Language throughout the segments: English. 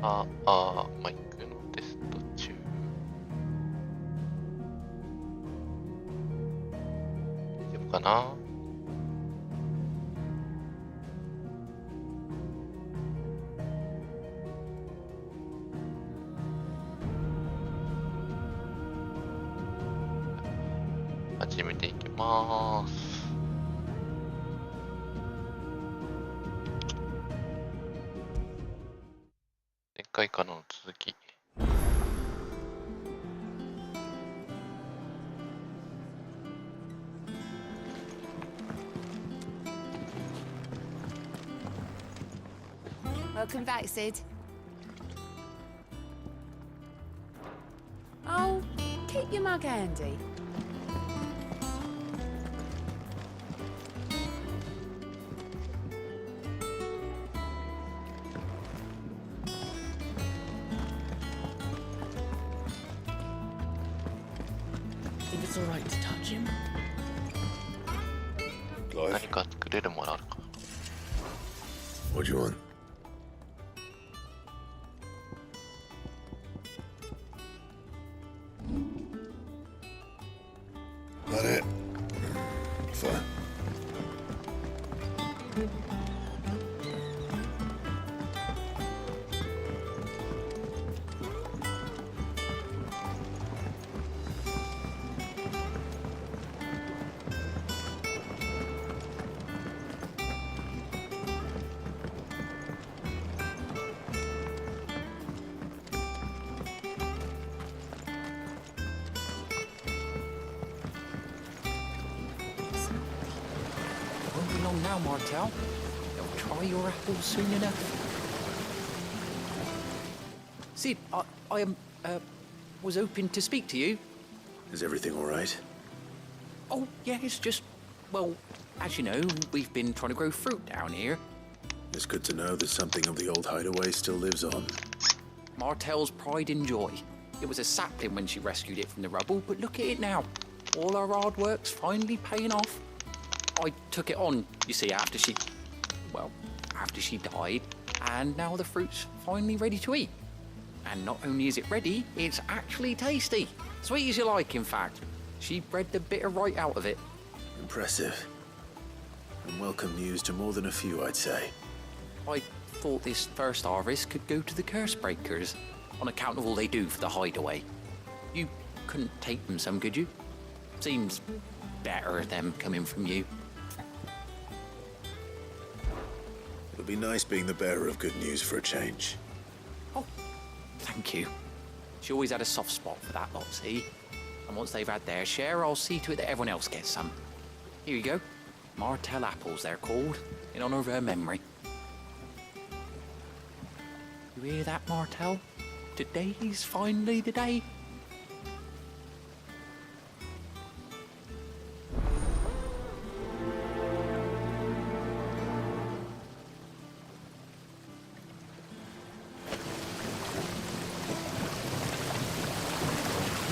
マイクのテスト中。大丈夫かな。始めていきます。前回からの続き。Welcome back, Sid. Oh, keep your mug handy. Think it's all right to touch him? 何か作れるものあるか。 What do you want? That it? Fine. Won't be long now, Martel. They'll try your apples soon enough. Sid, I was hoping to speak to you. Is everything all right? Oh, yeah, it's just, well, as you know, we've been trying to grow fruit down here. It's good to know that something of the old hideaway still lives on. Martel's pride and joy. It was a sapling when she rescued it from the rubble, but look at it now. All our hard work's finally paying off. I took it on, you see, after she died, and now the fruit's finally ready to eat. And not only is it ready, it's actually tasty. Sweet as you like, in fact. She bred the bitter right out of it. Impressive. And welcome news to more than a few, I'd say. I thought this first harvest could go to the curse breakers, on account of all they do for the hideaway. You couldn't take them some, could you? Seems better them coming from you. It would be nice being the bearer of good news for a change. Oh, thank you. She always had a soft spot for that lot, see? And once they've had their share, I'll see to it that everyone else gets some. Here you go. Martel apples, they're called, in honor of her memory. You hear that, Martel? Today's finally the day.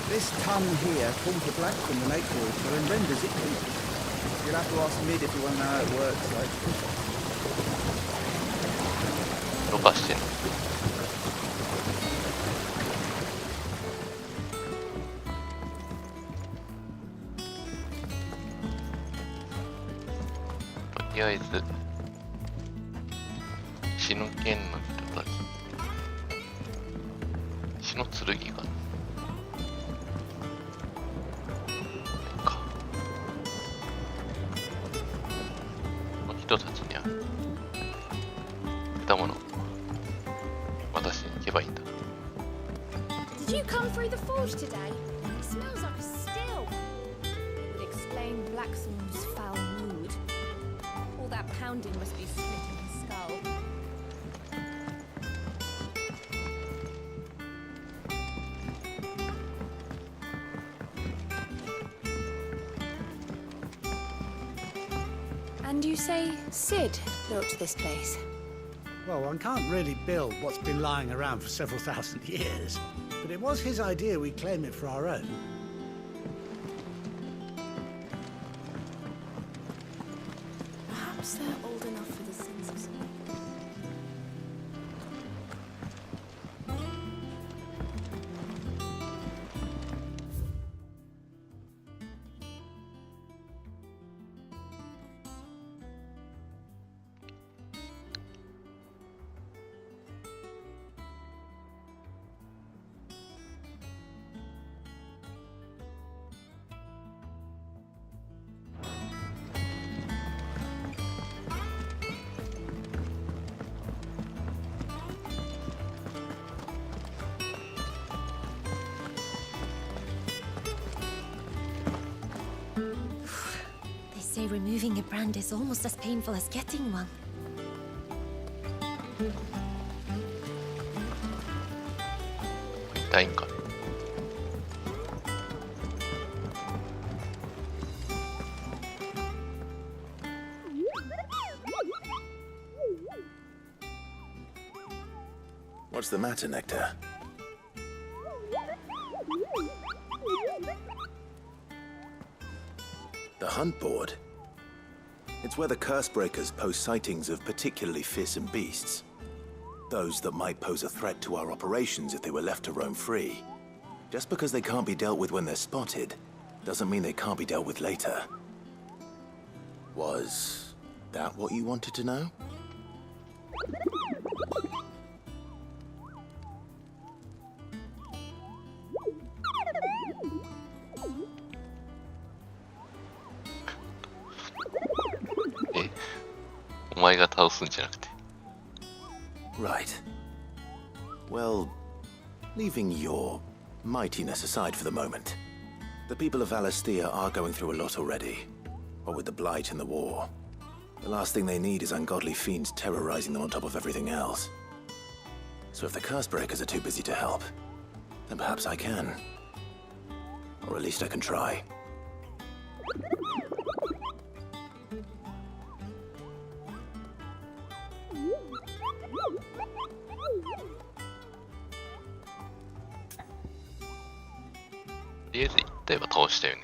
This ton here pulls the black from the lake water and renders it clean. You'll have to ask Mid if you want to know how it works. Like, ろ過してる。とりあえず石の剣の人たち、石の剣がの人たちには果物を渡しに行けばいいんだ。 Did you come through the forge today? It smells like a still. It would explain Blackthorn's foul mood. All that pounding must be splitting his skull. And you say Sid built this place? Well, one can't really build what's been lying around for several thousand years, but it was his idea we claim it for our own. Perhaps they're old enough for the census. say removing a brand is almost as painful as getting one. 痛いんかね。What's the matter, Nectar? The hunt board. It's where the curse breakers post sightings of particularly fearsome beasts. Those that might pose a threat to our operations if they were left to roam free. Just because they can't be dealt with when they're spotted, doesn't mean they can't be dealt with later. Was that what you wanted to know? Eh? お前が倒すんじゃなくて。Right. Well, leaving your mightiness aside for the moment, the people of Alastia are going through a lot already. What with the blight and the war. The last thing they need is ungodly fiends terrorizing them on top of everything else. So if the curse breakers are too busy to help, then perhaps I can. Or at least I can try. Toりあえず1体は倒したよね。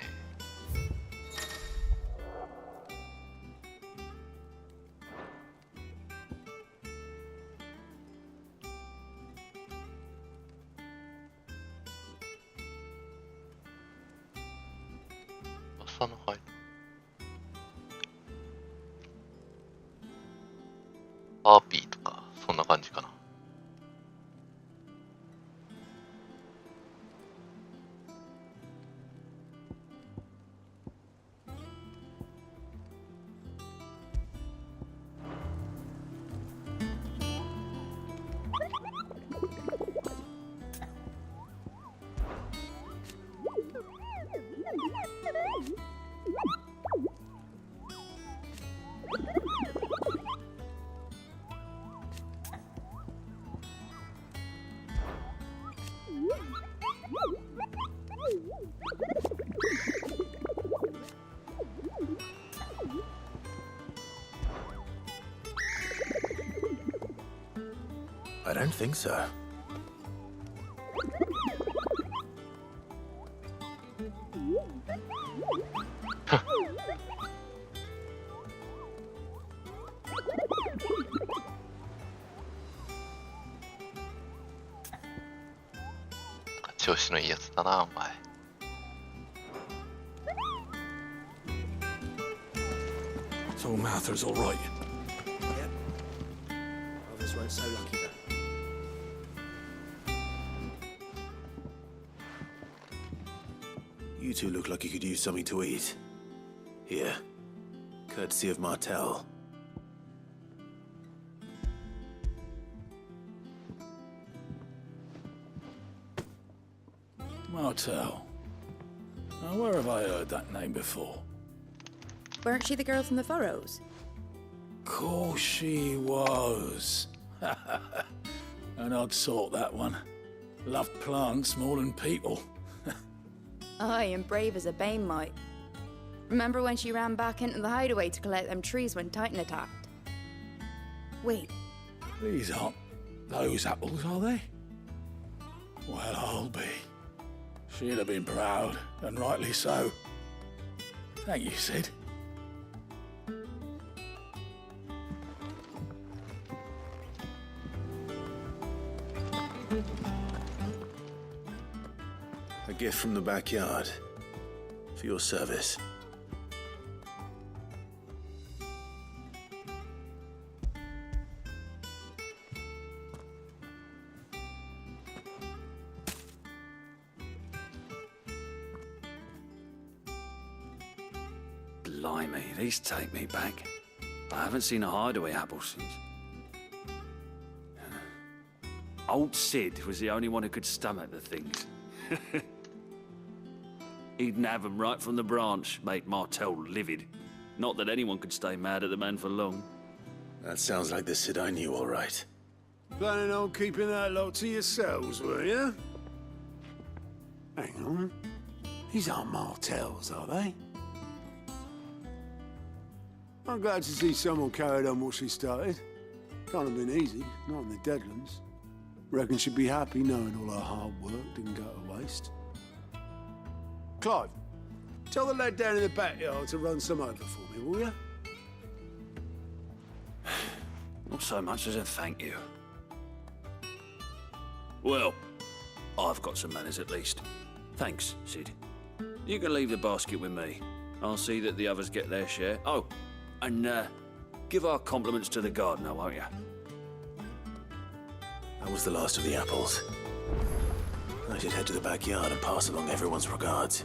朝の灰。パーピーとか、そんな感じかな。I don't think so. .調子のいいやつだな、お前。So Mather's all right. Yep. Others weren't so lucky though. You two look like you could use something to eat. Here. Courtesy of Martel. Martel. Now, where have I heard that name before? Weren't she the girl from the Furrows? Course she was. An odd sort, that one. Loved plants more than people. Aye, and brave as a bane might. Remember when she ran back into the hideaway to collect them trees when Titan attacked? Wait, These aren't those apples, are they? Well, I'll be. She'd have been proud, and rightly so. Thank you, Sid. A gift from the backyard. For your service. Blimey, these take me back. I haven't seen a hideaway apple since. Old Sid was the only one who could stomach the things. He'd nab 'em right from the branch, make Martel livid. Not that anyone could stay mad at the man for long. That sounds like the Sid I knew, all right. Planning on keeping that lot to yourselves, were you? Hang on. These aren't Martells, are they? I'm glad to see someone carried on what she started. Can't have been easy, not in the Deadlands. Reckon she'd be happy knowing all her hard work didn't go to waste. Clive, tell the lad down in the backyard to run some over for me, will you? Not so much as a thank you. Well, I've got some manners at least. Thanks, Sid. You can leave the basket with me. I'll see that the others get their share. Oh, and give our compliments to the gardener, won't you? That was the last of the apples. I should head to the backyard and pass along everyone's regards.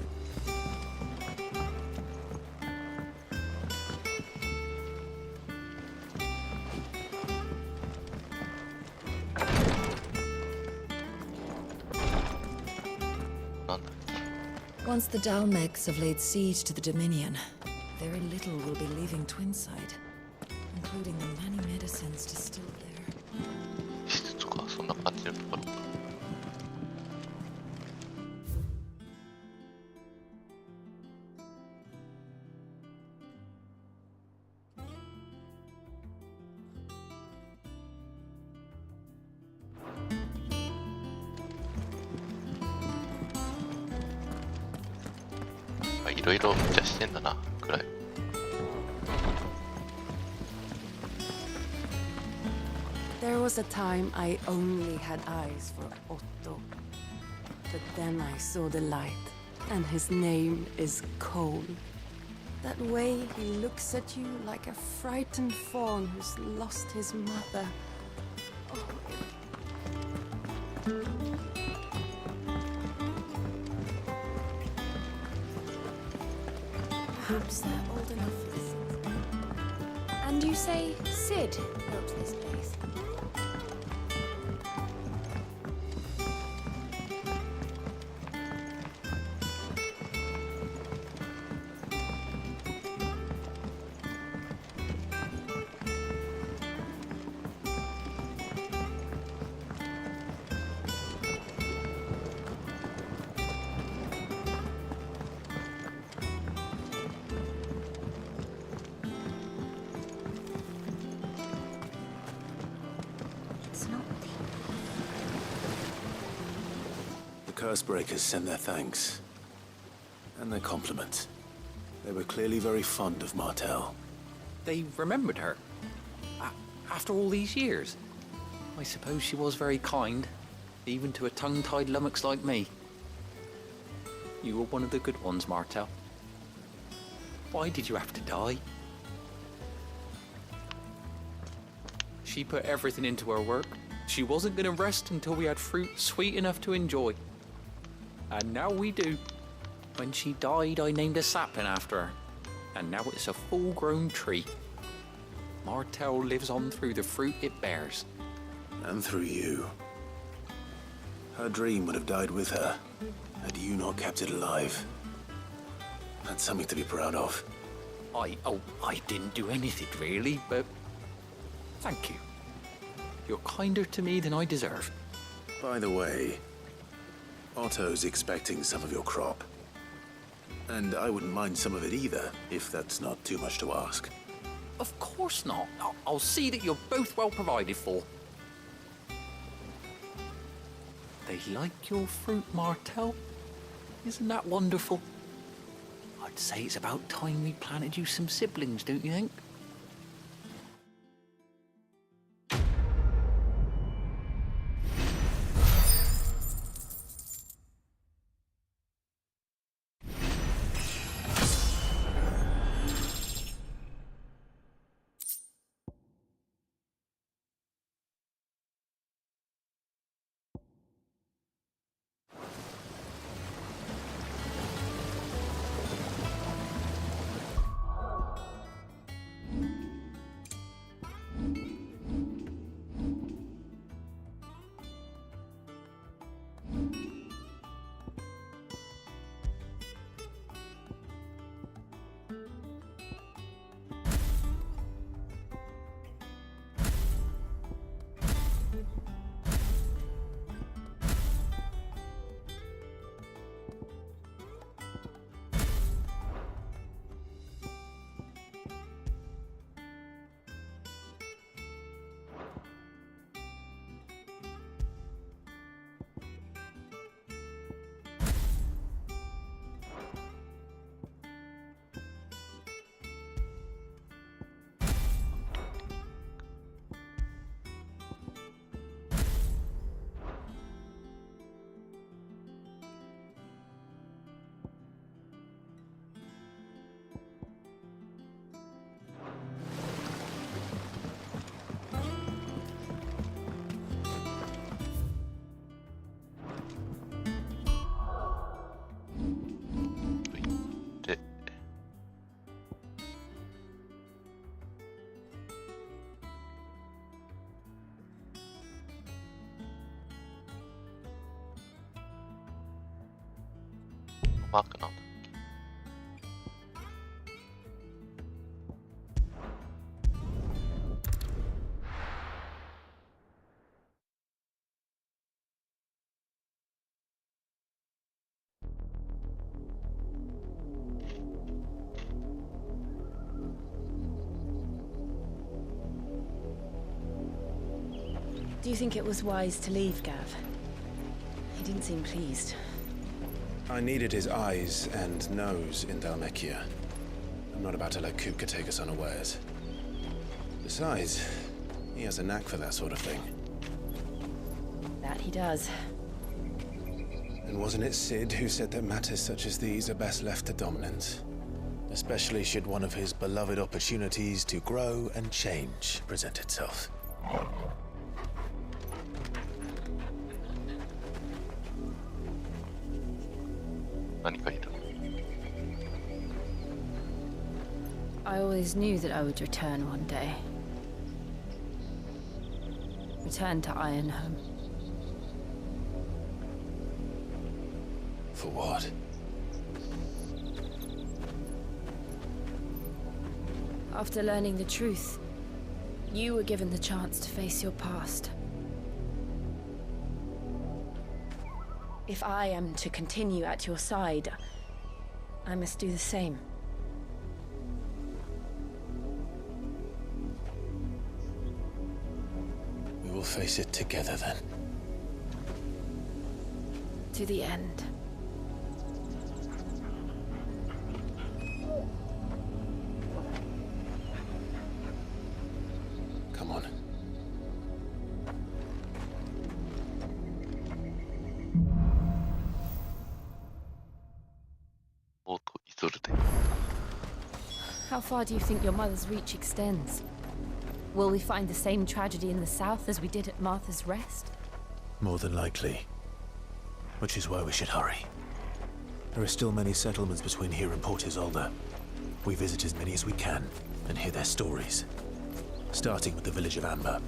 Once the Dalmegs have laid siege to the Dominion, very little will be leaving Twinside, including the many medicines distilled there. 施設とかそんな感じのところか。いろいろじゃしてんだなくらい。There was a time I only had eyes for Otto. But then I saw the light, and his name is Cole. That way he looks at you like a frightened fawn who's lost his mother. Perhaps they're old enough for this. And you say Sid built this place? The Cursebreakers send their thanks. And their compliments. They were clearly very fond of Martell. They remembered her. After all these years. I suppose she was very kind, even to a tongue-tied lummox like me. You were one of the good ones, Martell. Why did you have to die? She put everything into her work. She wasn't going to rest until we had fruit sweet enough to enjoy. And now we do. When she died, I named a sapling after her. And now it's a full-grown tree. Martell lives on through the fruit it bears. And through you. Her dream would have died with her, had you not kept it alive. That's something to be proud of. I didn't do anything really, but thank you. You're kinder to me than I deserve. By the way, Otto's expecting some of your crop. And I wouldn't mind some of it either, if that's not too much to ask. Of course not. I'll see that you're both well provided for. They like your fruit, Martell. Isn't that wonderful? I'd say it's about time we planted you some siblings, don't you think? マークなんだ。Do you think it was wise to leave, Gav? He didn't seem pleased. I needed his eyes and nose in Dalmekia. I'm not about to let Kupka take us unawares. Besides, he has a knack for that sort of thing. That he does. And wasn't it Sid who said that matters such as these are best left to dominance? Especially should one of his beloved opportunities to grow and change present itself. I always knew that I would return one day. Return to Ironhome. For what? After learning the truth, you were given the chance to face your past. If I am to continue at your side, I must do the same. We will face it together then. To the end. Come on. How far do you think your mother's reach extends? Will we find the same tragedy in the south as we did at Martha's Rest? More than likely. Which is why we should hurry. There are still many settlements between here and Port Isolde. We visit as many as we can and hear their stories. Starting with the village of Amber.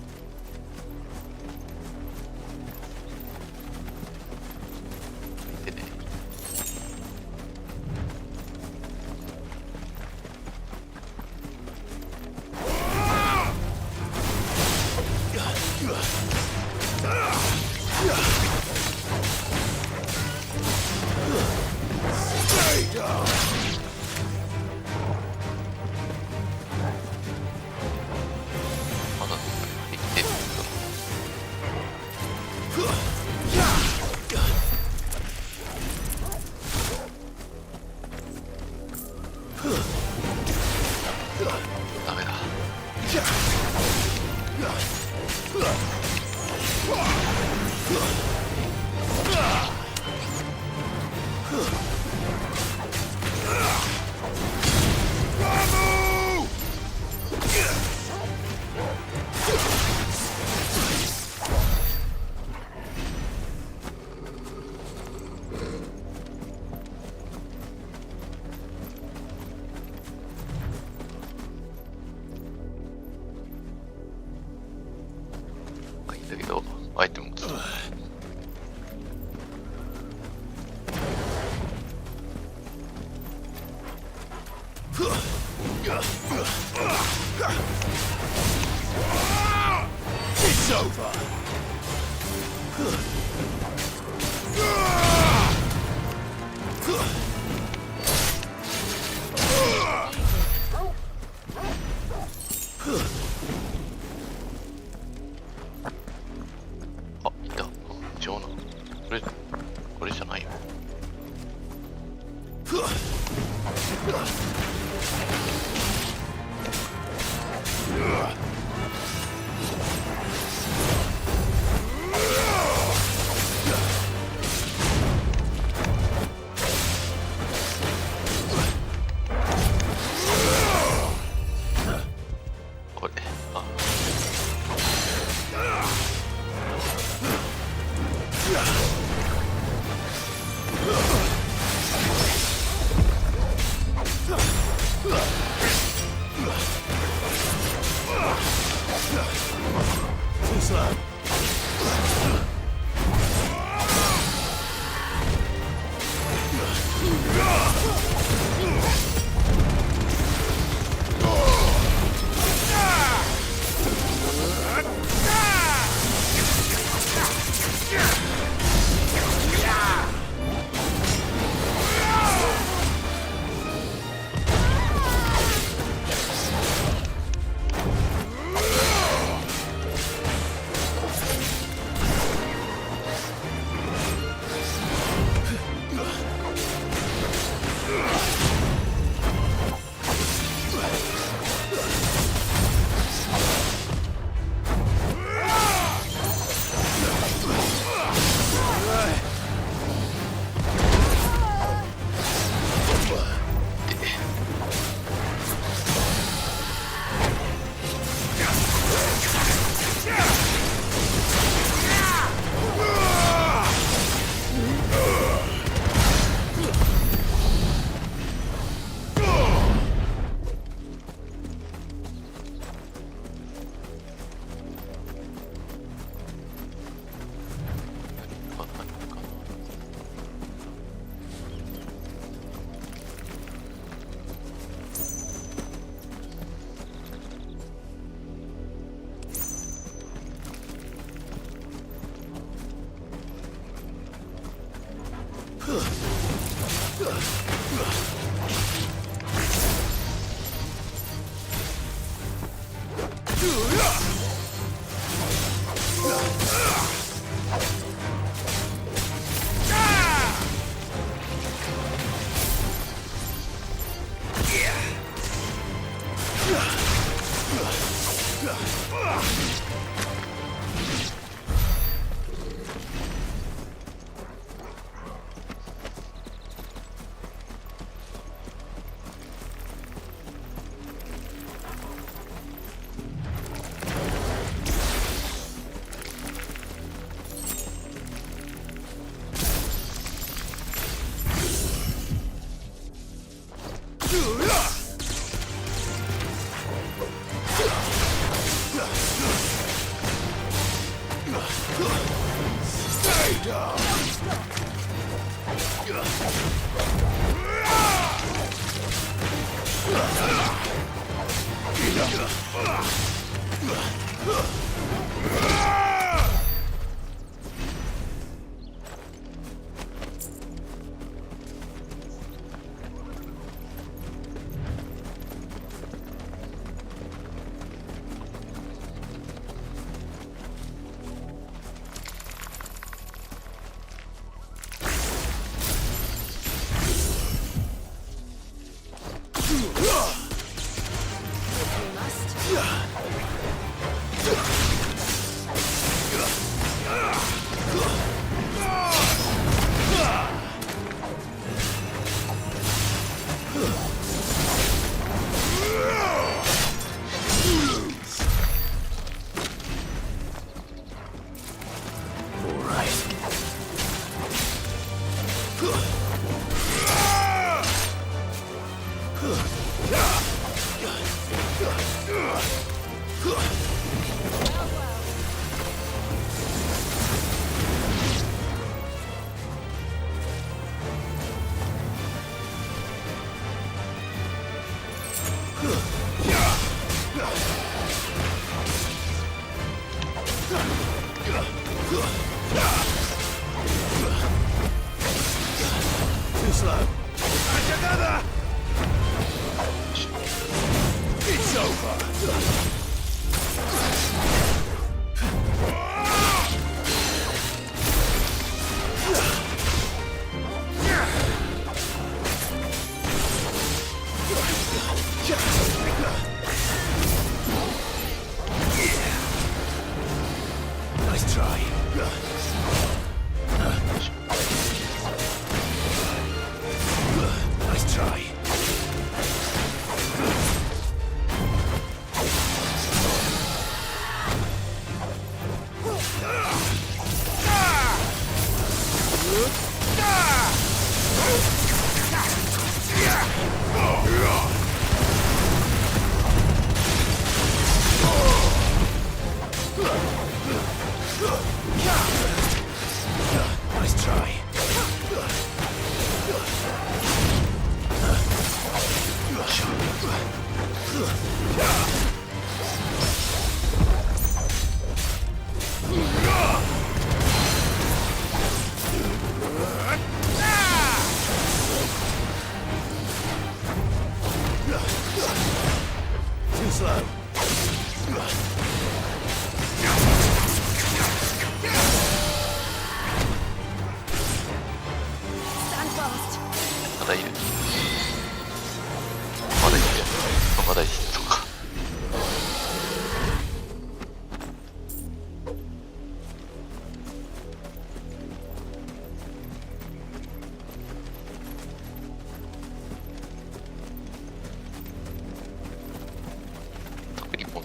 It's over.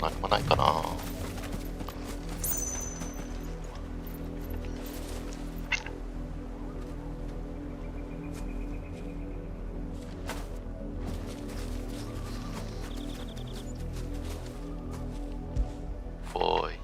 何もないかな。おーい。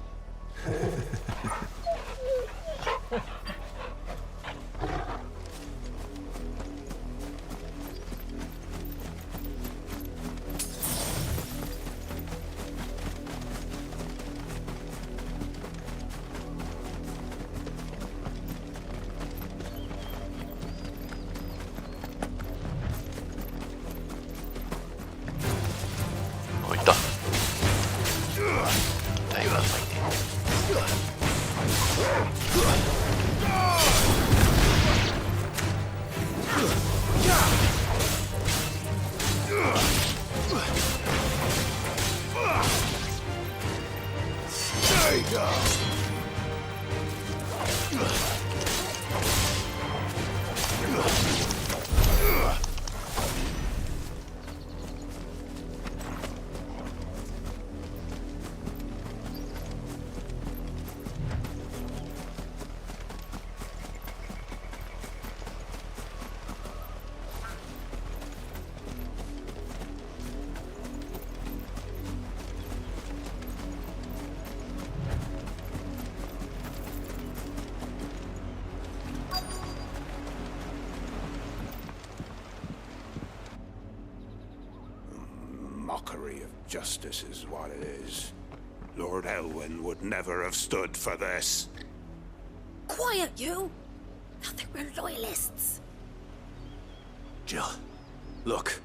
Mockery of justice is what it is. Lord Elwyn would never have stood for this. Quiet, you! Thought they were loyalists. Jill, look.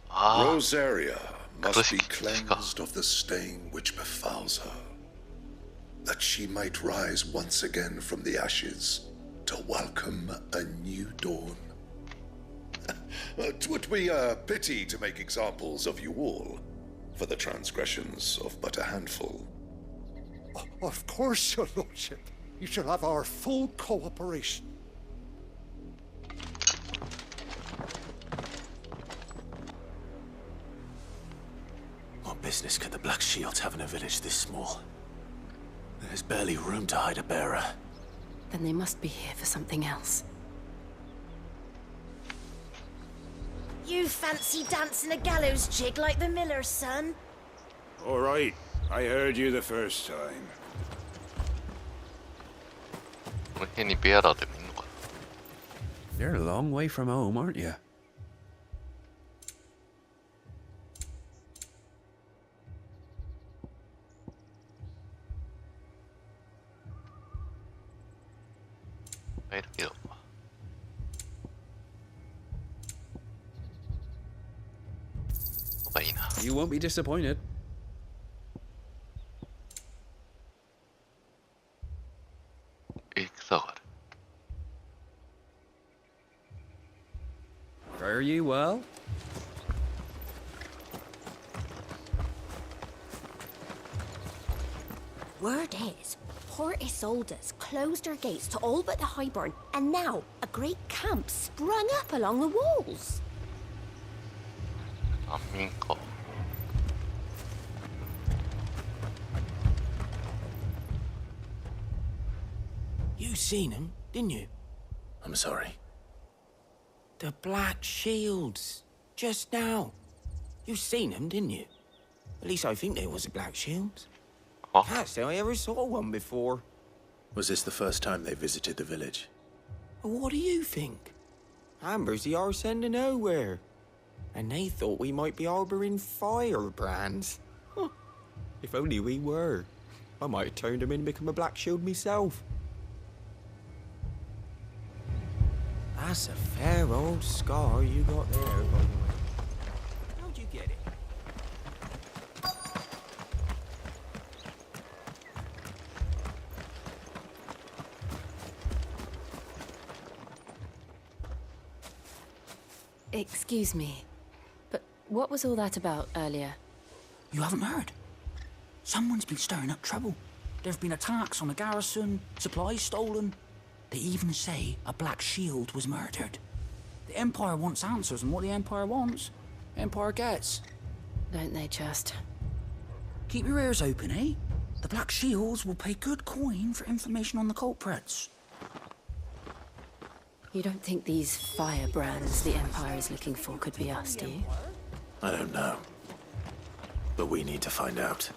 Rosaria must be 隠し口か。 cleansed of the stain which befouls her, that she might rise once again from the ashes to welcome a new dawn. 'Twould be a pity to make examples of you all, for the transgressions of but a handful. Of course, your lordship. You shall have our full cooperation. What business could the Black Shields have in a village this small? There's barely room to hide a bearer. Then they must be here for something else. You fancy dancing a gallows jig like the miller's son? All right, I heard you the first time. この辺にベアラーでもいいのかな。 You're a long way from home, aren't you? 入るけど。のがいいな。 You won't be disappointed. Fare you well? Word is, Port Isolde's closed her gates to all but the Highborn, and now a great camp sprung up along the walls. 難民か。 You seen him, didn't you? I'm sorry. The Black Shields. Just now. You seen them, didn't you? At least I think there was a Black Shields. Can't say I ever saw one before. Was this the first time they visited the village? What do you think? Amber's the arse end of nowhere. And they thought we might be harboring firebrands. Huh. If only we were. I might have turned them in and become a Black Shield myself. That's a fair old scar you got there, by the way. How'd you get it? Excuse me, but what was all that about earlier? You haven't heard? Someone's been stirring up trouble. There have been attacks on the garrison, supplies stolen. They even say a Black Shield was murdered. The Empire wants answers, and what the Empire wants, Empire gets. Don't they just? Keep your ears open, eh? The Black Shields will pay good coin for information on the culprits. You don't think these firebrands the Empire is looking for could be us, do you? I don't know. But we need to find out.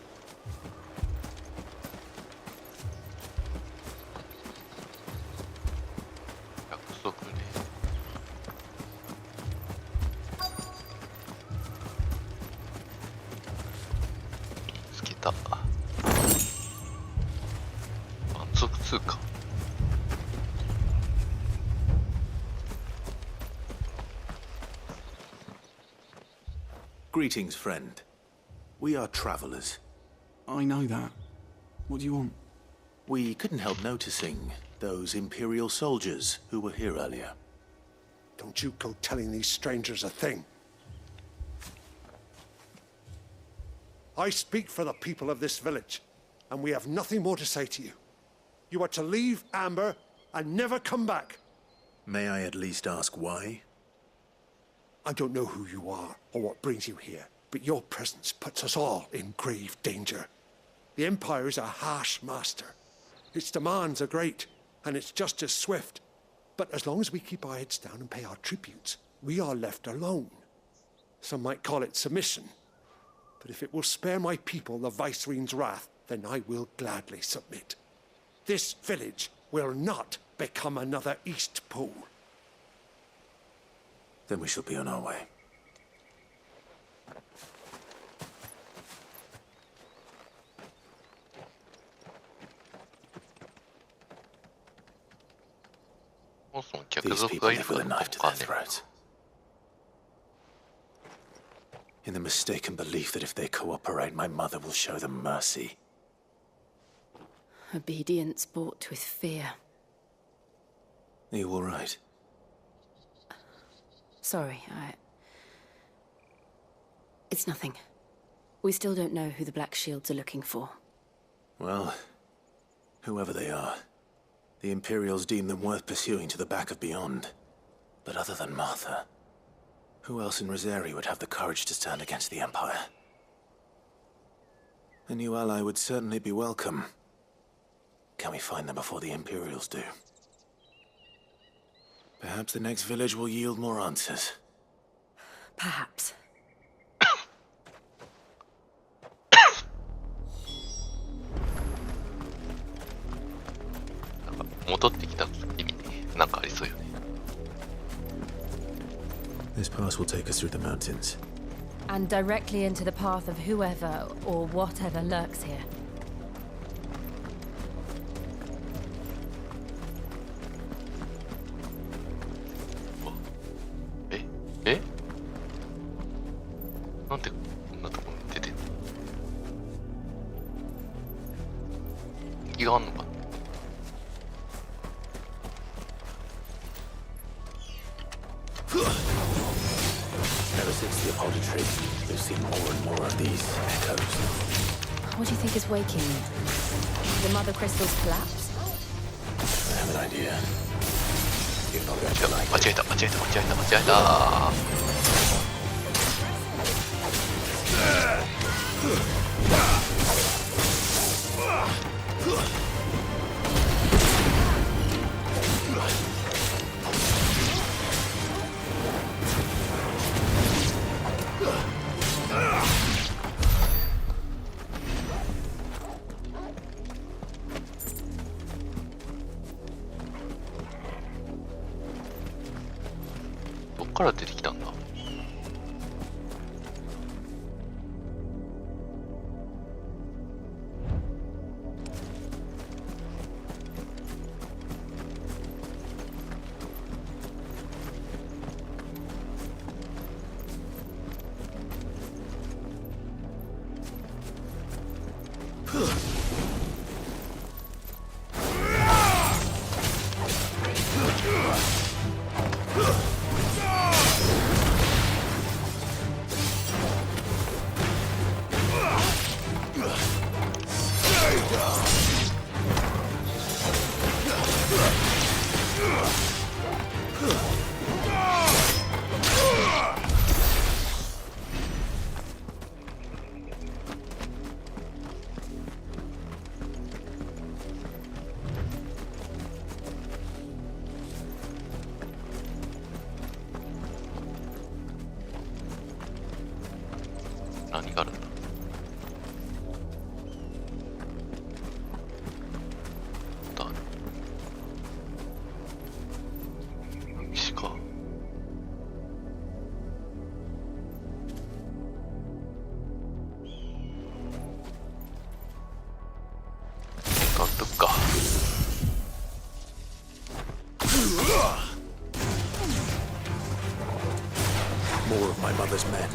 Greetings, friend. We are travelers. I know that. What do you want? We couldn't help noticing those Imperial soldiers who were here earlier. Don't you go telling these strangers a thing. I speak for the people of this village, and we have nothing more to say to you. You are to leave Amber and never come back. May I at least ask why? I don't know who you are or what brings you here, but your presence puts us all in grave danger. The Empire is a harsh master. Its demands are great, and its justice swift. But as long as we keep our heads down and pay our tributes, we are left alone. Some might call it submission. But if it will spare my people the Viceroy's wrath, then I will gladly submit. This village will not become another East Pool. Then we shall be on our way. These people live with a knife to their throat. In the mistaken belief that if they cooperate, my mother will show them mercy. Obedience bought with fear. Are you all right? Sorry, It's nothing. We still don't know who the Black Shields are looking for. Well, whoever they are, the Imperials deem them worth pursuing to the back of beyond. But other than Martha, who else in Rosari would have the courage to stand against the Empire? A new ally would certainly be welcome. Can we find them before the Imperials do? Perhaps the next village will yield more answers. Perhaps. 戻ってきた意味なんかありそうよね。 This pass will take us through the mountains. And directly into the path of whoever or whatever lurks here. Eh? なんでこんなところに出てんの？敵があんのかな？ Ever since the Apollo tree, we've seen more and more of these echoes. What do you think is waking you? The Mother Crystal's collapse? I have an idea. You're not going to like it. 間違えた。どっから出てきたんだ？何があるんだ？石か。監督か。More of my mother's men.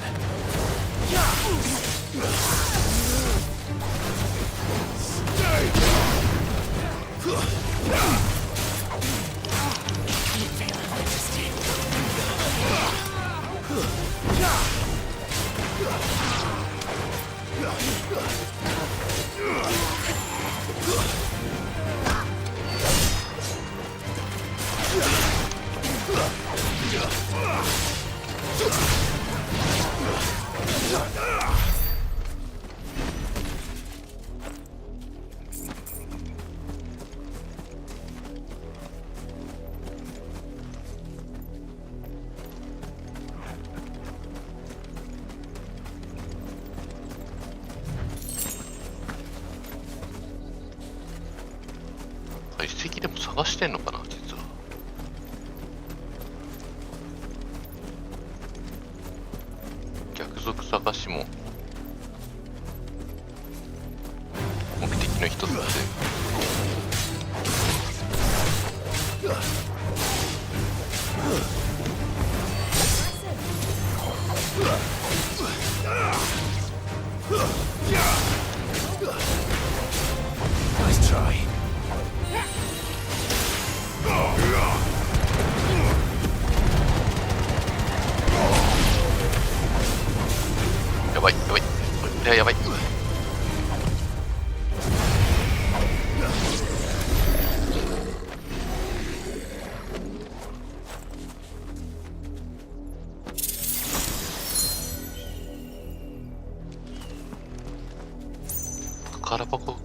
遺跡でも探してんのかな、実は。逆賊探しも目的の一つで。Nice try. やばいやばい、これはやばい。宝箱。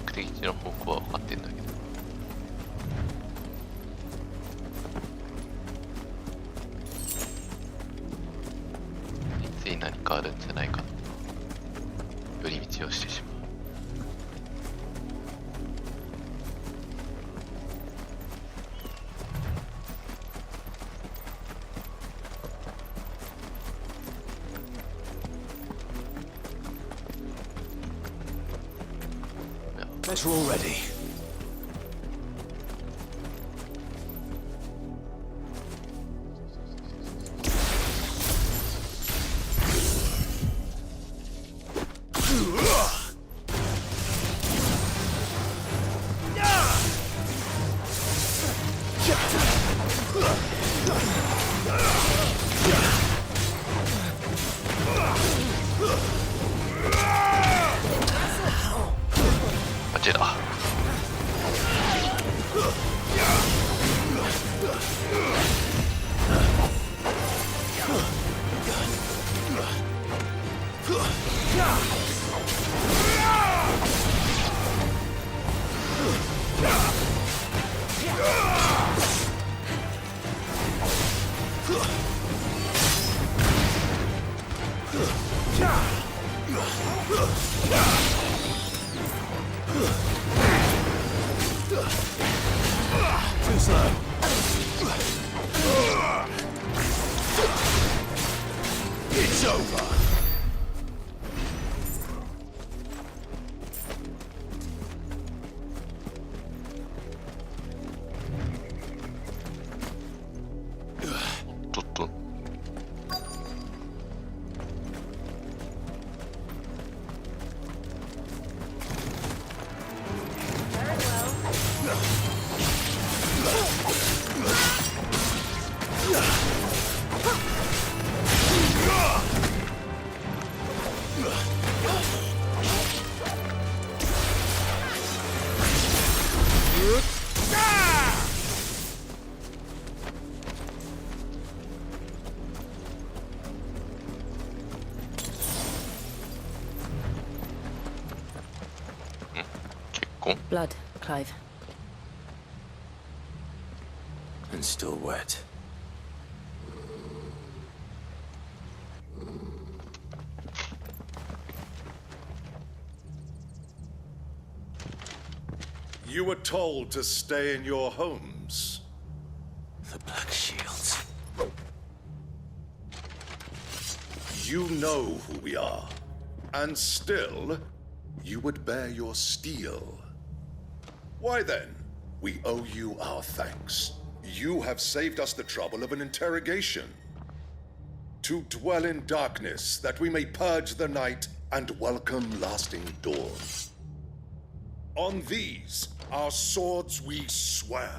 目的地の方向は分かってんだけど。つい何かあるんじゃないかと寄り道をしてしまう。Guess we're all ready. Too slow. It's over. Blood, Clive. And still wet. You were told to stay in your homes. The Black Shields. You know who we are. And still, you would bear your steel. Why then? We owe you our thanks. You have saved us the trouble of an interrogation. To dwell in darkness, that we may purge the night and welcome lasting dawn. On these, our swords we swear.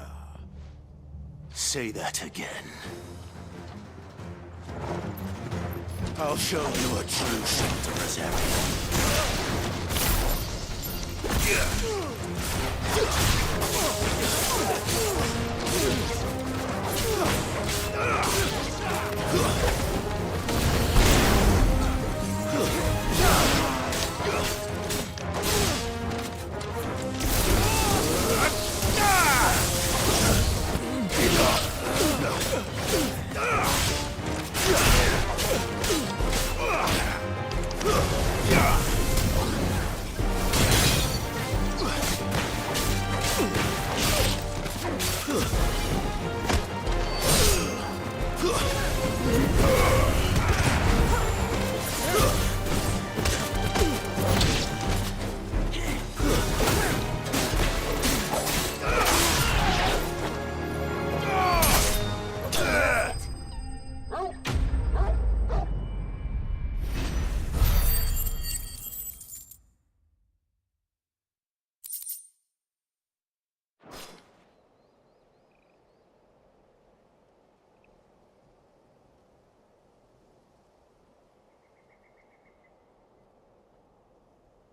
Say that again. I'll show you a true Shintorazeri.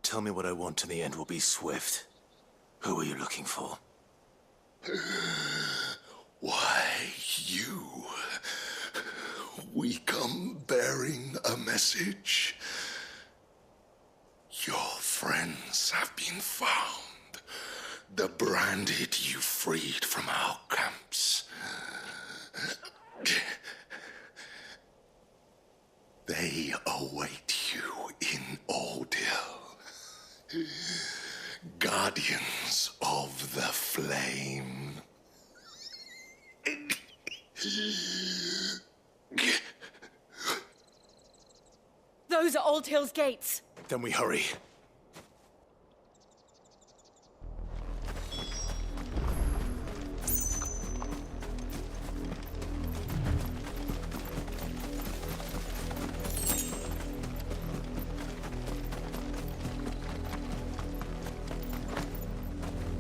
Tell me what I want and the end will be swift. Who are you looking for? Why, you. We come bearing a message. Your friends have been found. The branded you freed from our camps. They await you in Ordeal. Guardians of the Flame. Those are Old Hill's gates. Then we hurry.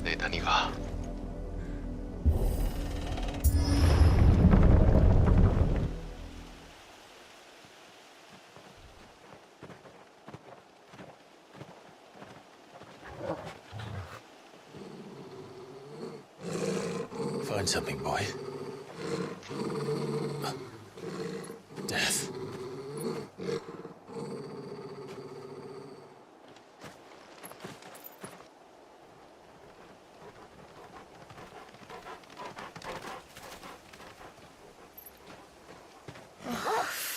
네, 단이가. Find something, boy. Death.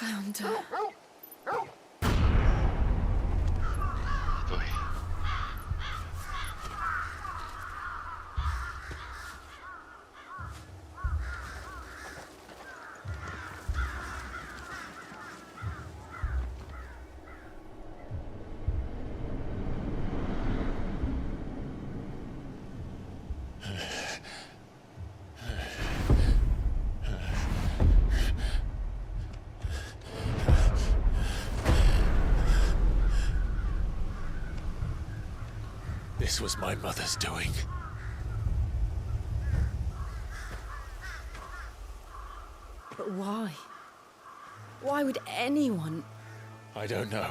Found her. This was my mother's doing. But why? Why would anyone? I don't know.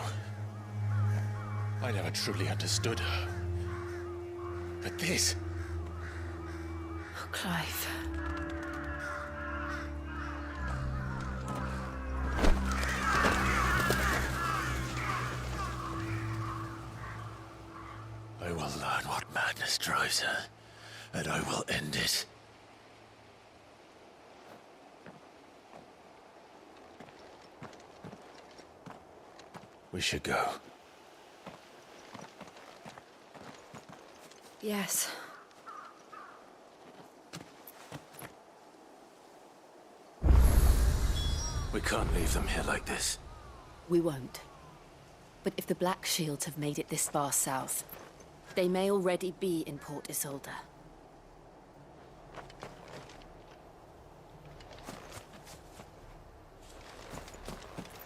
I never truly understood her. But this... Clive. I will learn what madness drives her, and I will end it. We should go. Yes. We can't leave them here like this. We won't. But if the Black Shields have made it this far south, they may already be in Port Isolde.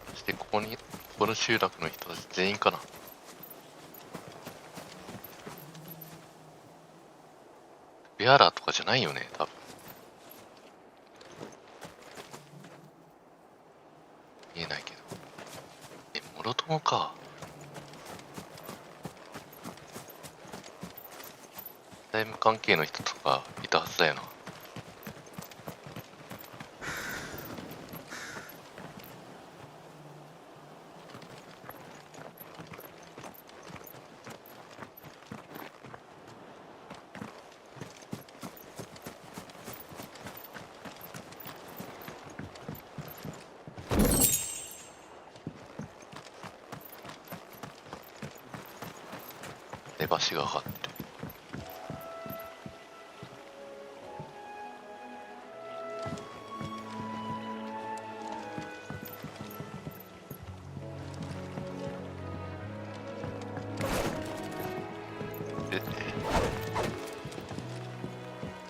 そしてここの集落の人たち全員かな。ベアラーとかじゃないよね、多分。見えないけど。モロトモか。財務関係の人とかいたはずだよな。出橋が上がってる。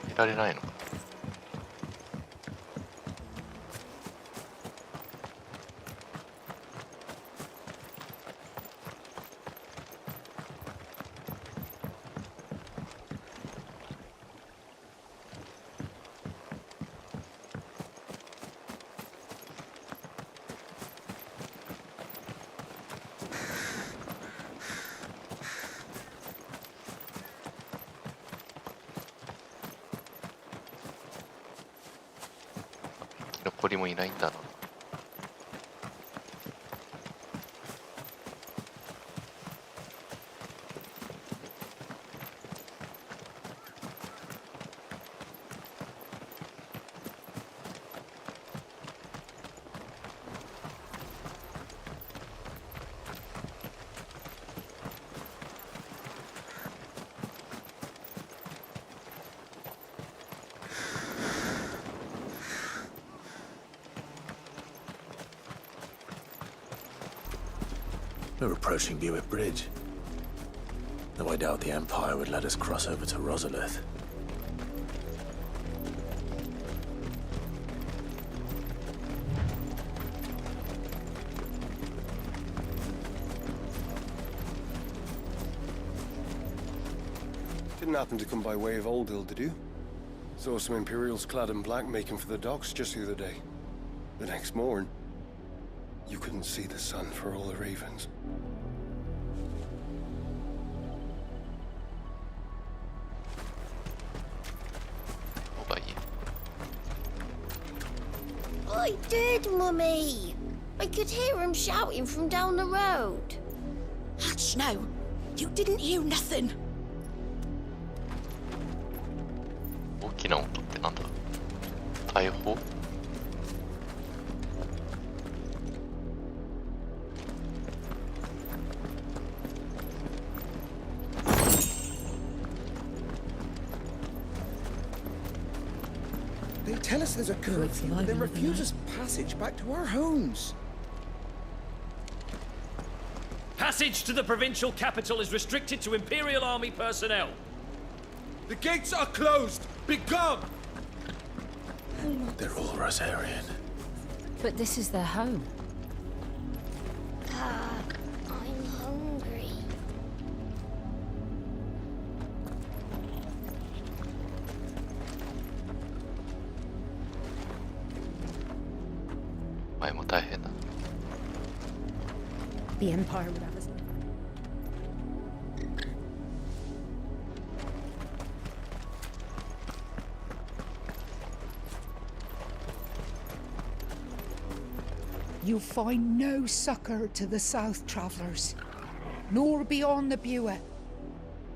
いられないのか。残りもいないんだな。We're approaching Buick Bridge. Though I doubt the Empire would let us cross over to Rosalith. Didn't happen to come by way of Oldhill, did you? Saw some Imperials clad in black making for the docks just the other day. The next morn, you couldn't see the sun for all the ravens. I did, Mummy. I could hear him shouting from down the road. Hush now. You didn't hear nothing. 大きな音ってなんだ。大砲。They tell us there's a curfew, but then refuse us passage back to our homes. Passage to the provincial capital is restricted to Imperial Army personnel. The gates are closed! Begone! They're all Rosarian. But this is their home. Dad, I'm hungry. The Empire would have us. You find no succor to the south travellers, nor beyond the Bua.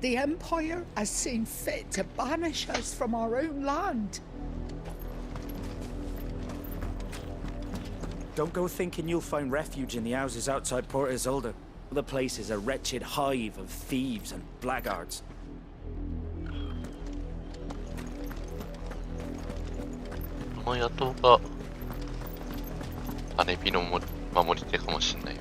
The Empire has seen fit to banish us from our own land. Don't go thinking you'll find refuge in the houses outside Port Isolde. The place is a wretched hive of thieves and blackguards. この野党が姉火の守り手かもしんないよ。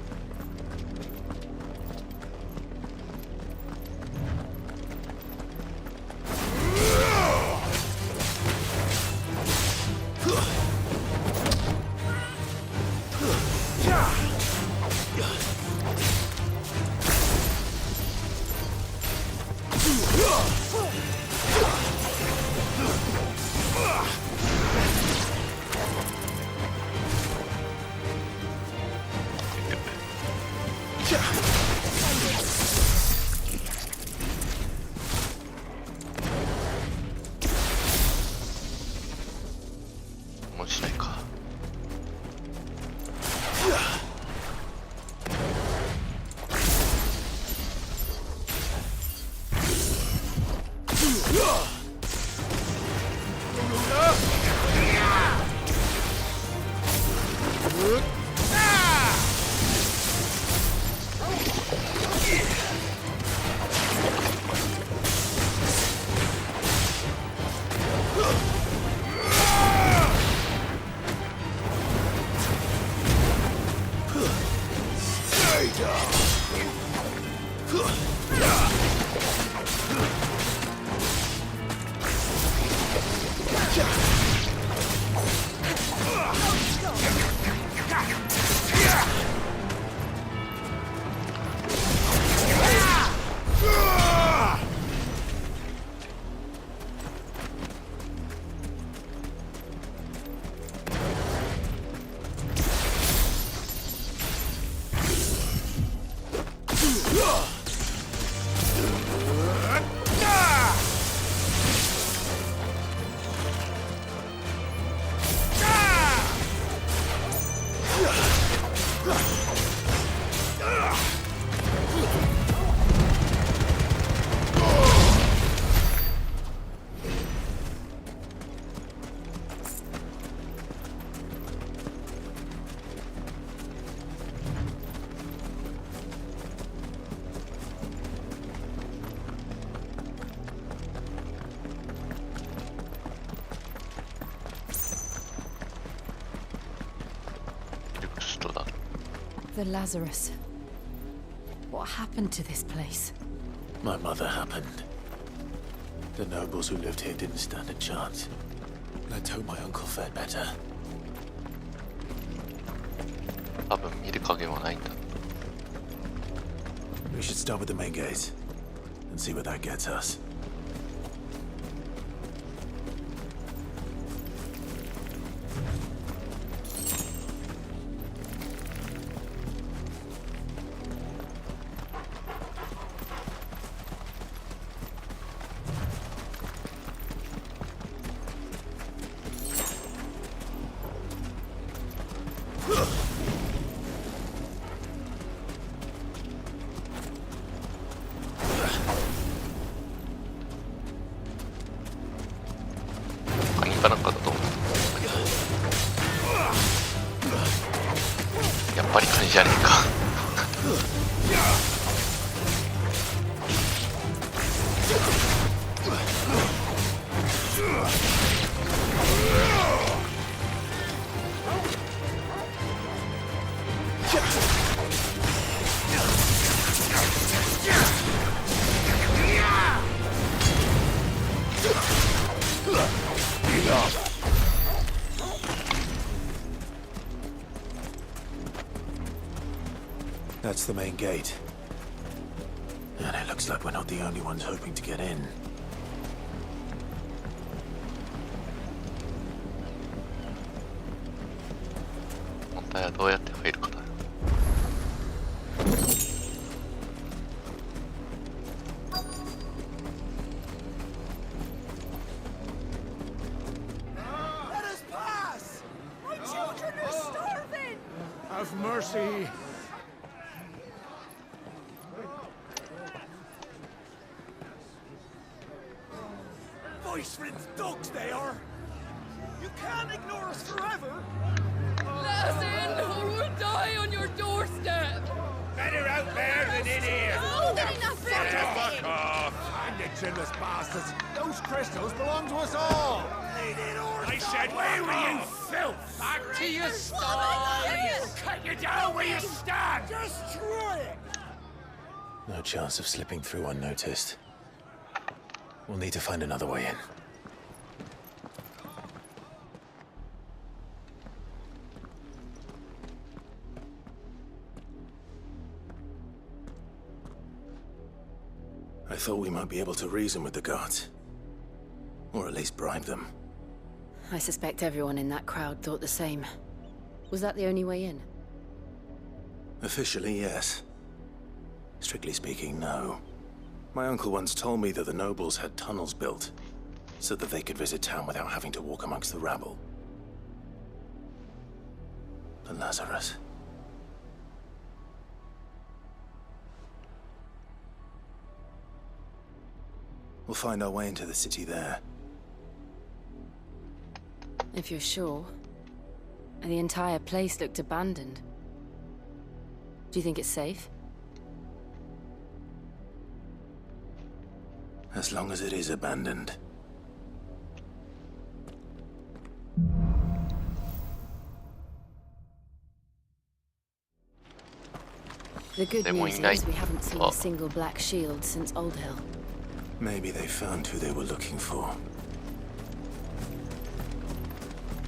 面白いか。The Lazarus. What happened to this place? My mother happened. The nobles who lived here didn't stand a chance. Let's hope my uncle fared better. 多分見る影もないんだ。We should start with the main gates and see where that gets us. That's the main gate. And it looks like we're not the only ones hoping to get in. mercy. Voice ripped dogs they are. You can't ignore us forever. Let us in, or we'll die on your doorstep. Better out there than in here. Oh, enough. Fuck off. And you chinless bastards. Those crystals belong to us all. I said, where were you, filth? Back to your stalls. Cut you down where you stand. Destroy it. No chance of slipping through unnoticed. We'll need to find another way in. I thought we might be able to reason with the guards. Or at least bribe them. I suspect everyone in that crowd thought the same. Was that the only way in? Officially, yes. Strictly speaking, no. My uncle once told me that the nobles had tunnels built, so that they could visit town without having to walk amongst the rabble. But Lazarus... We'll find our way into the city there. If you're sure. The entire place looked abandoned. Do you think it's safe? As long as it is abandoned. The good news is we haven't seen a single black shield since Old Hill. Maybe they found who they were looking for.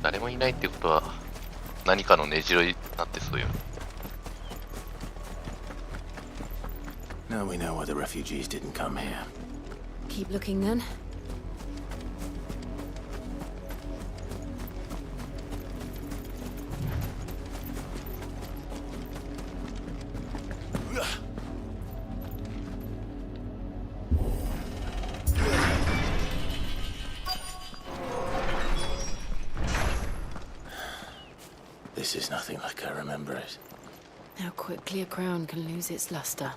誰もいないってことは何かの根城になってそうよ。Now we know why the refugees didn't come here. Keep looking then. This is nothing like I remember it. How quickly a crown can lose its luster.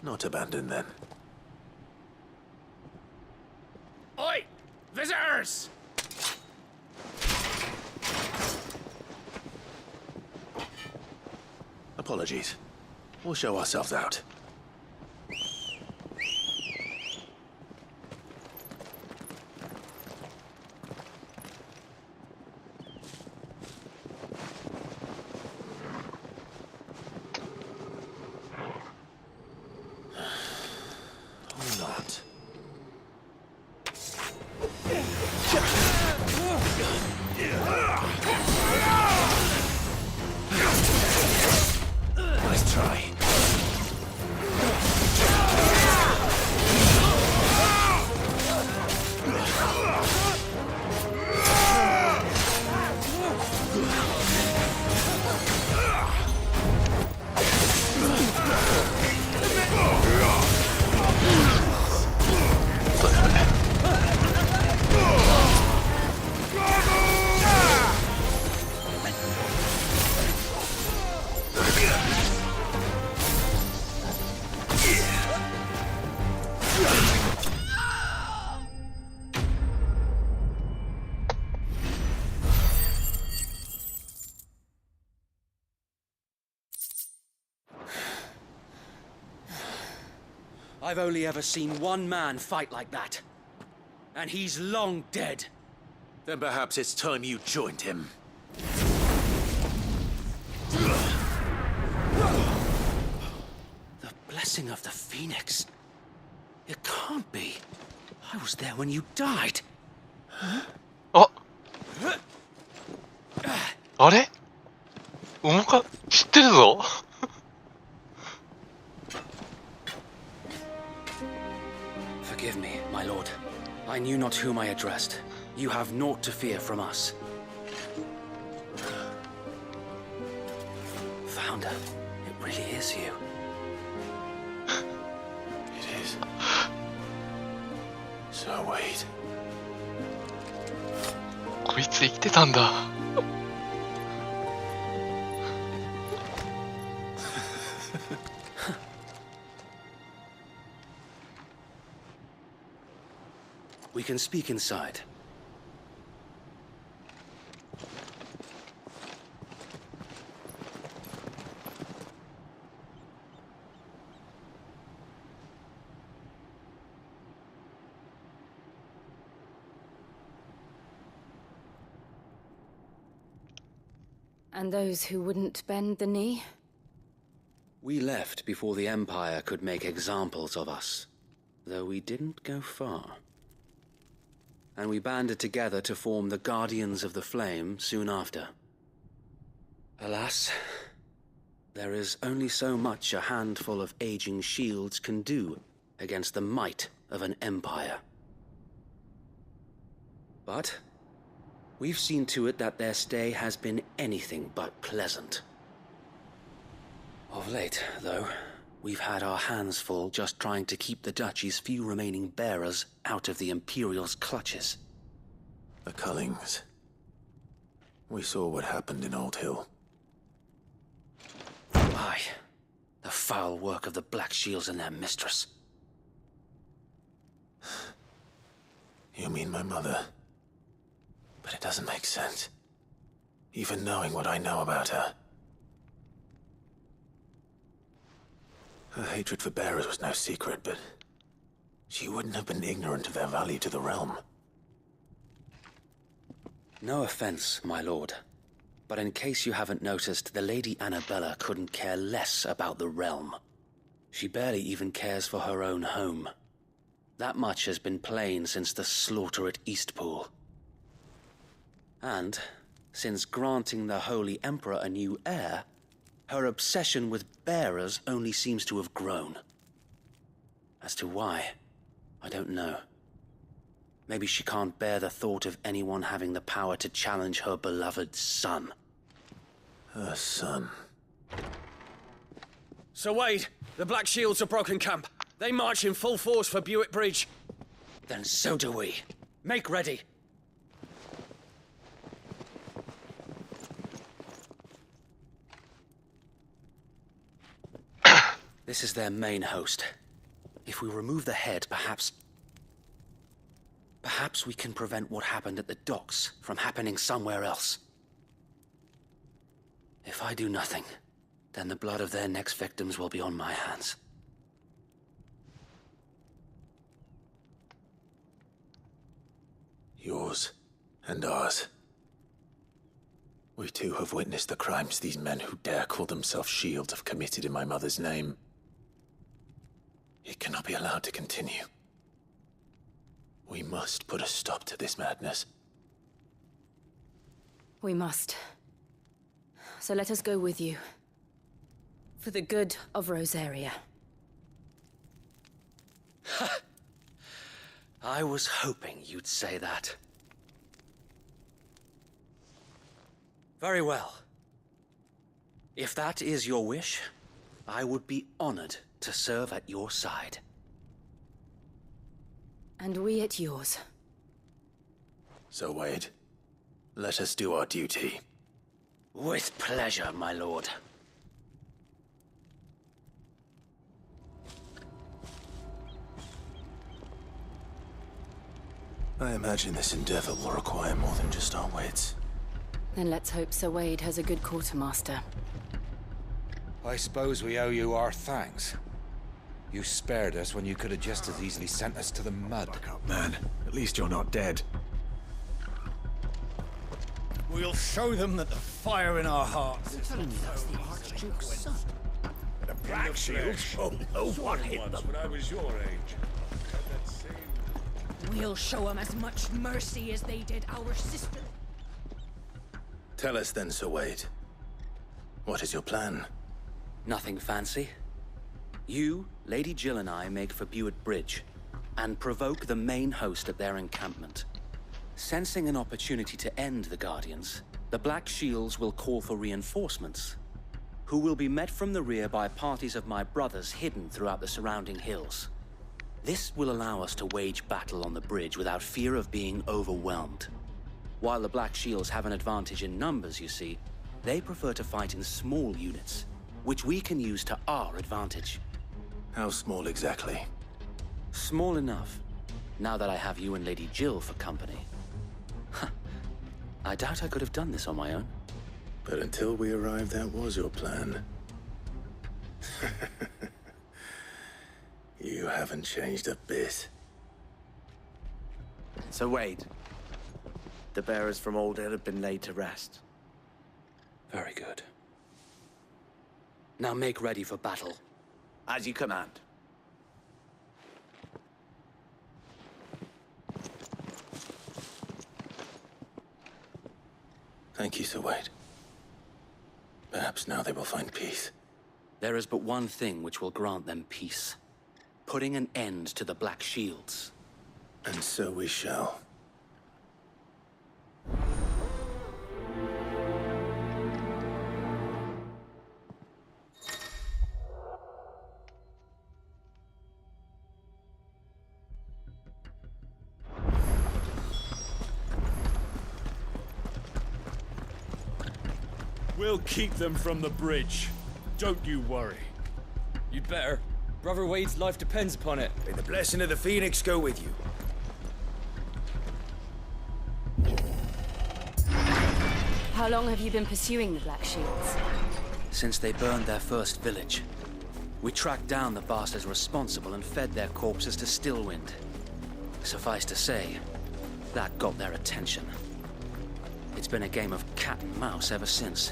Not abandoned then. Oi! Visitors! Apologies. We'll show ourselves out. Nice try. I've only ever seen one man fight like that. And he's long dead. Then perhaps it's time you joined him. The blessing of the Phoenix. It can't be. I was there when you died. Oh! あれ知ってるぞ。Forgive me, my lord. I knew not whom I addressed. You have naught to fear from us. Founder, it really is you. It is. So wait. こいつ生きてたんだ。We can speak inside. And those who wouldn't bend the knee? We left before the Empire could make examples of us, though we didn't go far. And we banded together to form the Guardians of the Flame soon after. Alas, there is only so much a handful of aging shields can do against the might of an empire. But we've seen to it that their stay has been anything but pleasant. Of late, though, we've had our hands full just trying to keep the Duchy's few remaining bearers out of the Imperial's clutches. The Cullings. We saw what happened in Old Hill. Aye, the foul work of the Black Shields and their mistress. You mean my mother? But it doesn't make sense. Even knowing what I know about her. Her hatred for bearers was no secret, but she wouldn't have been ignorant of their value to the realm. No offense, my lord, but in case you haven't noticed, the Lady Annabella couldn't care less about the realm. She barely even cares for her own home. That much has been plain since the slaughter at Eastpool. And, since granting the Holy Emperor a new heir, her obsession with bearers only seems to have grown. As to why, I don't know. Maybe she can't bear the thought of anyone having the power to challenge her beloved son. Her son? Sir Wade, the Black Shields have broken camp. They march in full force for Buick Bridge. Then so do we. Make ready. This is their main host. If we remove the head, perhaps we can prevent what happened at the docks from happening somewhere else. If I do nothing, then the blood of their next victims will be on my hands. Yours and ours. We too have witnessed the crimes these men who dare call themselves shields have committed in my mother's name. It cannot be allowed to continue. We must put a stop to this madness. We must. So let us go with you. For the good of Rosaria. I was hoping you'd say that. Very well. If that is your wish, I would be honored to serve at your side. And we at yours. So, Wade, let us do our duty. With pleasure, my lord. I imagine this endeavor will require more than just our wits. Then let's hope Sir Wade has a good quartermaster. I suppose we owe you our thanks. You spared us when you could have just as easily sent us to the mud. Buck up, man. At least you're not dead. We'll show them that the fire in our hearts is Telling me that's the Archduke's son. the Black Shields. Oh no, what hit them? When I was your age. We'll show them as much mercy as they did our sister. Tell us then, Sir Wade. What is your plan? Nothing fancy. You, Lady Jill and I make for Buett Bridge and provoke the main host at their encampment. Sensing an opportunity to end the Guardians, the Black Shields will call for reinforcements, who will be met from the rear by parties of my brothers hidden throughout the surrounding hills. This will allow us to wage battle on the bridge without fear of being overwhelmed. While the Black Shields have an advantage in numbers, you see, they prefer to fight in small units, which we can use to our advantage. How small exactly? Small enough, now that I have you and Lady Jill for company. I doubt I could have done this on my own. But until we arrived, that was your plan. You haven't changed a bit. So Wade, the bearers from Old Hill have been laid to rest. Very good. Now make ready for battle. As you command. Thank you, Sir Wade. Perhaps now they will find peace. There is but one thing which will grant them peace. Putting an end to the Black Shields. And so we shall. We'll keep them from the bridge. Don't you worry. You'd better. Brother Wade's life depends upon it. May the blessing of the Phoenix go with you. How long have you been pursuing the Black Shields? Since they burned their first village. We tracked down the bastards responsible and fed their corpses to Stillwind. Suffice to say, that got their attention. It's been a game of cat and mouse ever since.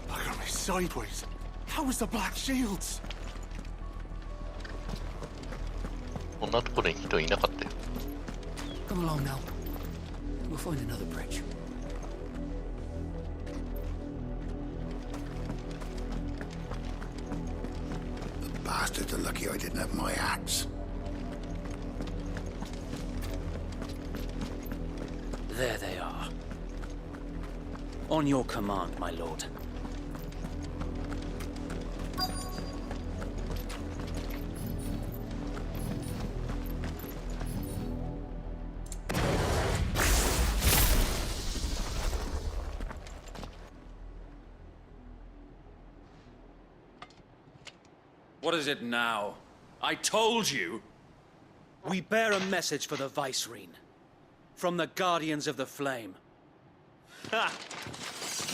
Look at me sideways. How was the Black Shields? こんなところに人いなかったよ。 Come along now. We'll find another bridge. The bastards are lucky I didn't have my axe. There they are. On your command, my lord. What is it now? I told you! We bear a message for the Vicereine. From the Guardians of the Flame. Ha!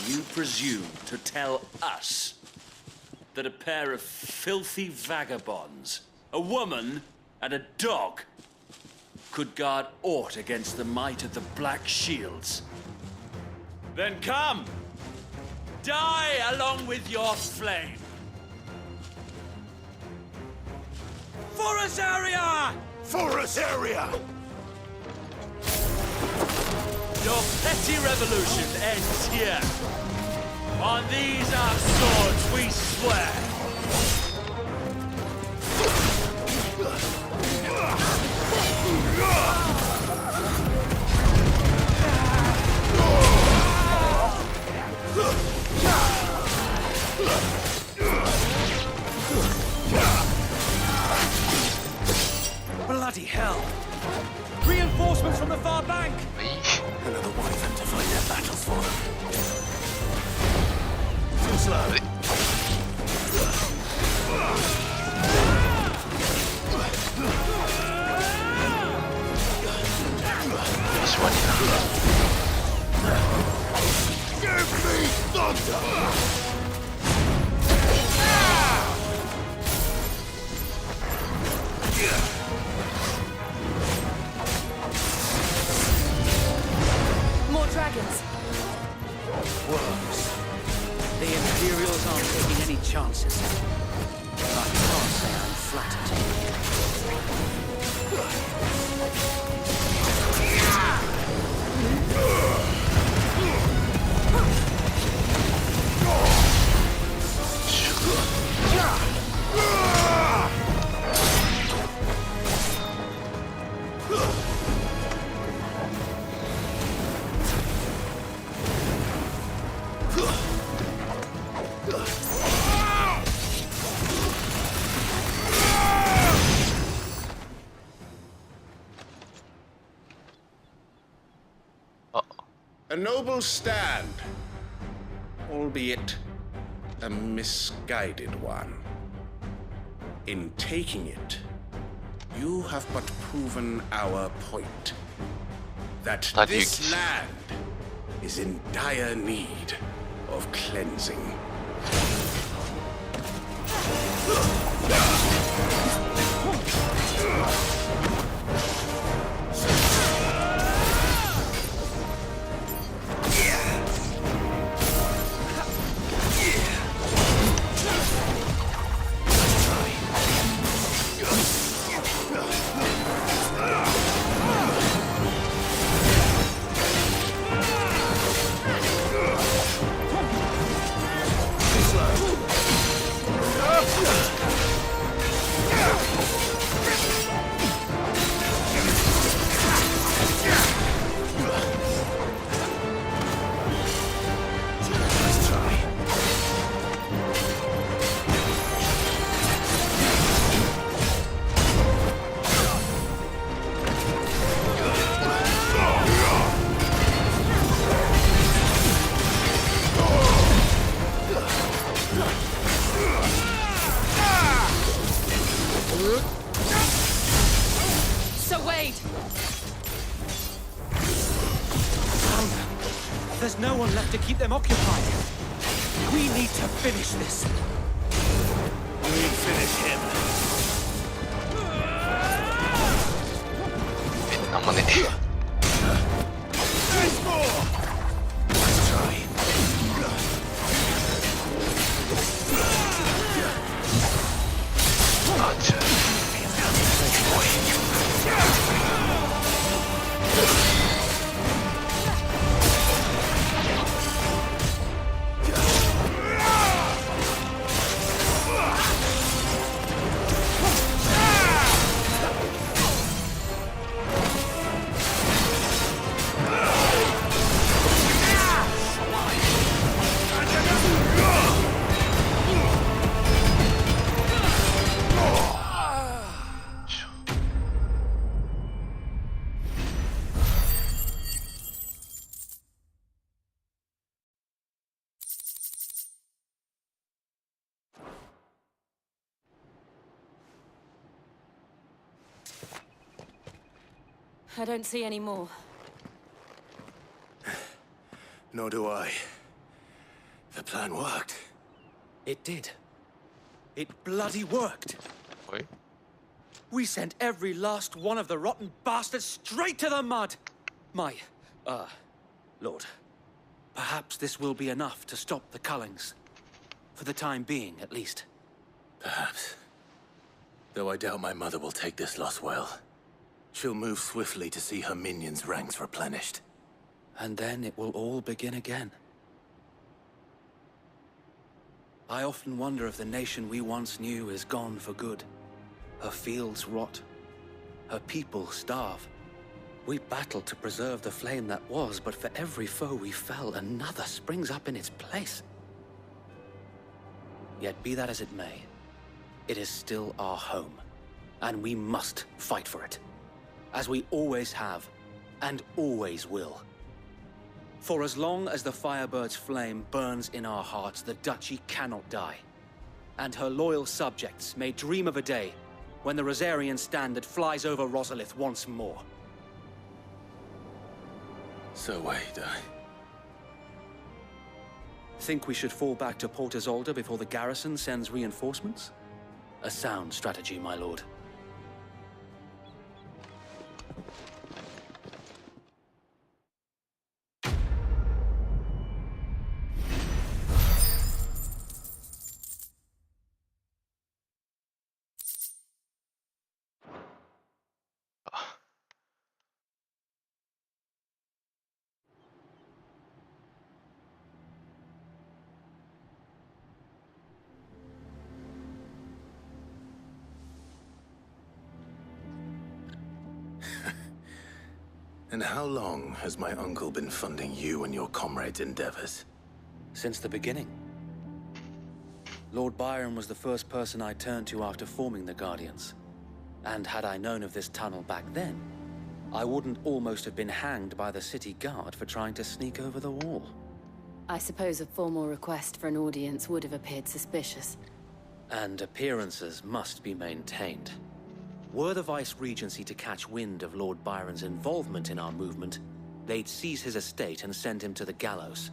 You presume to tell us that a pair of filthy vagabonds, a woman and a dog, could guard aught against the might of the Black Shields? Then come! Die along with your flame! For us area! For us area! Your petty revolution ends here. On these our swords we swear. Bloody hell! Reinforcements from the far bank! Another one of them to fight their battles for them. Too slow. Give me thunder! promises. I can't say I'm flattered. A noble stand, albeit a misguided one. In taking it, you have but proven our point. That this land is in dire need of cleansing. There's no one left to keep them occupied. We need to finish this. We finish him. There's more! Let's try. I don't see any more. Nor do I. The plan worked. It did. It bloody worked. Wait. We sent every last one of the rotten bastards straight to the mud. Lord. Perhaps this will be enough to stop the Cullings. For the time being, at least. Perhaps. Though I doubt my mother will take this loss well. She'll move swiftly to see her minions' ranks replenished. And then it will all begin again. I often wonder if the nation we once knew is gone for good. Her fields rot. Her people starve. We battled to preserve the flame that was, but for every foe we fell, another springs up in its place. Yet be that as it may, it is still our home, and we must fight for it. As we always have, and always will. For as long as the Firebird's flame burns in our hearts, the Duchy cannot die. And her loyal subjects may dream of a day when the Rosarian standard flies over Rosalith once more. So wait, Think we should fall back to Port Isolde before the garrison sends reinforcements? A sound strategy, my lord. And how long has my uncle been funding you and your comrades' endeavors? Since the beginning. Lord Byron was the first person I turned to after forming the Guardians. And had I known of this tunnel back then, I wouldn't almost have been hanged by the city guard for trying to sneak over the wall. I suppose a formal request for an audience would have appeared suspicious. And appearances must be maintained. Were the Vice-Regency to catch wind of Lord Byron's involvement in our movement, they'd seize his estate and send him to the gallows,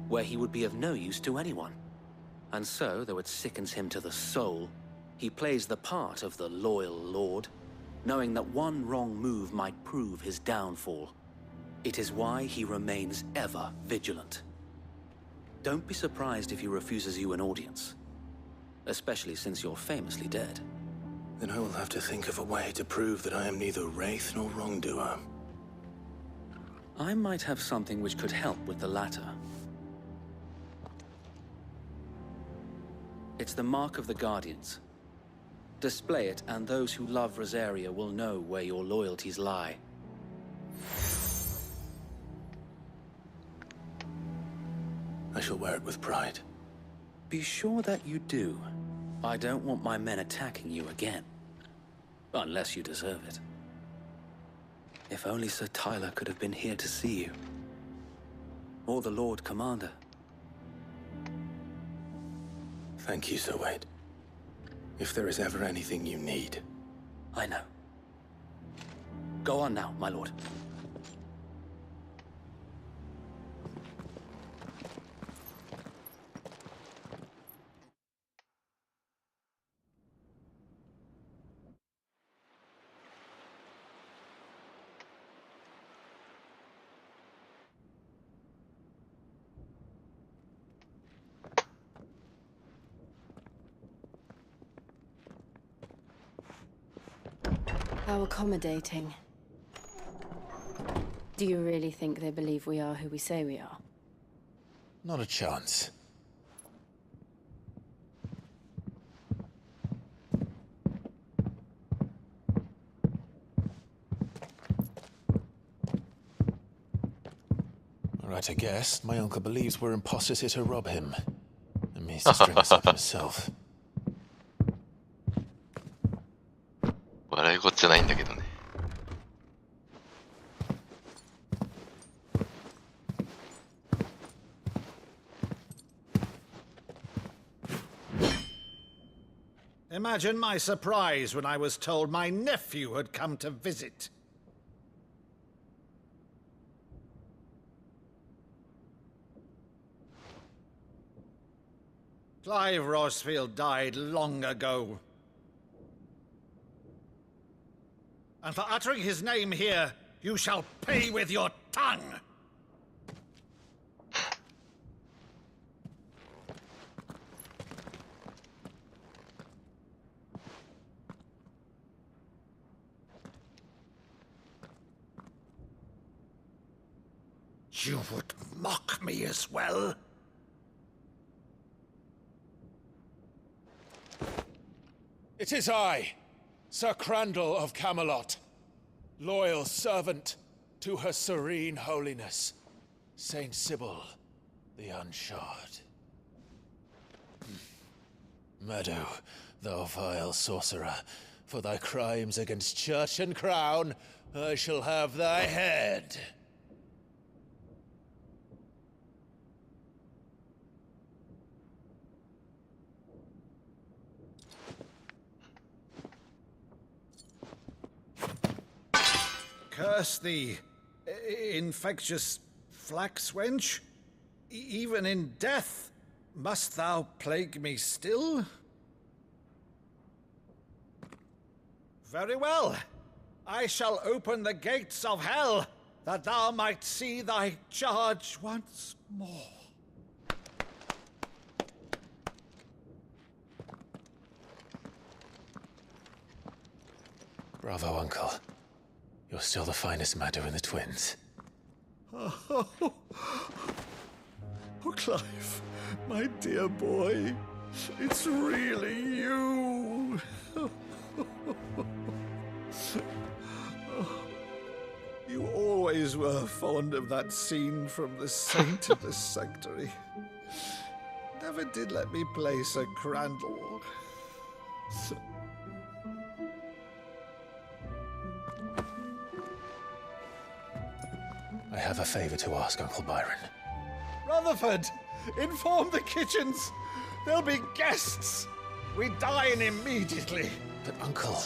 where he would be of no use to anyone. And so, though it sickens him to the soul, he plays the part of the loyal lord, knowing that one wrong move might prove his downfall. It is why he remains ever vigilant. Don't be surprised if he refuses you an audience, especially since you're famously dead. Then I will have to think of a way to prove that I am neither wraith nor wrongdoer. I might have something which could help with the latter. It's the mark of the Guardians. Display it, and those who love Rosaria will know where your loyalties lie. I shall wear it with pride. Be sure that you do. I don't want my men attacking you again. Unless you deserve it. If only Sir Tyler could have been here to see you. Or the Lord Commander. Thank you, Sir Wade. If there is ever anything you need. I know. Go on now, my lord. How accommodating. Do you really think they believe we are who we say we are? Not a chance. Right, I guess. My uncle believes we're imposters here to rob him. And means to string us up himself. 笑いごっちゃないんだけどね。Imagine my surprise when I was told my nephew had come to visit. Clive Rosfield died long ago. And for uttering his name here, you shall pay with your tongue! You would mock me as well? It is I, Sir Crandall of Camelot, loyal servant to Her Serene Holiness, Saint Sybil the Unshod. Meadow, thou vile sorcerer, for thy crimes against church and crown, I shall have thy head. Curse thee, infectious flax wench. Even in death, must thou plague me still? Very well. I shall open the gates of hell, that thou might see thy charge once more. Bravo, Uncle. You're still the finest Meadow in the twins. Oh, Clive, my dear boy, it's really you. You always always were fond of that scene from The Saint of the Sanctuary. Never did let me play Sir Crandall. I have a favor to ask, Uncle Byron. Rutherford, inform the kitchens. There'll be guests. We dine immediately. But, Uncle...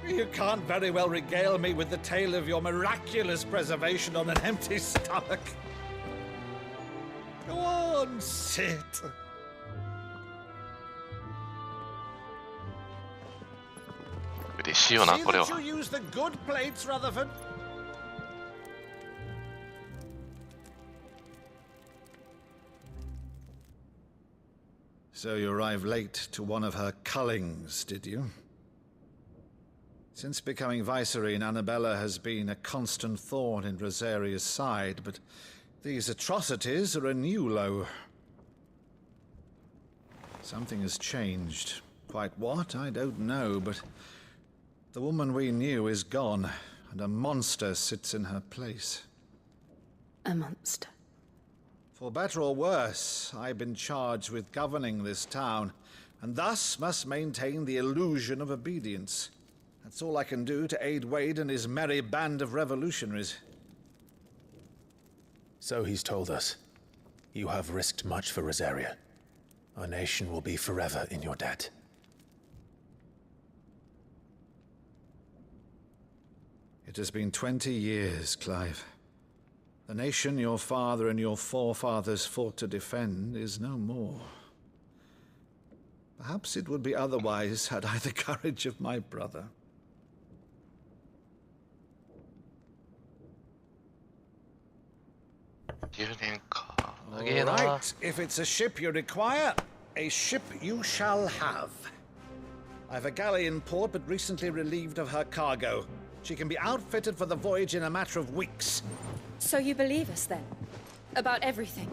You can't very well regale me with the tale of your miraculous preservation on an empty stomach. Go on, sit. See that you use the good plates, Rutherford. So you arrived late to one of her cullings, did you? Since becoming Vicereine, Annabella has been a constant thorn in Rosaria's side, but these atrocities are a new low. Something has changed. Quite what, I don't know, but the woman we knew is gone, and a monster sits in her place. A monster? For better or worse, I've been charged with governing this town, and thus must maintain the illusion of obedience. That's all I can do to aid Wade and his merry band of revolutionaries. So he's told us. You have risked much for Rosaria. Our nation will be forever in your debt. It has been 20 years, Clive. The nation your father and your forefathers fought to defend is no more. Perhaps it would be otherwise had I the courage of my brother. Right, if it's a ship you require, a ship you shall have. I've a galley in port, but recently relieved of her cargo. She can be outfitted for the voyage in a matter of weeks. So you believe us then? About everything?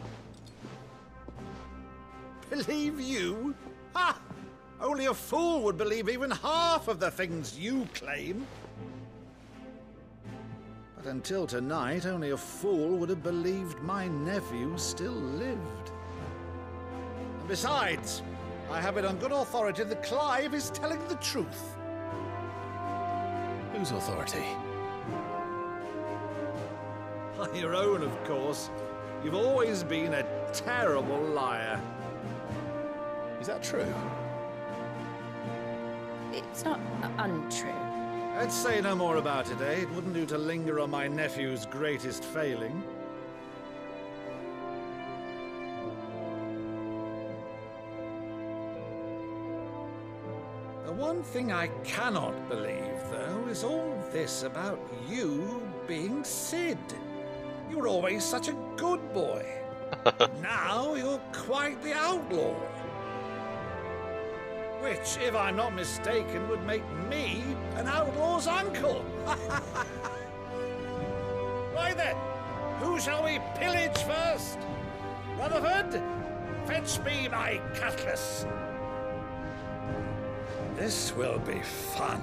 Believe you? Ha! Only a fool would believe even half of the things you claim. But until tonight, only a fool would have believed my nephew still lived. And besides, I have it on good authority that Clive is telling the truth. Whose authority? Your own, of course. You've always been a terrible liar. Is that true? It's not untrue. Let's say no more about it, eh? It wouldn't do to linger on my nephew's greatest failing. The one thing I cannot believe, though, is all this about you being Sid. You were always such a good boy. Now you're quite the outlaw. Which, if I'm not mistaken, would make me an outlaw's uncle. Right then, who shall we pillage first? Rutherford, fetch me my cutlass. This will be fun.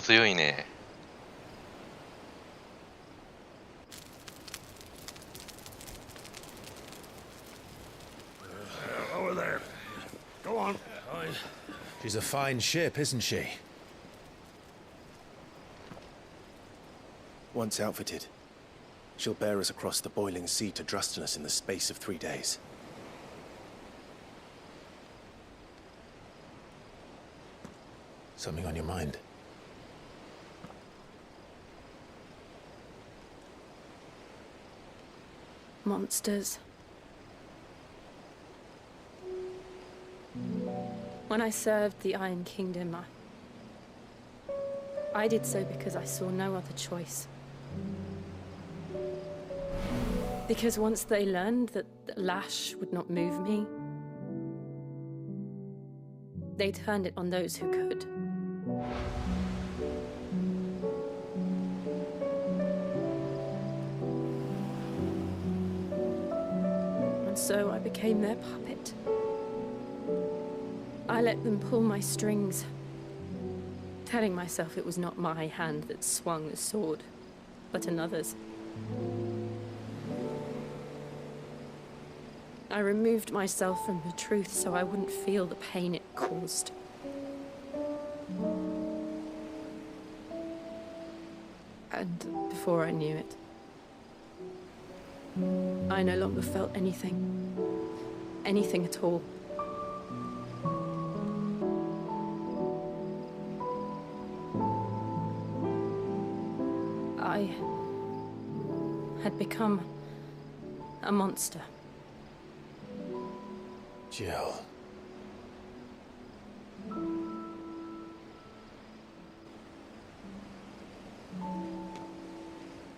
強いね。Over there. Go on. She's a fine ship, isn't she? Once outfitted, she'll bear us across the boiling sea to Drustinus in the space of 3 days. Something on your mind? Monsters. When I served the Iron Kingdom, I did so because I saw no other choice. Because once they learned that the lash would not move me, they turned it on those who could. so I became their puppet. I let them pull my strings, telling myself it was not my hand that swung the sword, but another's. I removed myself from the truth so I wouldn't feel the pain it caused. And before I knew it, I no longer felt anything. Anything at all. I had become a monster. Jill.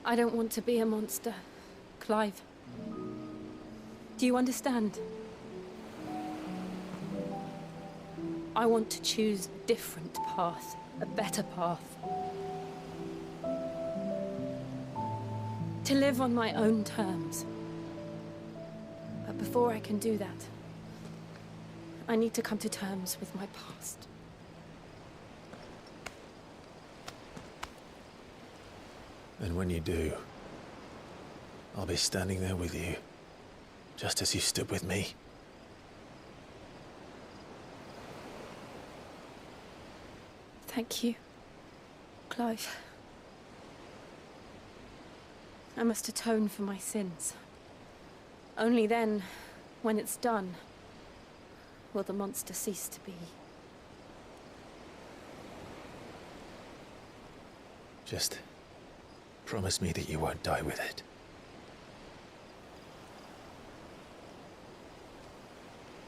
I don't want to be a monster, Clive. Do you understand? I want to choose a different path, a better path. To live on my own terms. But before I can do that, I need to come to terms with my past. And when you do, I'll be standing there with you, just as you stood with me. Thank you, Clive. I must atone for my sins. Only then, when it's done, will the monster cease to be. Just promise me that you won't die with it.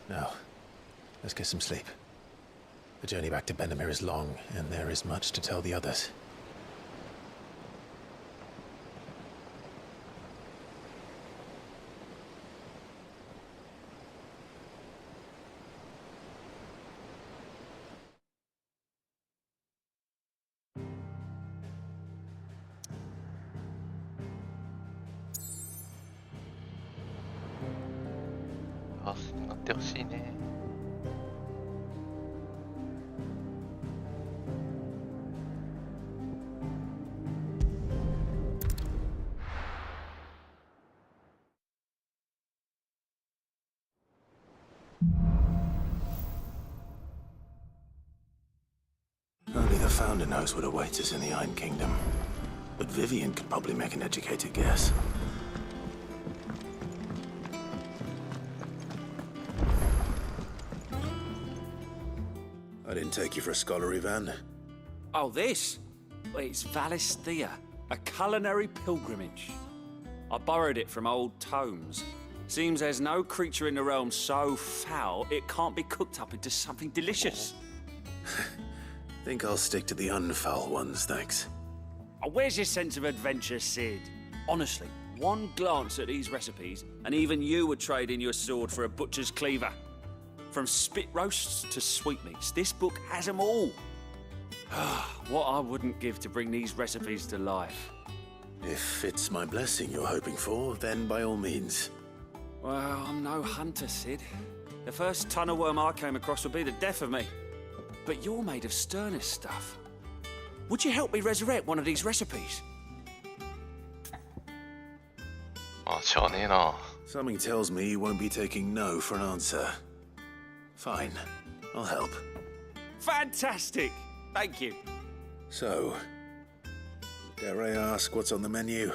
Now, let's get some sleep. The journey back to Benamir is long, and there is much to tell the others. Only the Founder knows what awaits us in the Iron Kingdom. But Vivian could probably make an educated guess. I didn't take you for a scholar, Ivan. Oh, this? Well, it's Valisthea, a culinary pilgrimage. I borrowed it from old tomes. Seems there's no creature in the realm so foul it can't be cooked up into something delicious. Think I'll stick to the unfoul ones, thanks. Oh, where's your sense of adventure, Sid? Honestly, one glance at these recipes, and even you would trade in your sword for a butcher's cleaver. From spit roasts to sweetmeats, this book has them all. What I wouldn't give to bring these recipes to life. If it's my blessing you're hoping for, then by all means. Well, I'm no hunter, Sid. The first tunnel worm I came across would be the death of me. But you're made of sterner stuff. Would you help me resurrect one of these recipes? Something tells me you won't be taking no for an answer. Fine, I'll help. Fantastic! Thank you. So, dare I ask what's on the menu?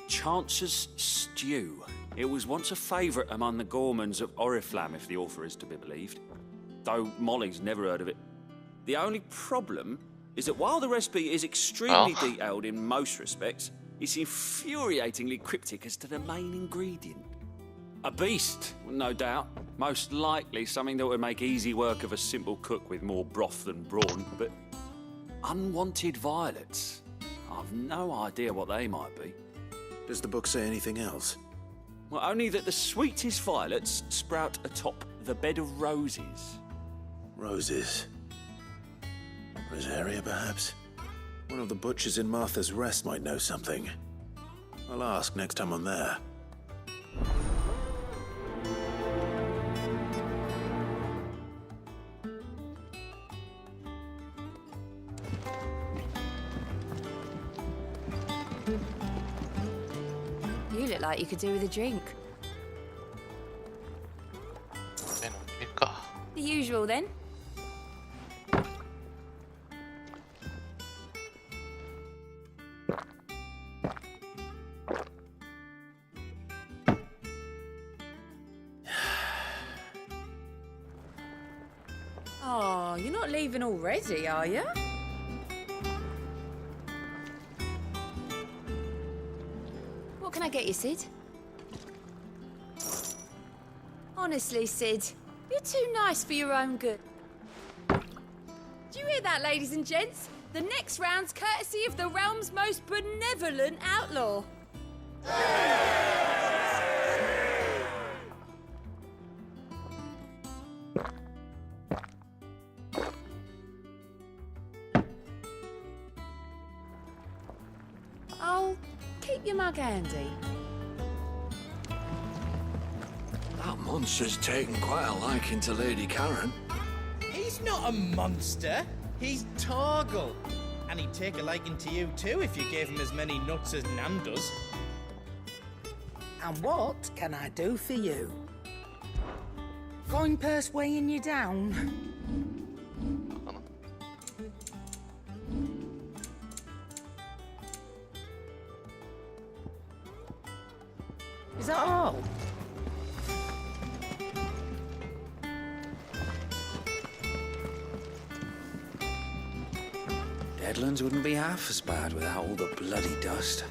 Chance's Stew. It was once a favourite among the gourmands of Oriflamme, if the author is to be believed. Though Molly's never heard of it. The only problem is that while the recipe is extremely detailed in most respects, it's infuriatingly cryptic as to the main ingredient. A beast, no doubt. Most likely something that would make easy work of a simple cook with more broth than brawn, but unwanted violets. I've no idea what they might be. Does the book say anything else? Well, only that the sweetest violets sprout atop the bed of roses. Roses. Rosaria, perhaps? One of the butchers in Martha's Rest might know something. I'll ask next time I'm there. You look like you could do with a drink. The usual then. Oh, you're not leaving already, are you? What can I get you, Sid? Honestly, Sid, you're too nice for your own good. Do you hear that, ladies and gents? The next round's courtesy of the realm's most benevolent outlaw. I'll keep your mug handy. That monster's taken quite a liking to Lady Karen. He's not a monster. He's Torgal. And he'd take a liking to you too if you gave him as many nuts as Nan does. And what can I do for you? Fine purse weighing you down? Is that all? Deadlands wouldn't be half as bad without all the bloody dust.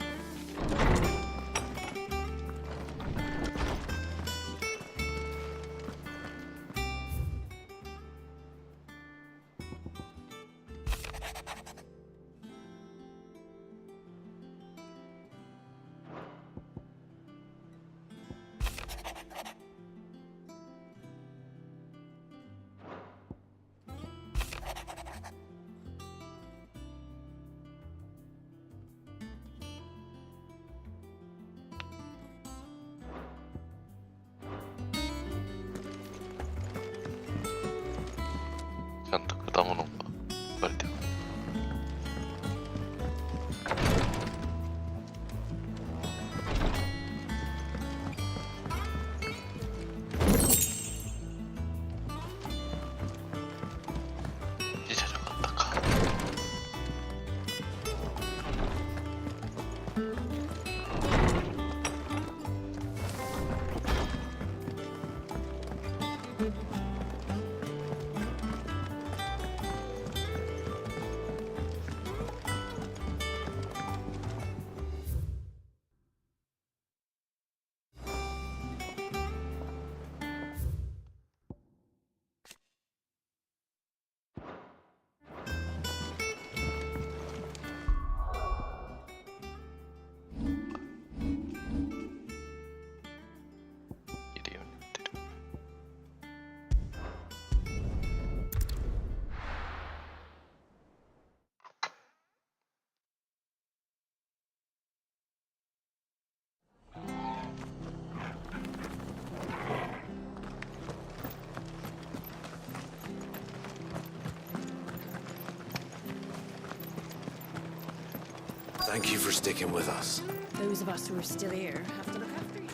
Thank you for sticking with us. Those of us who are still here have to look after each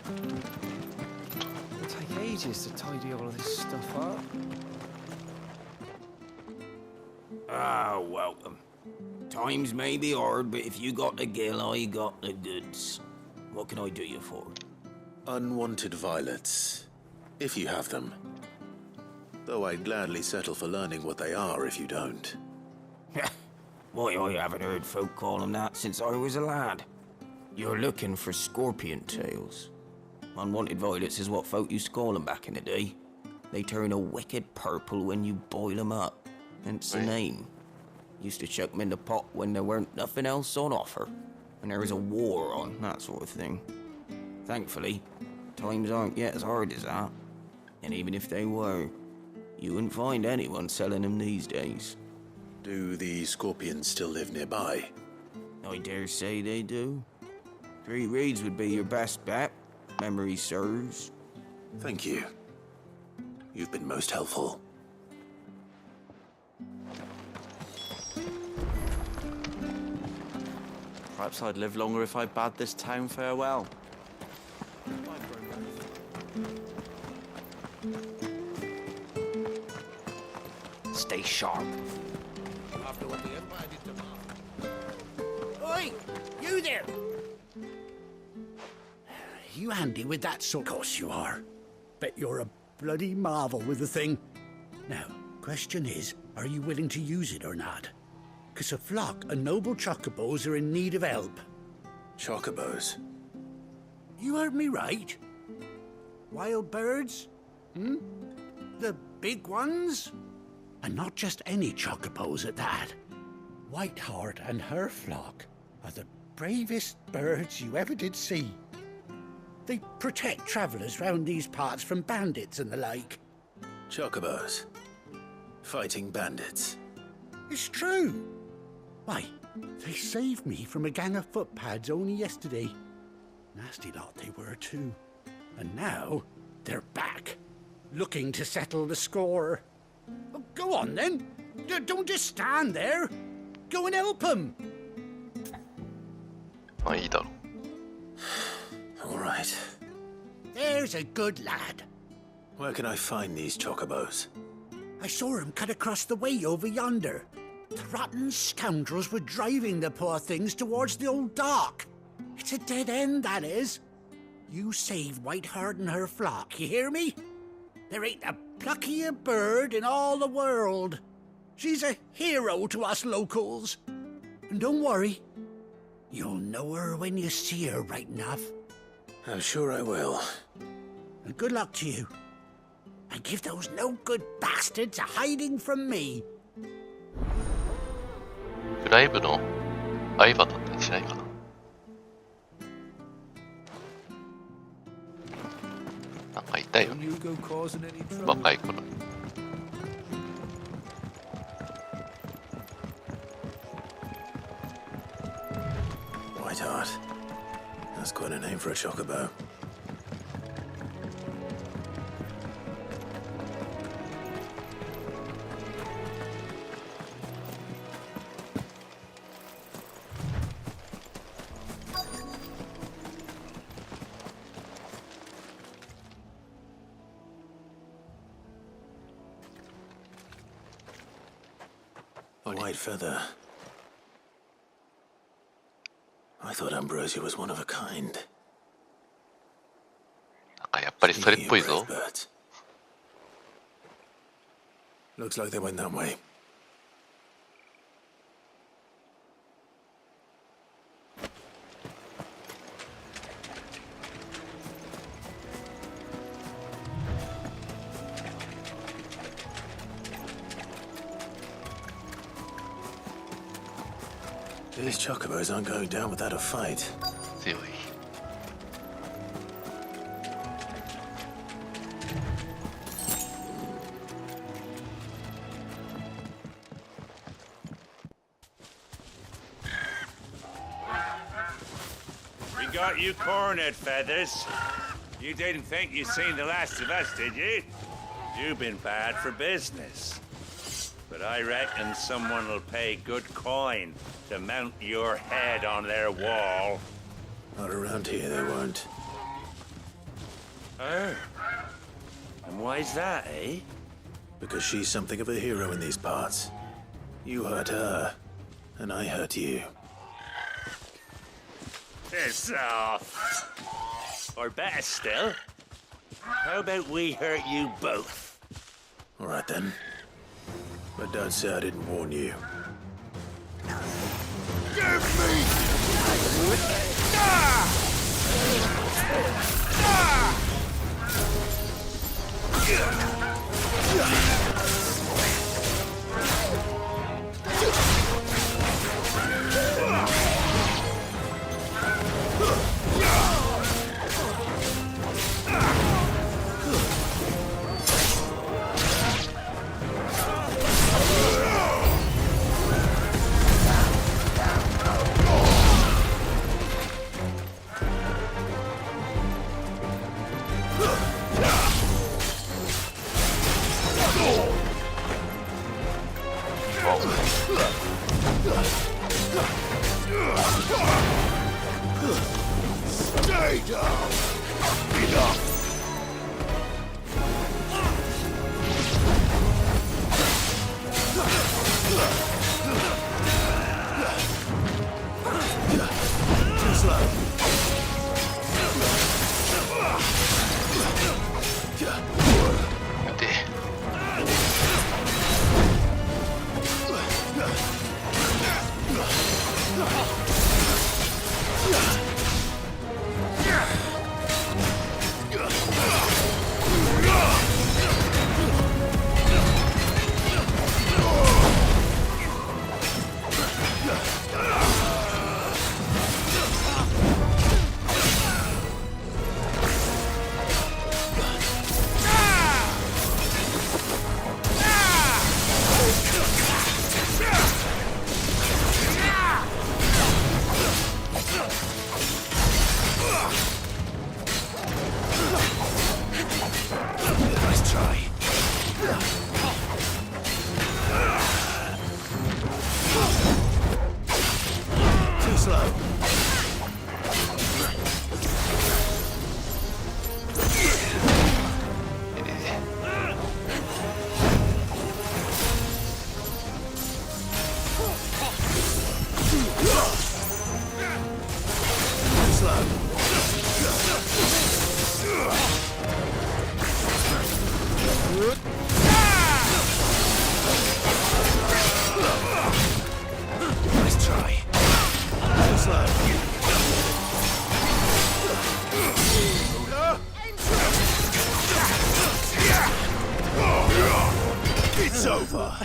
other. It'll take ages to tidy all of this stuff up. Ah, welcome. Times may be hard, but if you got the gill, I got the goods. What can I do you for? Unwanted violets, if you have them. Though I'd gladly settle for learning what they are if you don't. Why, I haven't heard folk call them that since I was a lad. You're looking for scorpion tails. Unwanted violets is what folk used to call them back in the day. They turn a wicked purple when you boil them up. Hence the name. Used to chuck them in the pot when there weren't nothing else on offer. When there was a war on, that sort of thing. Thankfully, times aren't yet as hard as that. And even if they were, you wouldn't find anyone selling them these days. Do the scorpions still live nearby? I dare say they do. 3 reeds would be your best bet, memory serves. Thank you. You've been most helpful. Perhaps I'd live longer if I bade this town farewell. Stay sharp. Oi! You there! You handy with that sort? Of course you are. Bet you're a bloody marvel with the thing. Now, question is, are you willing to use it or not? 'Cause a flock of noble chocobos are in need of help. Chocobos? You heard me right. Wild birds? Hmm? The big ones? And not just any chocobos at that. Whiteheart and her flock are the bravest birds you ever did see. They protect travellers round these parts from bandits and the like. Chocobos? Fighting bandits? It's true. Why, they saved me from a gang of footpads only yesterday. Nasty lot they were too. And now they're back, looking to settle the score. Oh, go on then. Don't just stand there. Go and help them. まあいいだろ All right. There's a good lad. Where can I find these chocobos? I saw him cut across the way over yonder. The rotten scoundrels were driving the poor things towards the old dock. It's a dead end, that is. You save Whiteheart and her flock, you hear me? There ain't a pluckier bird in all the world. She's a hero to us locals. And don't worry, you'll know her when you see her right enough. I'm sure I will. And good luck to you. And give those no-good bastards a hiding from me. クライブの相場だったりしないかな。なんかいたよね。若い頃に。Whiteheart. That's quite a name for a chocobo. A white feather. I thought Ambrosia was one of a kind. なんかやっぱりそれっぽいぞ。 Looks like they went that way. These chocobos aren't going down without a fight. 強い。We got you cornered, Feathers. You didn't think you'd seen the last of us, did you? You've been bad for business. But I reckon someone will pay good coin to mount your head on their wall. Not around here, they won't. Oh. And why's that, eh? Because she's something of a hero in these parts. You hurt her, and I hurt you. Piss off. Or better still, how about we hurt you both? All right then. But don't say I didn't warn you. Give me! Ah! Ah! Stay down! Enough! Too slow. Nice try. Too slow. Nice try. Too slow. It's over.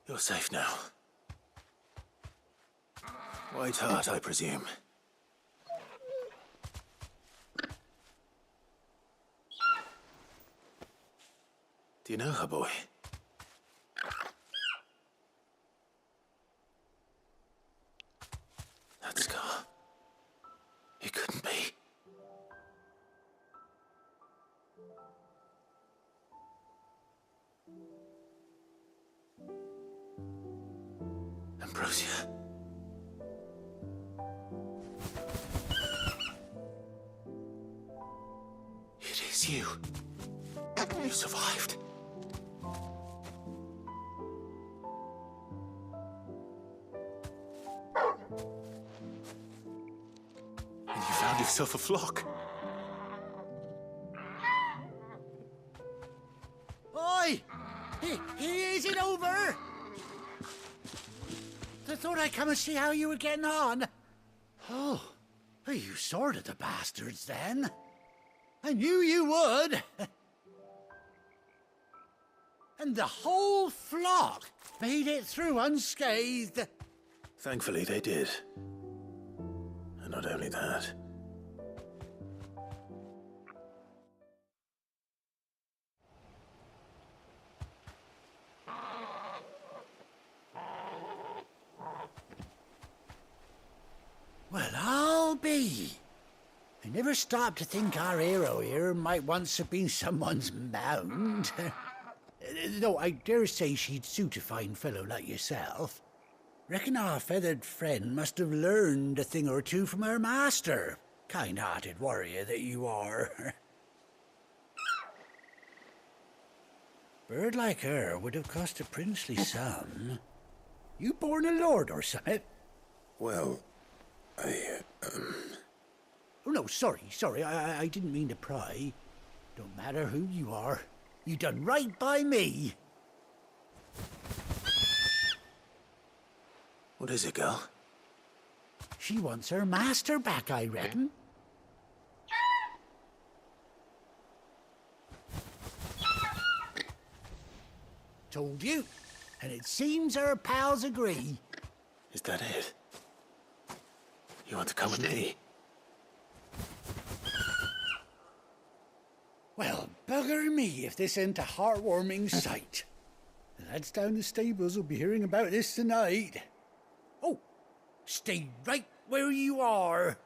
You're safe now. White heart, I presume. Do you know her, boy? That scar. It couldn't be. Ambrosia. It is you. You survived. And you found yourself a flock. Oi! Is it over? I thought I'd come and see how you were getting on. Oh, you sorted the bastards then. I knew you would. And the whole flock made it through unscathed. Thankfully, they did. And not only that. Well, I'll be. I never stopped to think our hero here might once have been someone's mound. Though I dare say she'd suit a fine fellow like yourself. Reckon our feathered friend must have learned a thing or two from her master. Kind-hearted warrior that you are. Bird like her would have cost a princely sum. You born a lord or something? Well, Oh, no, sorry. I didn't mean to pry. Don't matter who you are. You done right by me. What is it, girl? She wants her master back, I reckon. Told you. And it seems her pals agree. Is that it? You want to come with me? Well, bugger me if this ain't a heartwarming sight. The lads down the stables will be hearing about this tonight. Oh, stay right where you are. Oh,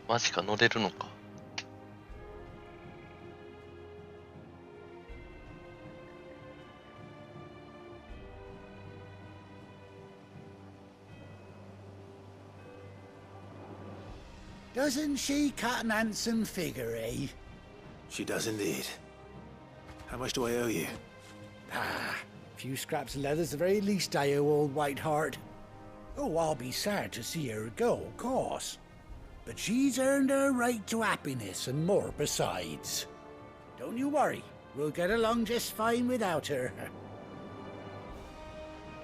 マジか、乗れるのか。Doesn't she cut an handsome figure, eh? She does indeed. How much do I owe you? Ah, a few scraps of leather's the very least I owe old Whiteheart. Oh, I'll be sad to see her go, of course. But she's earned her right to happiness and more besides. Don't you worry, we'll get along just fine without her.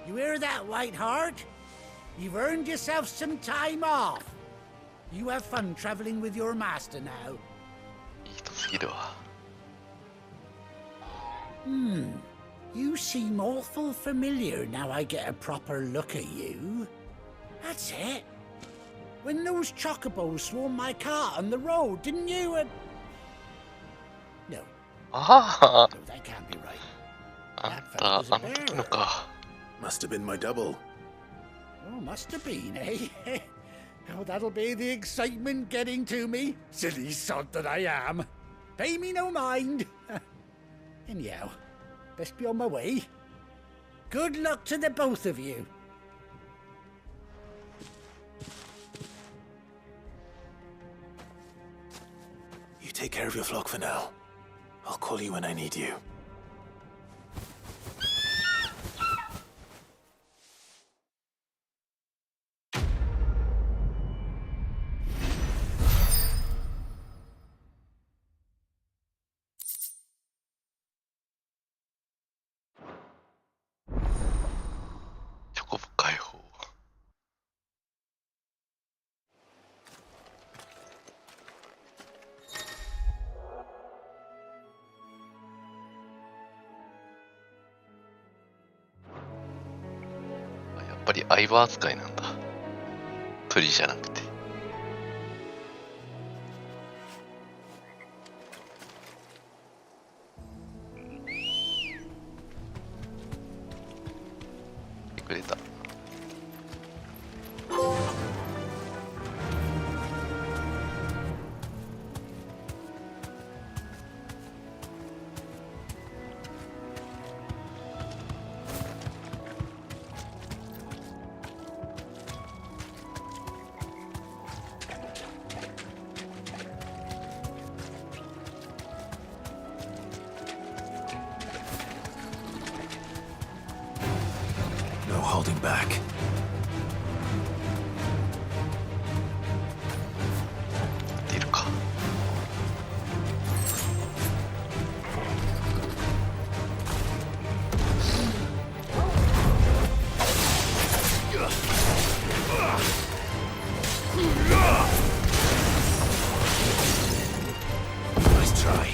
You hear that, Whiteheart? You've earned yourself some time off. You have fun traveling with your master now. You seem awful familiar now I get a proper look at you. That's it. When those chocobos swarmed my cart on the road, didn't you? No. Ah. No, that can't be right. あんた、あの時のか。 Must have been my double. Oh, must have been, eh? Oh, that'll be the excitement getting to me. Silly sod that I am. Pay me no mind. Anyhow, best be on my way. Good luck to the both of you. You take care of your flock for now. I'll call you when I need you.やっぱり相葉扱いなんだ。鳥じゃなくて。くれた。No holding back. Nice try.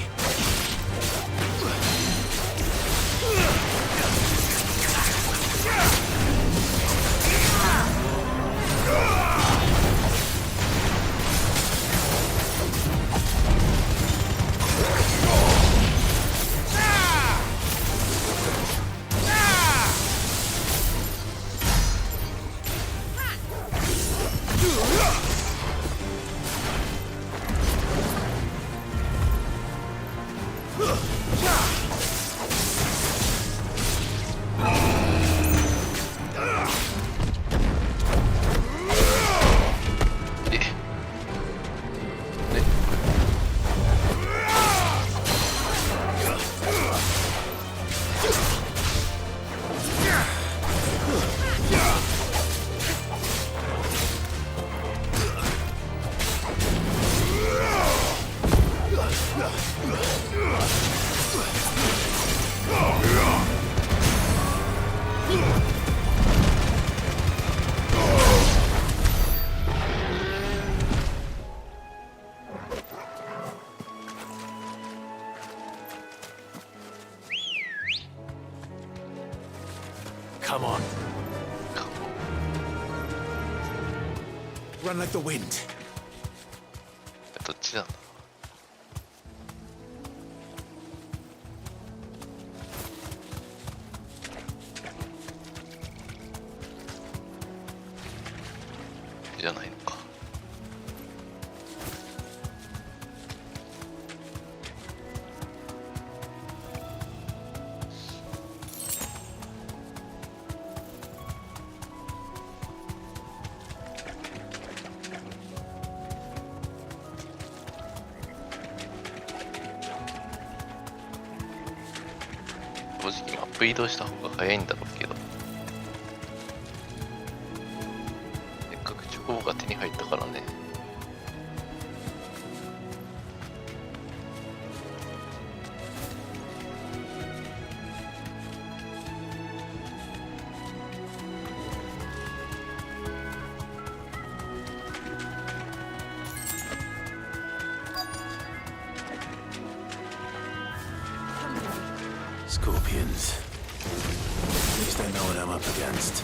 Come on. Run like the wind. どっちなんだ。じゃないのか。正直マップ移動した方が早いんだろうけど、せっかくチョコボが手に入ったからね。Scorpions. At least I know what I'm up against.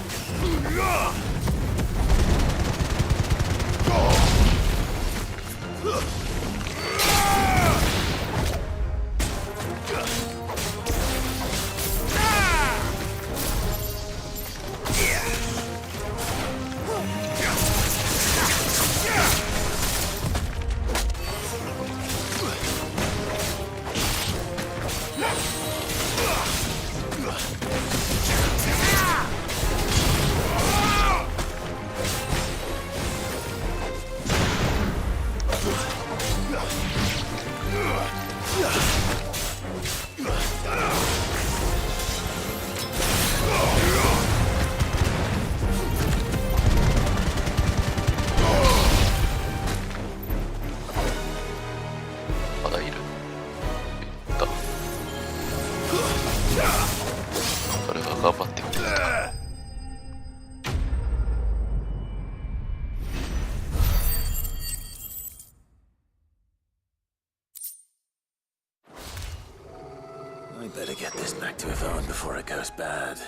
I better get this back to Yvonne before it goes bad.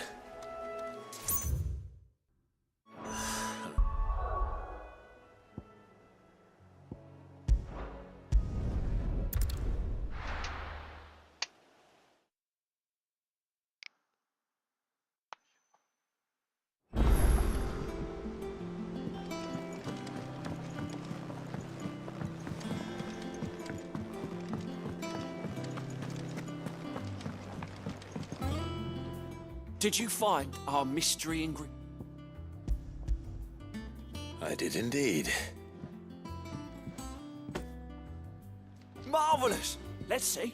Did you find our mystery ingredient? I did indeed. Marvellous! Let's see.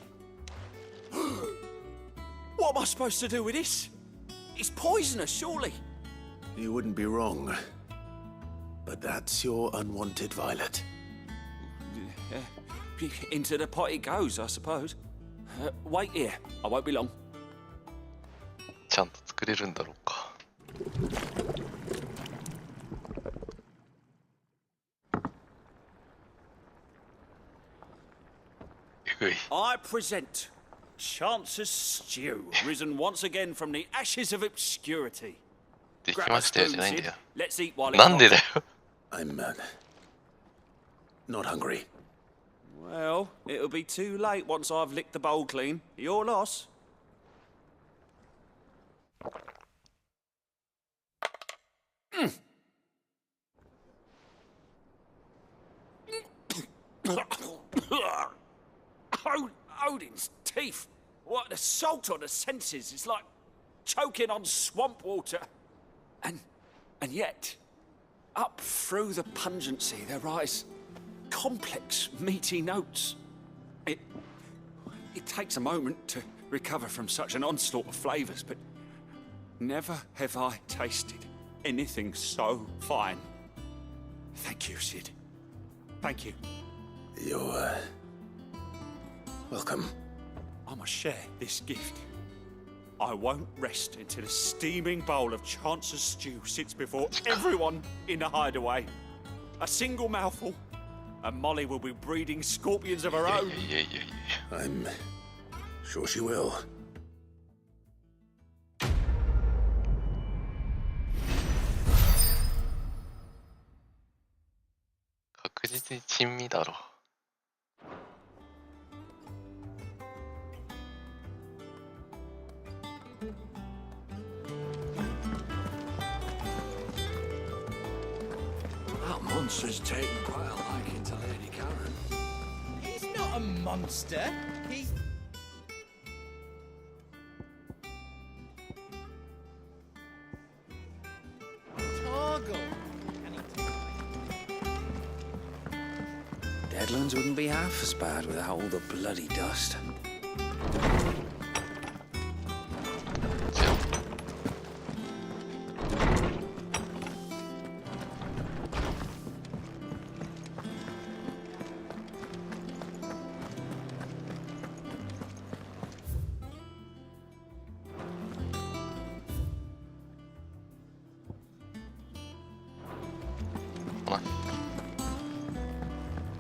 What am I supposed to do with this? It's poisonous, surely. You wouldn't be wrong. But that's your unwanted violet. Into the pot it goes, I suppose. Wait here. I won't be long. ちゃんと作れるんだろうか。I present Chance's Stew, risen once again from the ashes of obscurity. できましたよじゃないんだよ。 Let's eat while it's なんでだよ。 I'm not hungry. Well, it'll be too late once I've licked the bowl clean. Your loss. Odin's teeth. What the salt on the senses is like choking on swamp water. And yet, up through the pungency there rise complex, meaty notes. It takes a moment to recover from such an onslaught of flavours, but never have I tasted anything so fine. Thank you, Sid. Thank you. You're, welcome. I must share this gift. I won't rest until a steaming bowl of Chance's stew sits before everyone in the hideaway. A single mouthful, and Molly will be breeding scorpions of her own. I'm sure she will. 実に珍味だろ。That monster's taken quite a liking to Lady Karen. He's not a monster. He's... Torgal. Deadlands wouldn't be half as bad without all the bloody dust.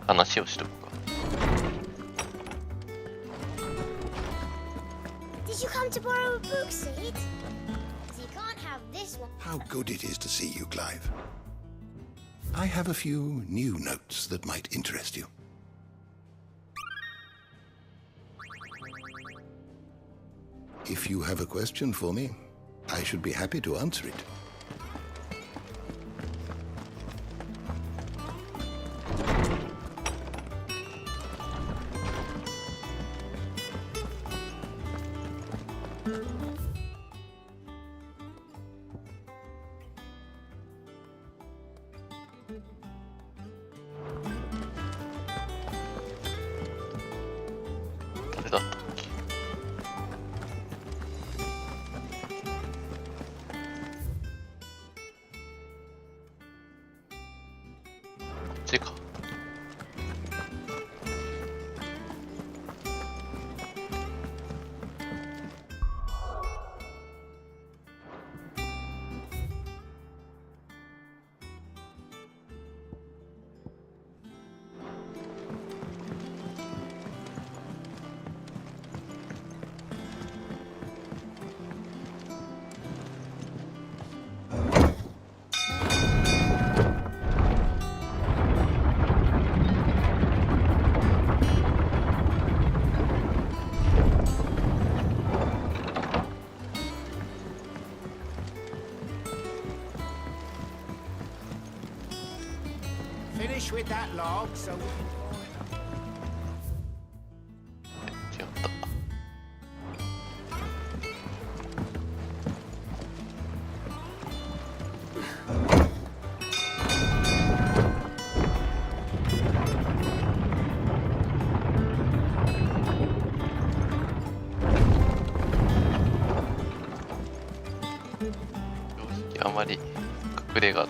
話をしとくか。 Did you come to borrow a book, Sid? 'Cause you can't have this one. How good it is to see you, Clive. I have a few new notes that might interest you. If you have a question for me, I should be happy to answer it. Finish with that log so we can call it. 違った。正直あまり隠れ家の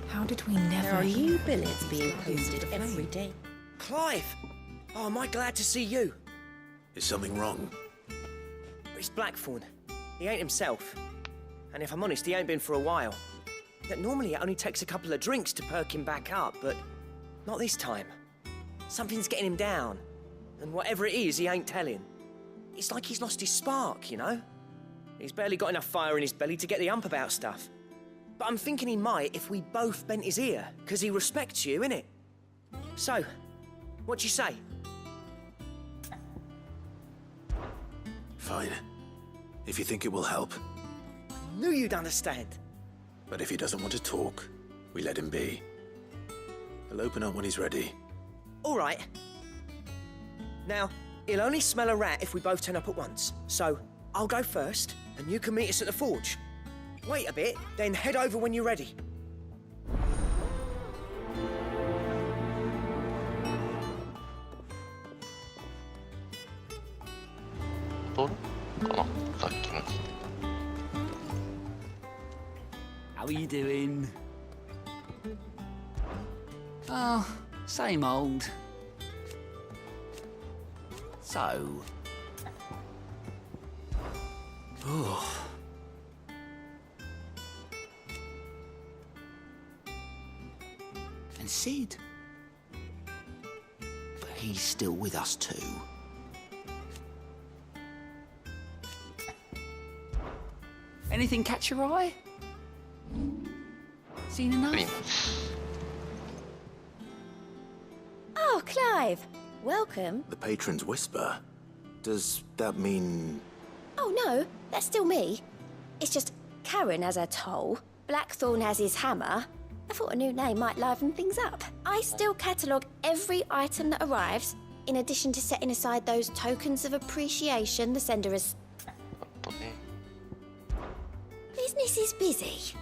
How did we never? There are new billets being posted every day. Clive! Oh, am I glad to see you? Is something wrong? It's Blackthorn. He ain't himself. And if I'm honest, he ain't been for a while. Yet normally it only takes a couple of drinks to perk him back up, but not this time. Something's getting him down. And whatever it is, he ain't telling. It's like he's lost his spark, you know? He's barely got enough fire in his belly to get the ump about stuff. But I'm thinking he might if we both bent his ear, because he respects you, innit? So, what you say? Fine. If you think it will help. I knew you'd understand. But if he doesn't want to talk, we let him be. He'll open up when he's ready. All right. Now, he'll only smell a rat if we both turn up at once. So, I'll go first, and you can meet us at the forge. Wait a bit, then head over when you're ready. How are you doing? Oh, same old. So... Oh... And Sid. But he's still with us too. Anything catch your eye? Seen enough? Oh, Clive. Welcome. The patron's whisper? Does that mean... Oh, no. That's still me. It's just Karen has her toll. Blackthorn has his hammer. I thought a new name might liven things up. I still catalogue every item that arrives, in addition to setting aside those tokens of appreciation the sender has... Business is busy.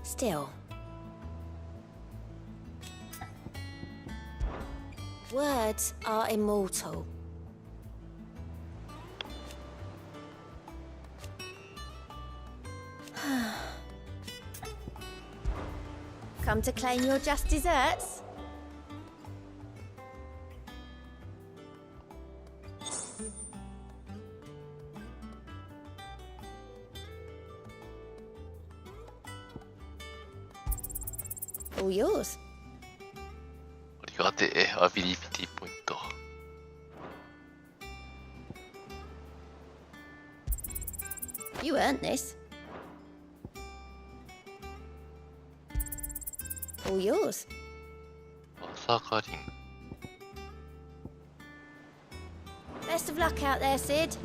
Still. Words are immortal. Come to claim your just desserts? All yours. ありがてえ、アビリティポイント。You earned this. All yours. マサカリン。Best of luck out there, Sid.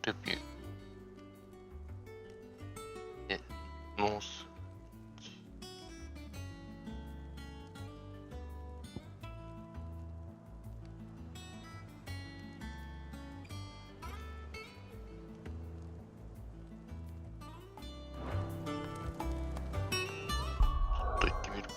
レビュー。ノース。ちょっと行ってみるか。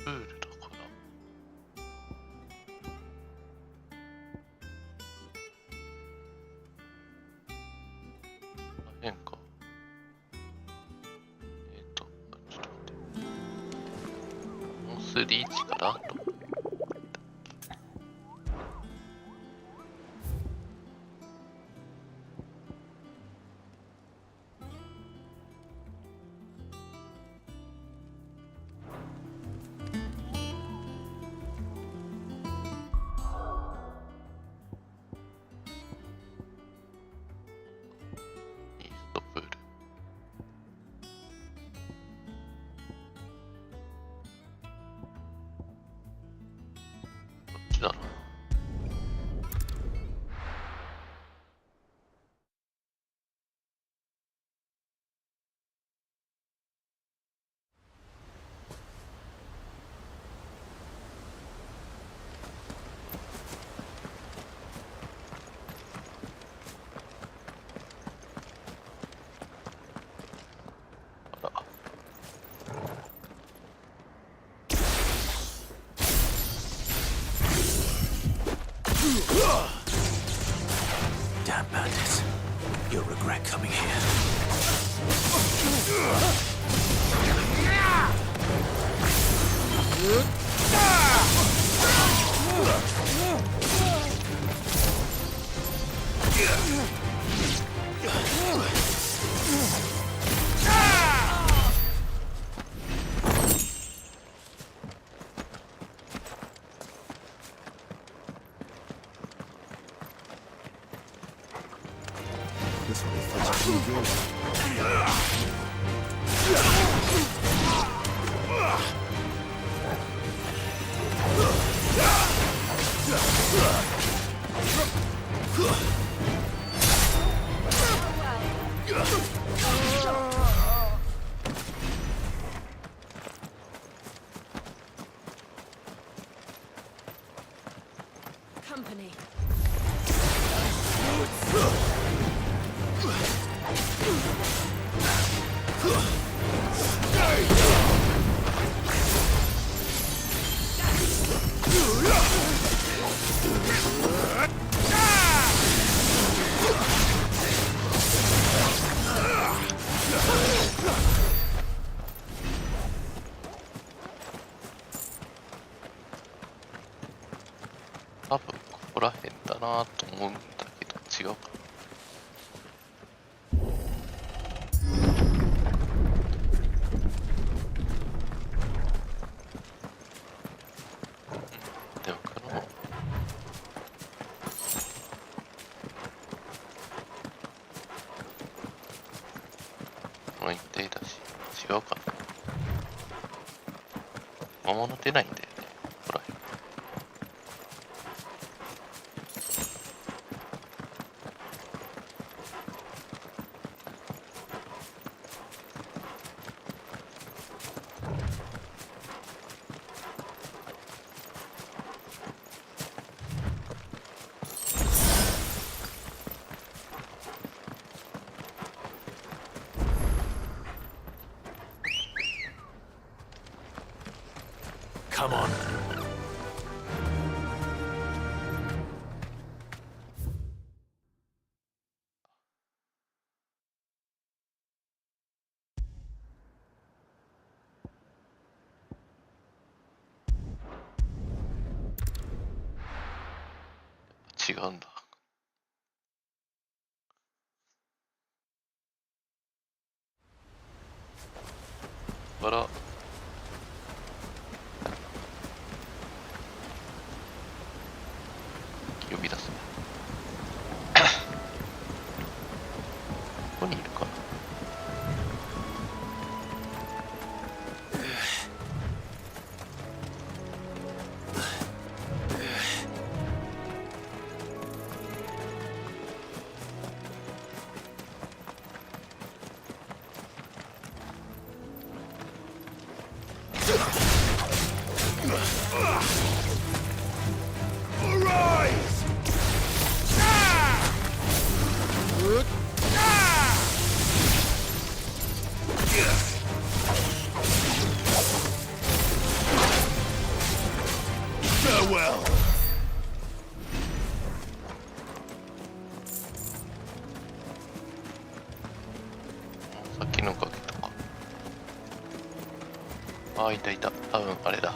プールだから変か。ちょっと待って。モスリーチからと。Damn bandits. You'll regret coming here. This will be fun to do. Company.多分ここら辺だなと思うんだけど違うか。でもこのこの一体だし違うかな。魔物出ないんだよね。ここら辺。Come on.違うんだ。から呼び出す。ここにいるかな。Farewell. さっきのかけたか。ああ、いたいた。多分あれだ。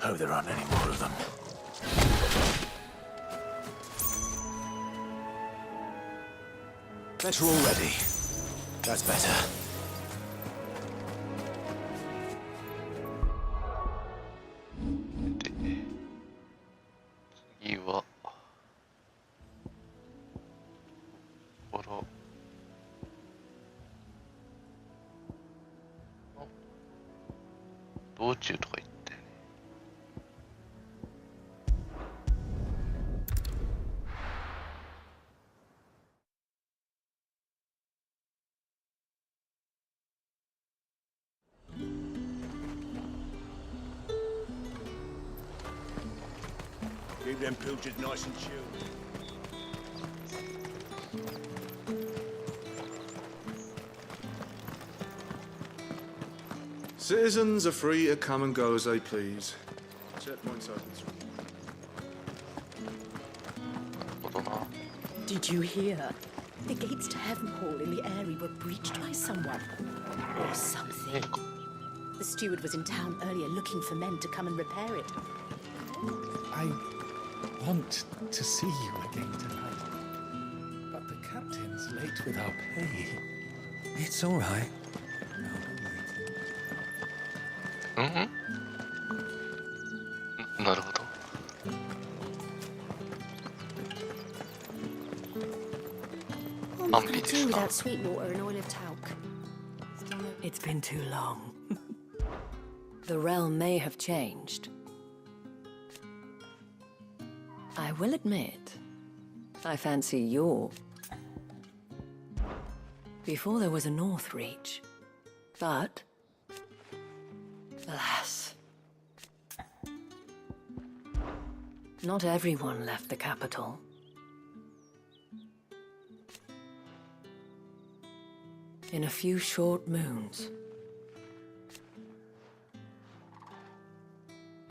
Hope there aren't any more of them. Better already. That's better.次は道中とか言ってね。Keep them pilchers nice and chilled. Citizens are free to come and go as they please. Checkpoint's open. Did you hear? The gates to Heaven Hall in the Eyrie were breached by someone. Or something. The steward was in town earlier looking for men to come and repair it. I want to see you again tonight. But the captain's late with our pay. It's all right. Mm-hmm. なるほど。What am I going to do without sweet water and oil of talc? It's been too long. The realm may have changed. I will admit, I fancy your. Before there was a North Reach, but alas, not everyone left the capital. In a few short moons,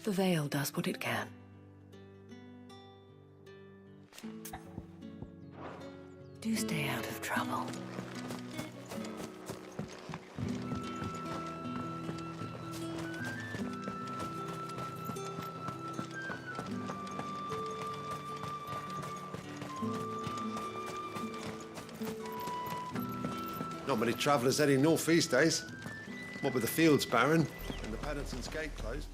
the Veil does what it can. Do stay out of trouble. Not many travellers heading north these days. What with the fields barren and the Paddington's gate closed.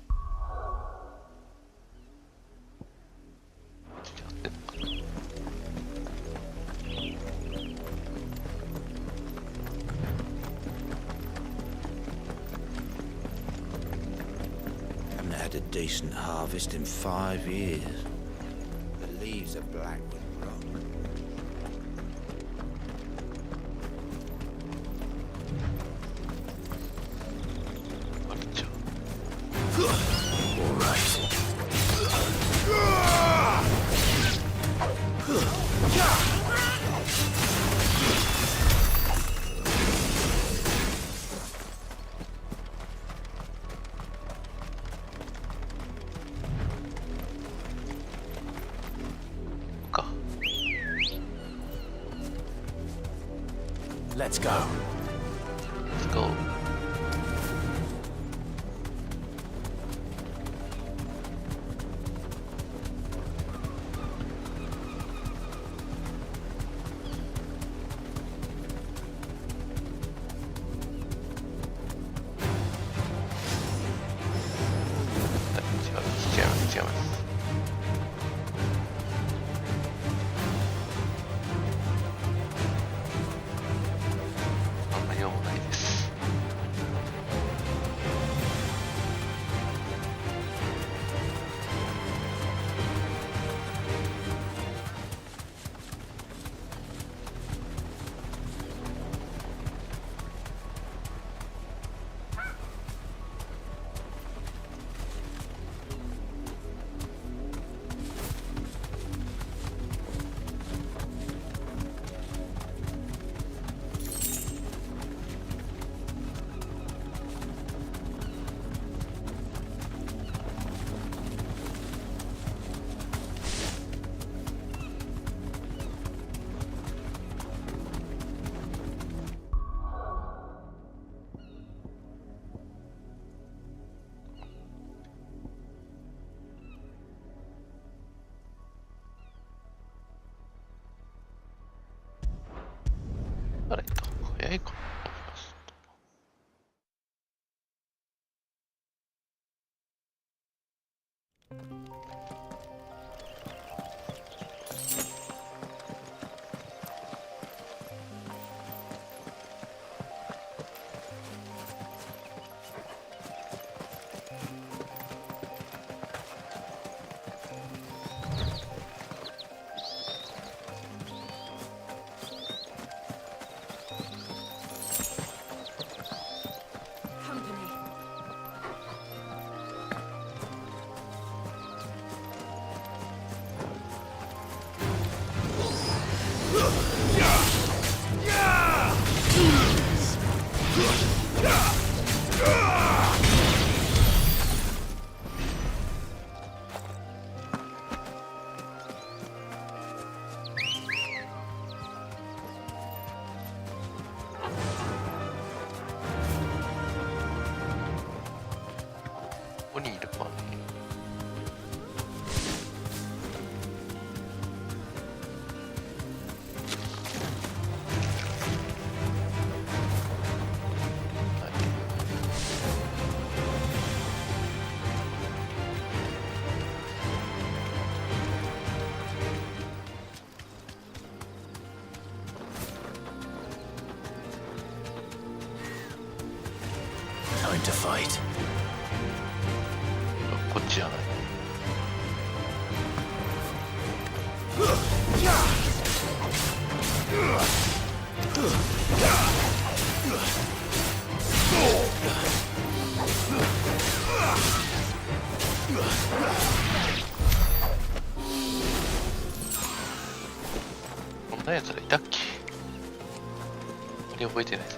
Haven't had a decent harvest in 5 years. The leaves are black with rot. Let's go. Let's go. 違います。あんまり用もないです。あれ早いかな。ここにいるかね。Time to fight. こっちじゃない。こんなやつらいたっけ？あんまり覚えてないです。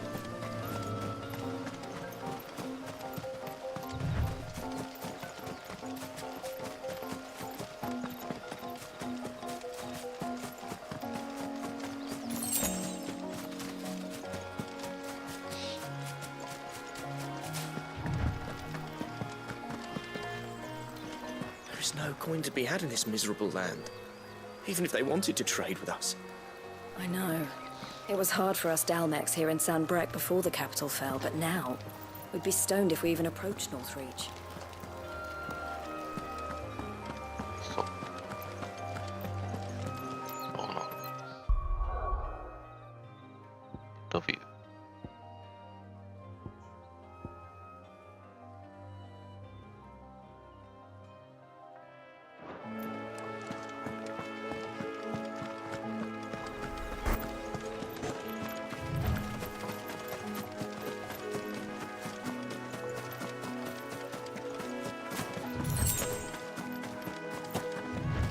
There is no coin to be had in this miserable land, even if they wanted to trade with us. I know. It was hard for us Dalmex here in San Brec before the capital fell, but now we'd be stoned if we even approached Northreach. そう。そうなの。どういう。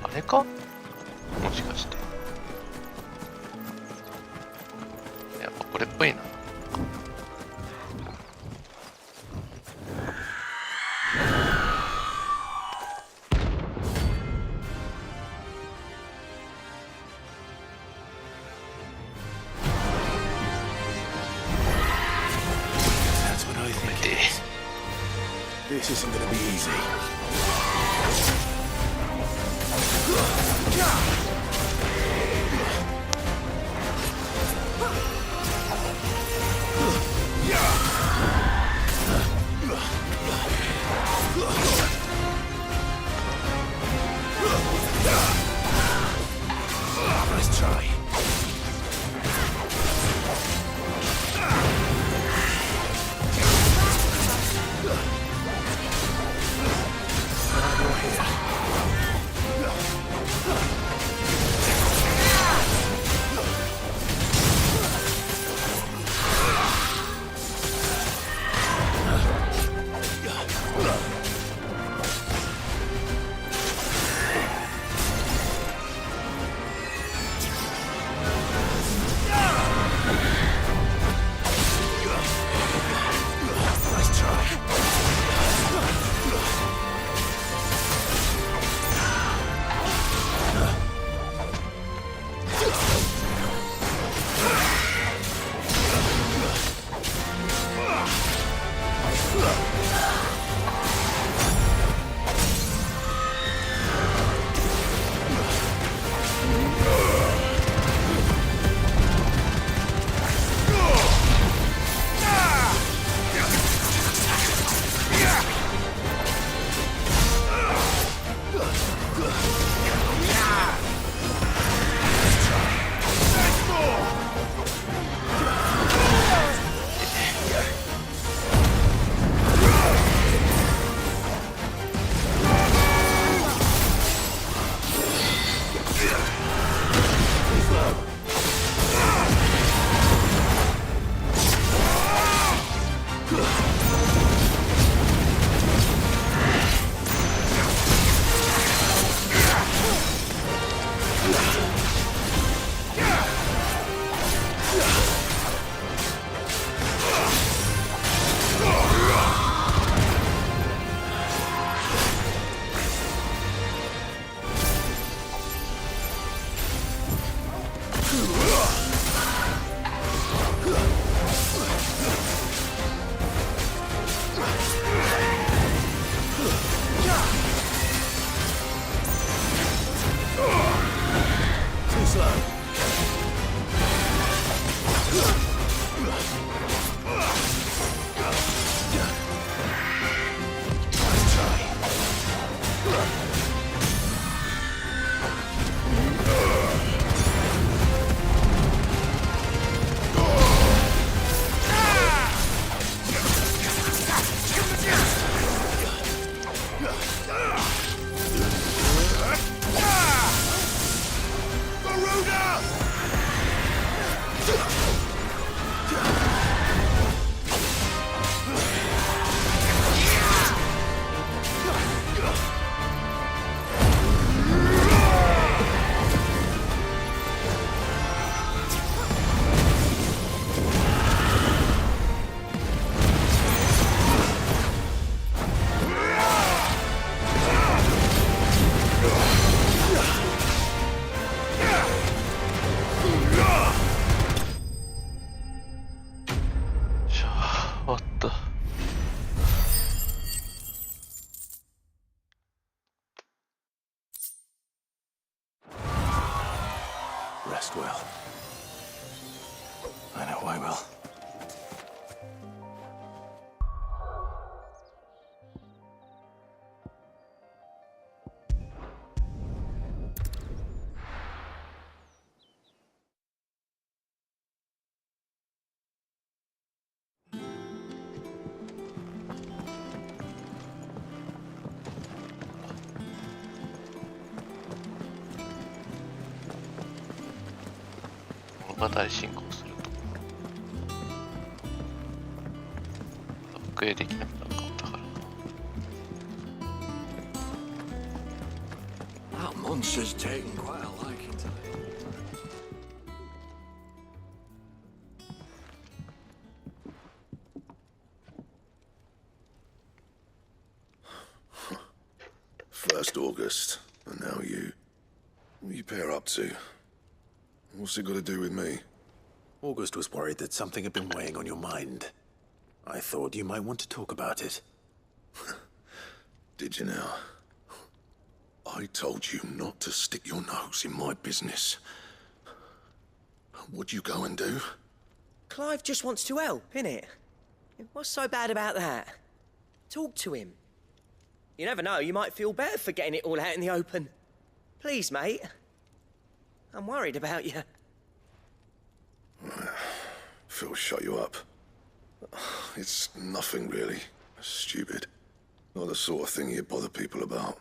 あれか？もしかして。やっぱこれっぽいな。This isn't gonna be easy. Nice try. Rest well. I know I will.物語進行するとアップグレードできなくなるかもだから That monster's taken quite a liking to me. First August, and now you. What are you pair up to? What's it got to do with me? August was worried that something had been weighing on your mind. I thought you might want to talk about it. Did you now? I told you not to stick your nose in my business. What'd you go and do? Clive just wants to help, innit? What's so bad about that? Talk to him. You never know, you might feel better for getting it all out in the open. Please, mate. I'm worried about you. Phil shut you up. It's nothing really. Stupid. Not the sort of thing you bother people about.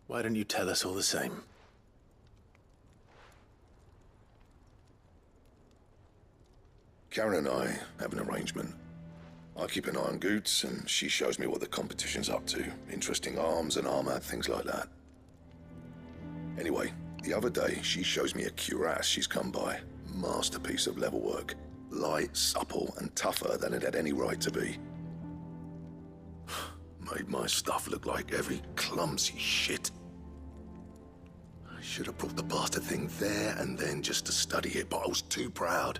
Why don't you tell us all the same? Karen and I have an arrangement. I keep an eye on Goots, and she shows me what the competition's up to. Interesting arms and armor, things like that. Anyway, the other day, she shows me a cuirass she's come by. Masterpiece of level work. Light, supple, and tougher than it had any right to be. Made my stuff look like every clumsy shit. I should have brought the bastard thing there and then just to study it, but I was too proud.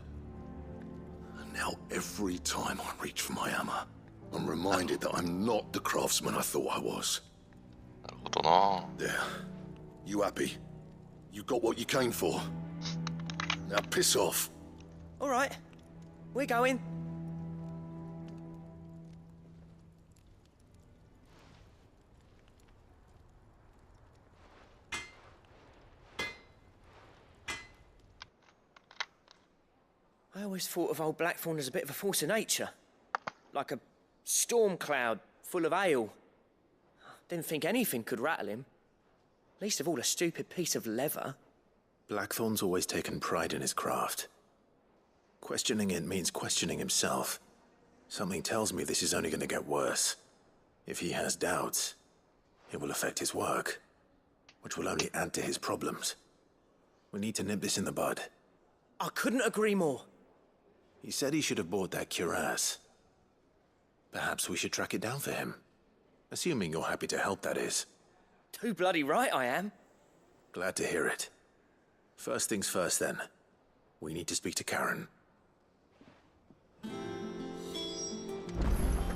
And now every time I reach for my hammer, I'm reminded that I'm not the craftsman I thought I was. There. You happy? You got what you came for. Now piss off. All right. We're going. I always thought of old Blackthorn as a bit of a force of nature. Like a storm cloud full of ale. Didn't think anything could rattle him. Least of all a stupid piece of leather. Blackthorn's always taken pride in his craft. Questioning it means questioning himself. Something tells me this is only going to get worse. If he has doubts, it will affect his work, which will only add to his problems. We need to nip this in the bud. I couldn't agree more. He said he should have bought that cuirass. Perhaps we should track it down for him. Assuming you're happy to help, that is. Too bloody right I am. Glad to hear it. First things first, then. We need to speak to Karen.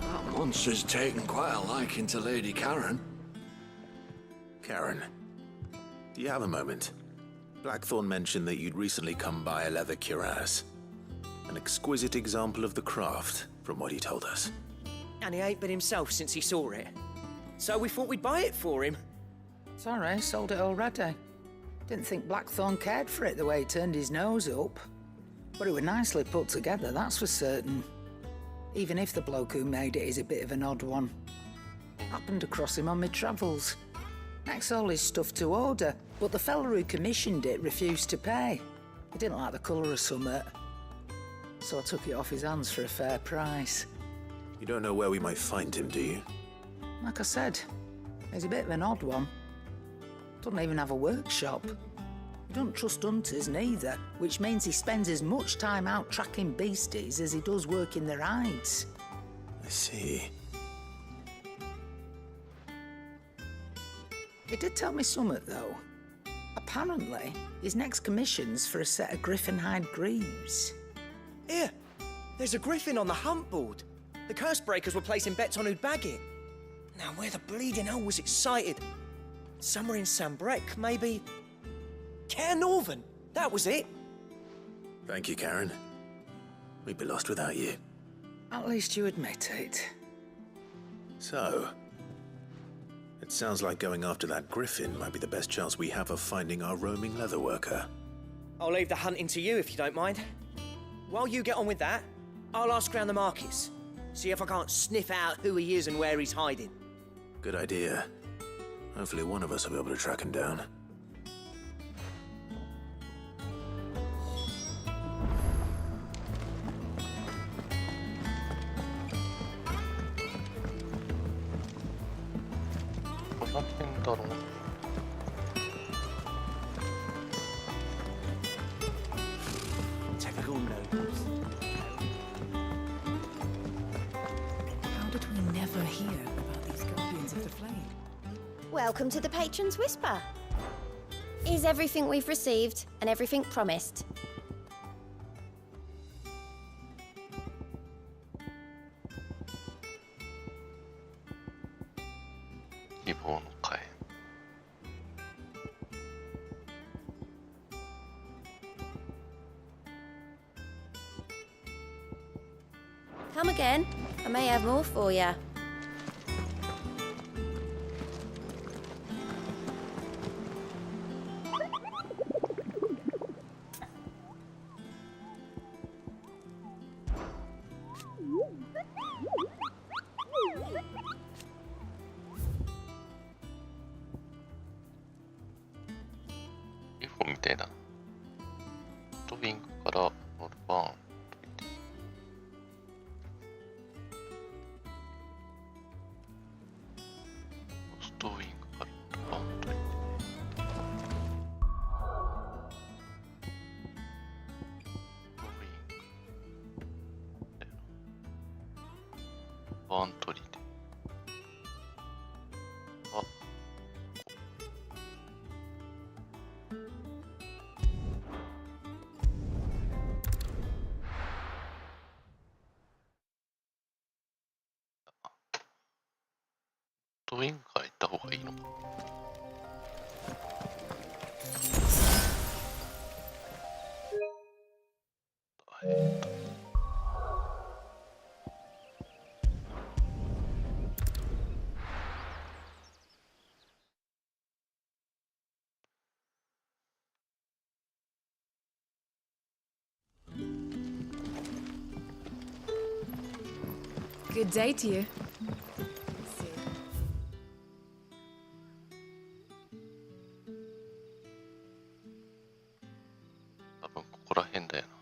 That monster's taken quite a liking to Lady Karen. Karen, do you have a moment? Blackthorn mentioned that you'd recently come by a leather cuirass. An exquisite example of the craft, from what he told us. And he ain't been himself since he saw it. So we thought we'd buy it for him. Sorry, sold it already. Didn't think Blackthorn cared for it the way he turned his nose up. But it was nicely put together, that's for certain. Even if the bloke who made it is a bit of an odd one. Happened across him on my travels. Next all his stuff to order, but the fella who commissioned it refused to pay. He didn't like the colour of summit. So I took it off his hands for a fair price. You don't know where we might find him, do you? Like I said, he's a bit of an odd one. Doesn't even have a workshop. He doesn't trust hunters neither, which means he spends as much time out tracking beasties as he does working their hides. I see. He did tell me something, though. Apparently, his next commission's for a set of griffin hide greaves. Here, there's a griffin on the hunt board. The curse breakers were placing bets on who'd bag it. Now, where the bleeding hell was it sighted? Somewhere in Sanbrec, maybe... Care Northern, that was it. Thank you, Karen. We'd be lost without you. At least you admit it. So, it sounds like going after that griffin might be the best chance we have of finding our roaming leatherworker. I'll leave the hunting to you if you don't mind. While you get on with that, I'll ask around the markets. See if I can't sniff out who he is and where he's hiding. Good idea. Hopefully one of us will be able to track him down. Typical nobles. How did we never hear about these guardians of the flame? Welcome to the Patron's Whisper. Is everything we've received and everything promised? Come again. I may have more for you. UFO みたいな。ストウィングからノルバーン。ストウィングからノルバーンといて。バーン取りで。あ、ストウィングから行った方がいいのか。Good day to you. 多分ここら辺だよな。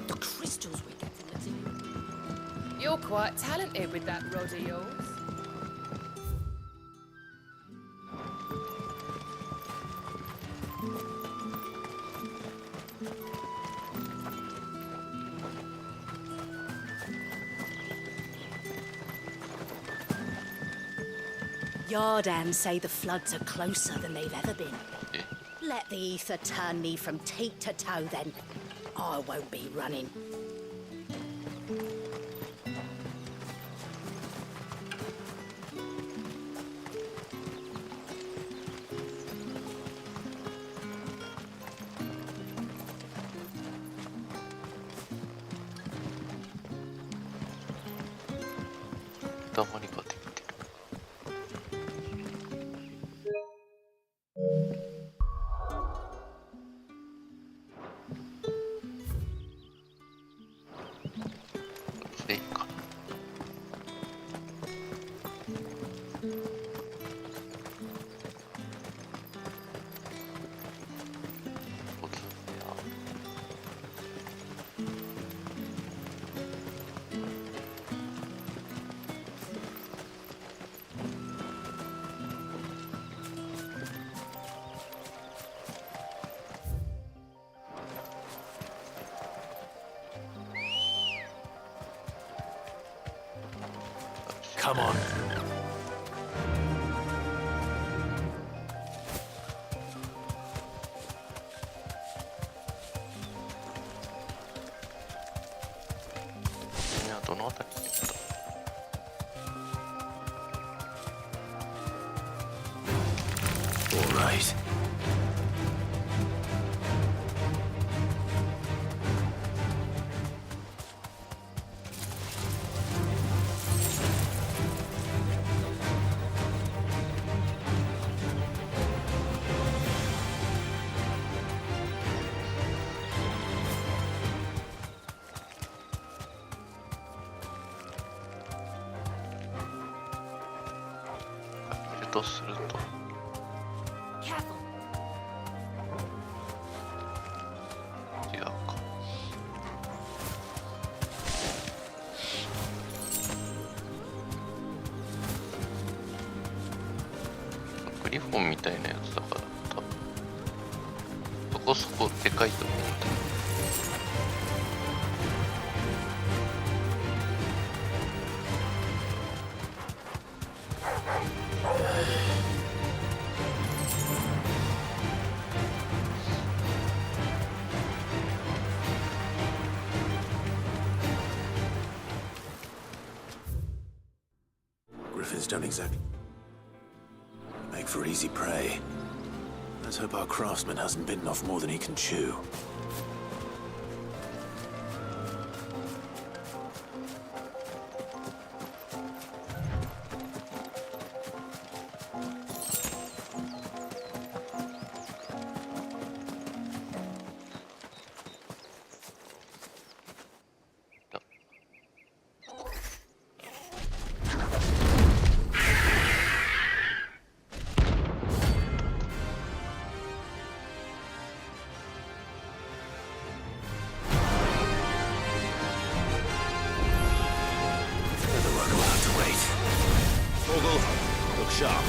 The crystals we're getting, that's it. You're quite talented with that rod of yours. Yardan say the floods are closer than they've ever been. Okay. Let the ether turn me from teat to toe then. I won't be running. Damariができてる。でいいかな。Come on. All right.とすると違うか。グリフォンみたいなやつだから多分そこそこでかいと思うんだ。Griffins don't exactly make for easy prey. Let's hope our craftsman hasn't bitten off more than he can chew. Look sharp.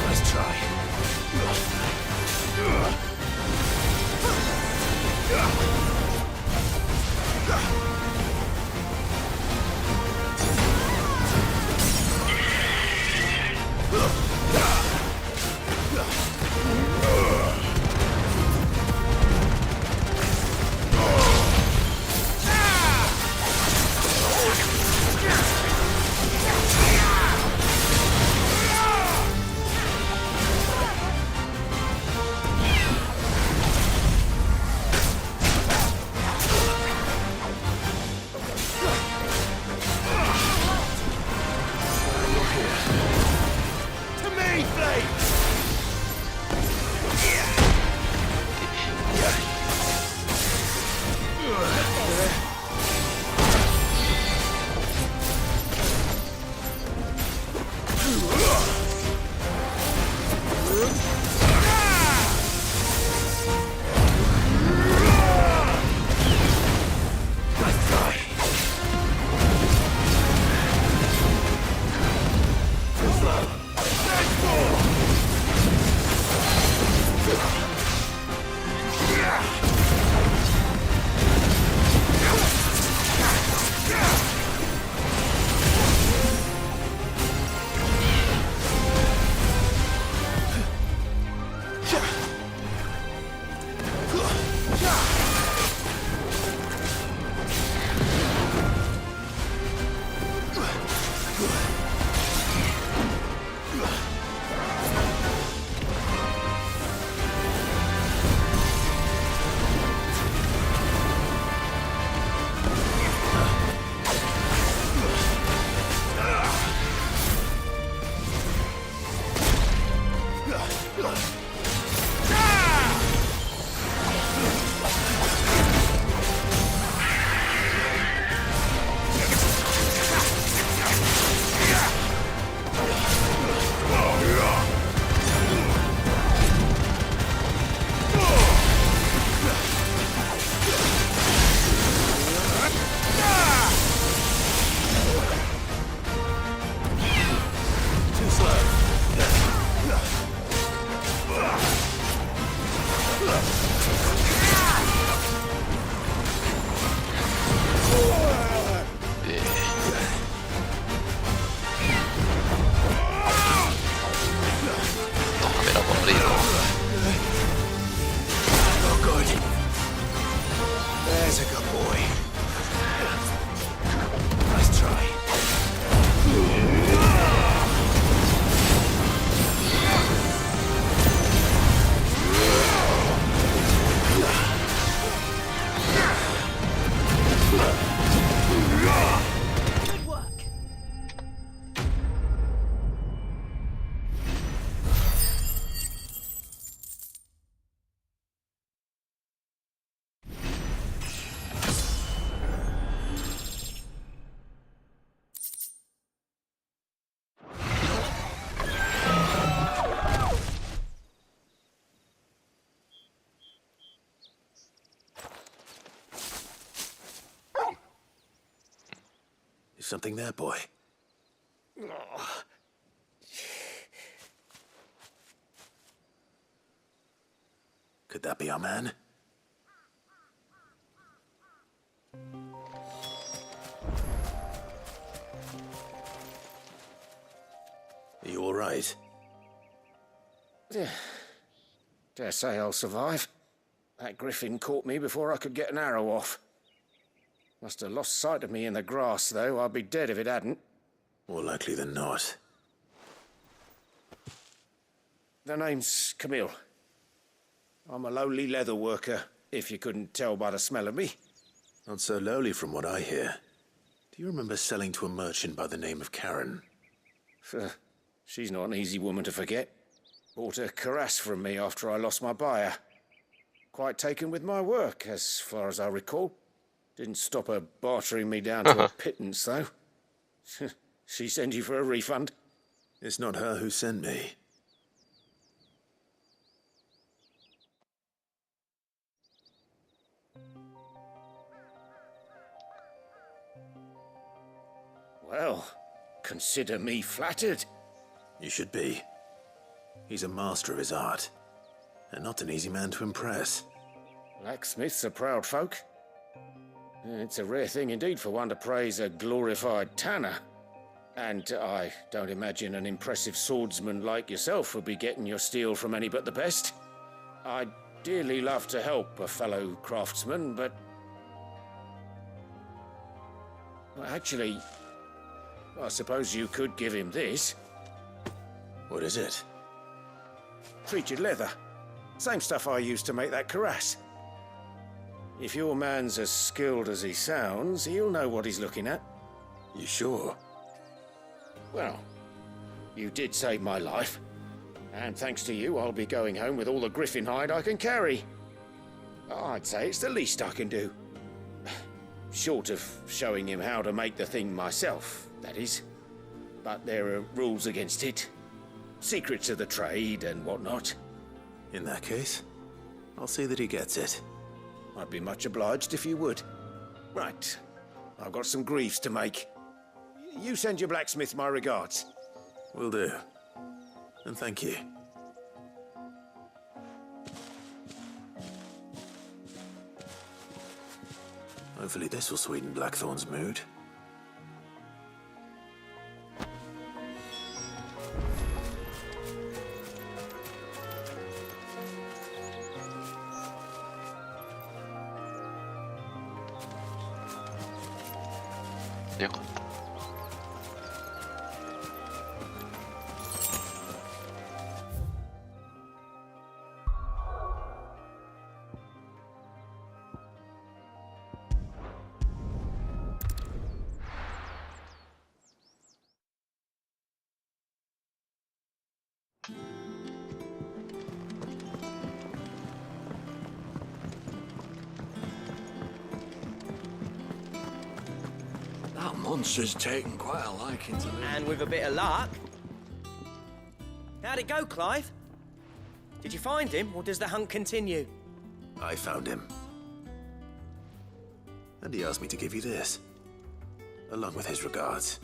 Nice try. something there, boy? Could that be our man? Are you all right? Dare say I'll survive. That griffin caught me before I could get an arrow off. Must have lost sight of me in the grass, though. I'd be dead if it hadn't. More likely than not. The name's Camille. I'm a lowly leather worker, if you couldn't tell by the smell of me. Not so lowly from what I hear. Do you remember selling to a merchant by the name of Karen? She's not an easy woman to forget. Bought a cuirass from me after I lost my buyer. Quite taken with my work, as far as I recall. Didn't stop her bartering me down to a pittance, though. She sent you for a refund? It's not her who sent me. Well, consider me flattered. You should be. He's a master of his art, and not an easy man to impress. Blacksmiths are proud folk. It's a rare thing indeed for one to praise a glorified tanner. And I don't imagine an impressive swordsman like yourself would be getting your steel from any but the best. I'd dearly love to help a fellow craftsman, but... well, actually, I suppose you could give him this. What is it? Treated leather. Same stuff I used to make that cuirass. If your man's as skilled as he sounds, he'll know what he's looking at. You sure? Well, you did save my life. And thanks to you, I'll be going home with all the griffin hide I can carry. I'd say it's the least I can do. Short of showing him how to make the thing myself, that is. But there are rules against it. Secrets of the trade and whatnot. In that case, I'll see that he gets it. I'd be much obliged if you would. Right. I've got some greaves to make. You send your blacksmith my regards. Will do. And thank you. Hopefully this will sweeten Blackthorn's mood.よかった。That monster's taken quite a liking to me. And with a bit of luck. How'd it go, Clive? Did you find him, or does the hunt continue? I found him. And he asked me to give you this, along with his regards.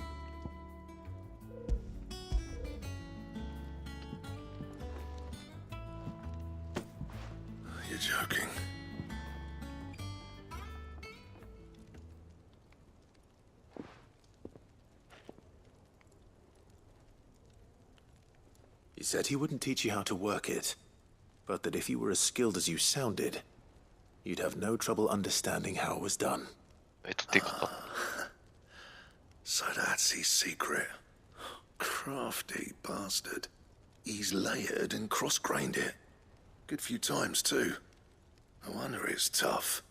You're joking. He said he wouldn't teach you how to work it, but that if you were as skilled as you sounded, you'd have no trouble understanding how it was done. So that's his secret. Crafty bastard. He's layered and cross-grained it. Good few times, too. No wonder it's tough.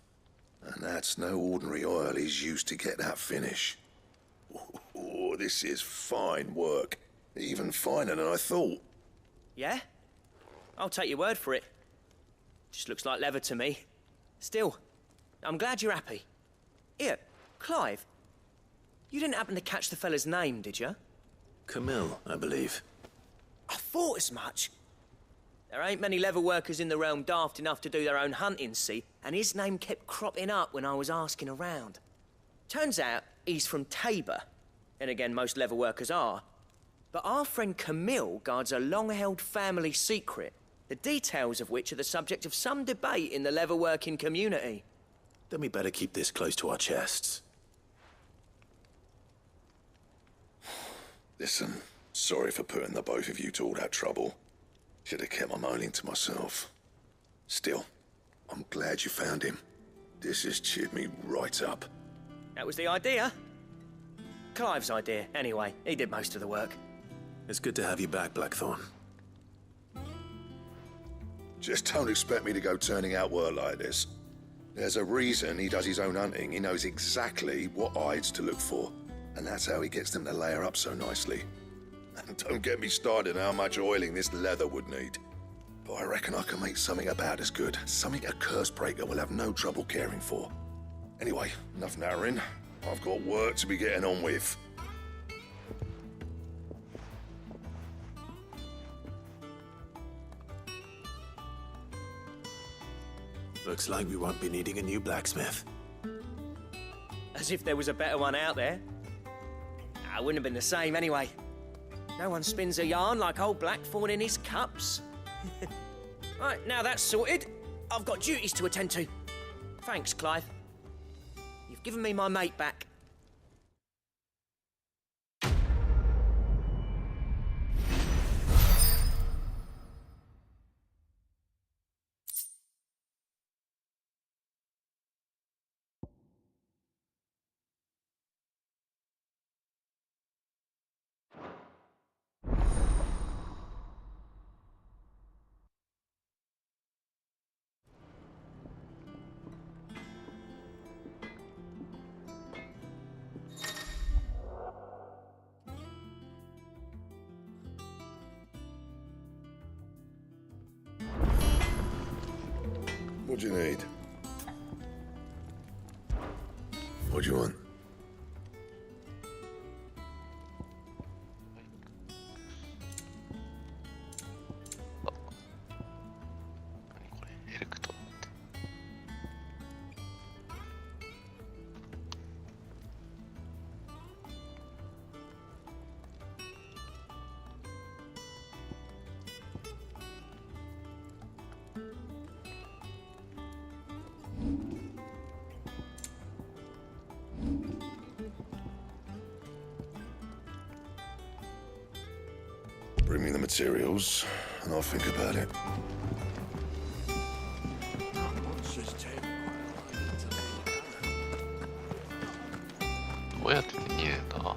And that's no ordinary oil he's used to get that finish. Oh, this is fine work. Even finer than I thought. Yeah? I'll take your word for it. Just looks like leather to me. Still, I'm glad you're happy. Here, Clive. You didn't happen to catch the fella's name, did you? Camille, I believe. I thought as much. There ain't many leather workers in the realm daft enough to do their own hunting, see? And his name kept cropping up when I was asking around. Turns out he's from Tabor, And again, most leather workers are. But our friend Camille guards a long-held family secret, the details of which are the subject of some debate in the leather-working community. Then we better keep this close to our chests. Listen, sorry for putting the both of you to all that trouble. Should have kept my moaning to myself. Still, I'm glad you found him. This has cheered me right up. That was the idea. Clive's idea, anyway. He did most of the work. It's good to have you back, Blackthorn. Just don't expect me to go turning out work like this. There's a reason he does his own hunting. He knows exactly what hides to look for. And that's how he gets them to layer up so nicely. And don't get me started on how much oiling this leather would need. But I reckon I can make something about as good. Something a Cursebreaker will have no trouble caring for. Anyway, enough nattering. I've got work to be getting on with. Looks like we won't be needing a new blacksmith. As if there was a better one out there. I wouldn't have been the same anyway. No one spins a yarn like old Blackthorn in his cups. Right, now that's sorted, I've got duties to attend to. Thanks, Clive. You've given me my mate back. What do you need? What do you want? Bring me the materials, and I'll think about it. どうやって手に入れた？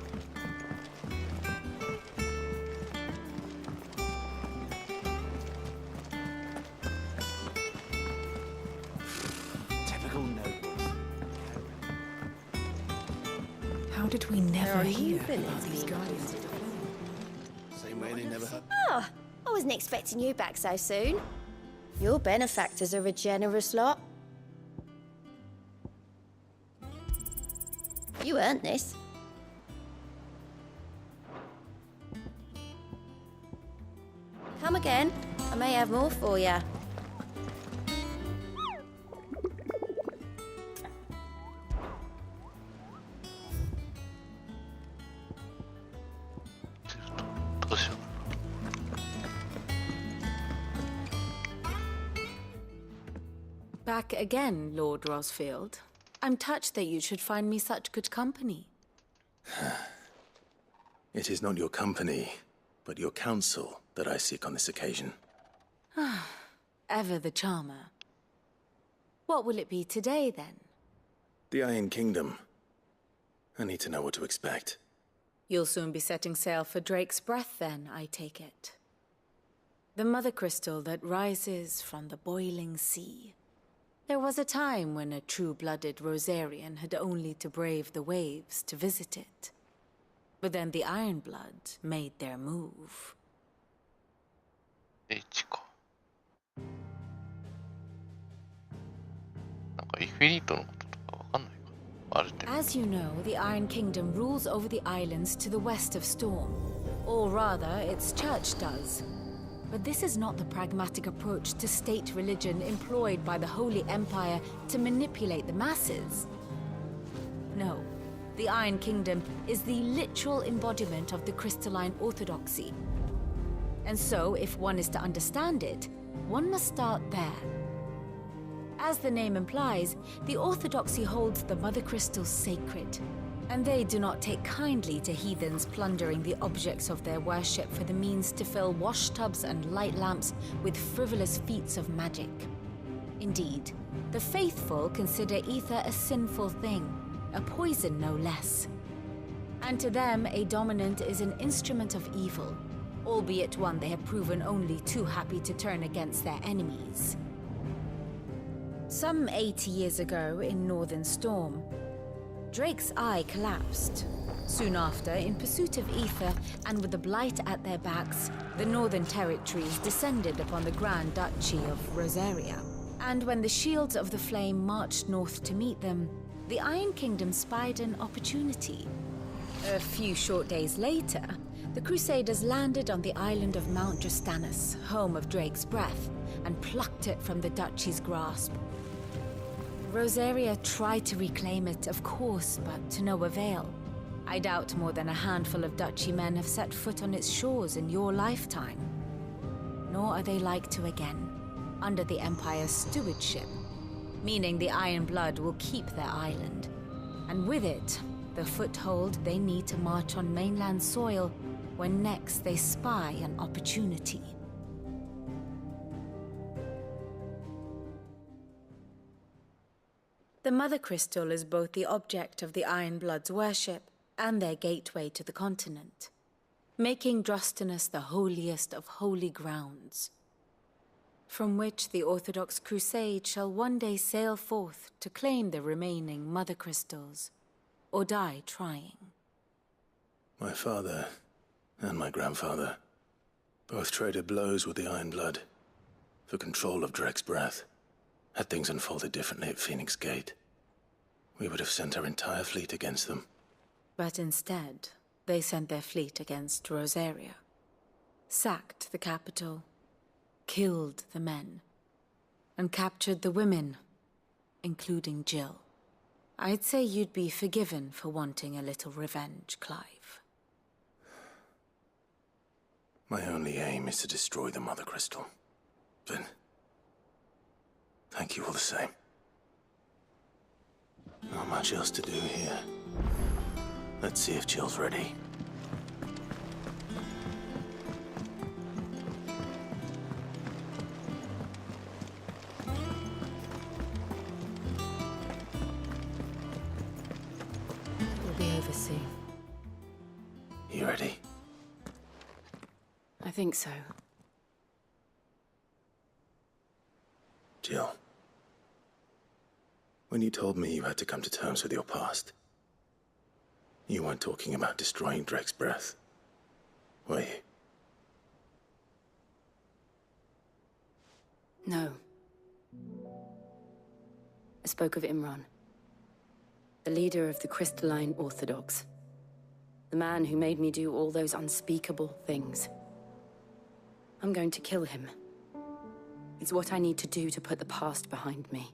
How did we never hear about these guardians? Same way they never had. Oh, I wasn't expecting you back so soon. Your benefactors are a generous lot. You earned this. Come again. I may have more for you. Back again, Lord Rosfield. I'm touched that you should find me such good company. It is not your company, but your counsel that I seek on this occasion. Ever the charmer. What will it be today, then? The Iron Kingdom. I need to know what to expect. You'll soon be setting sail for Drake's Breath, then, I take it. The mother crystal that rises from the boiling sea. There was a time when a true-blooded Rosarian had only to brave the waves to visit it. But then the Ironblood made their move. As you know, the Iron Kingdom rules over the islands to the west of Storm. Or rather, its church does. But this is not the pragmatic approach to state religion employed by the Holy Empire to manipulate the masses. No, the Iron Kingdom is the literal embodiment of the crystalline orthodoxy. And so, if one is to understand it, one must start there. As the name implies, the orthodoxy holds the Mother Crystals sacred, and they do not take kindly to heathens plundering the objects of their worship for the means to fill washtubs and light lamps with frivolous feats of magic. Indeed, the faithful consider ether a sinful thing, a poison no less. And to them, a dominant is an instrument of evil, albeit one they have proven only too happy to turn against their enemies. Some 80 years ago, in Northern Storm, Drake's eye collapsed. Soon after, in pursuit of ether and with the blight at their backs, the Northern Territories descended upon the Grand Duchy of Rosaria. And when the Shields of the Flame marched north to meet them, the Iron Kingdom spied an opportunity. A few short days later, the Crusaders landed on the island of Mount Justanus, home of Drake's breath, and plucked it from the duchy's grasp. Rosaria tried to reclaim it, of course, but to no avail. I doubt more than a handful of duchy men have set foot on its shores in your lifetime. Nor are they like to again, under the Empire's stewardship, meaning the Iron Blood will keep their island, and with it, the foothold they need to march on mainland soil when next they spy an opportunity. The Mother Crystal is both the object of the Iron Blood's worship and their gateway to the continent, making Drostanus the holiest of holy grounds, from which the Orthodox Crusade shall one day sail forth to claim the remaining Mother Crystals, or die trying. My father and my grandfather both traded blows with the Iron Blood for control of Drake's breath. Had things unfolded differently at Phoenix Gate, we would have sent our entire fleet against them. But instead, they sent their fleet against Rosaria, sacked the capital, killed the men, and captured the women, including Jill. I'd say you'd be forgiven for wanting a little revenge, Clive. My only aim is to destroy the Mother Crystal. But thank you all the same. Not much else to do here. Let's see if Jill's ready. We'll be over soon. You ready? I think so. Jill, when you told me you had to come to terms with your past, you weren't talking about destroying Drake's breath, were you? No. I spoke of Imran, the leader of the Crystalline Orthodox. The man who made me do all those unspeakable things. I'm going to kill him. It's what I need to do to put the past behind me.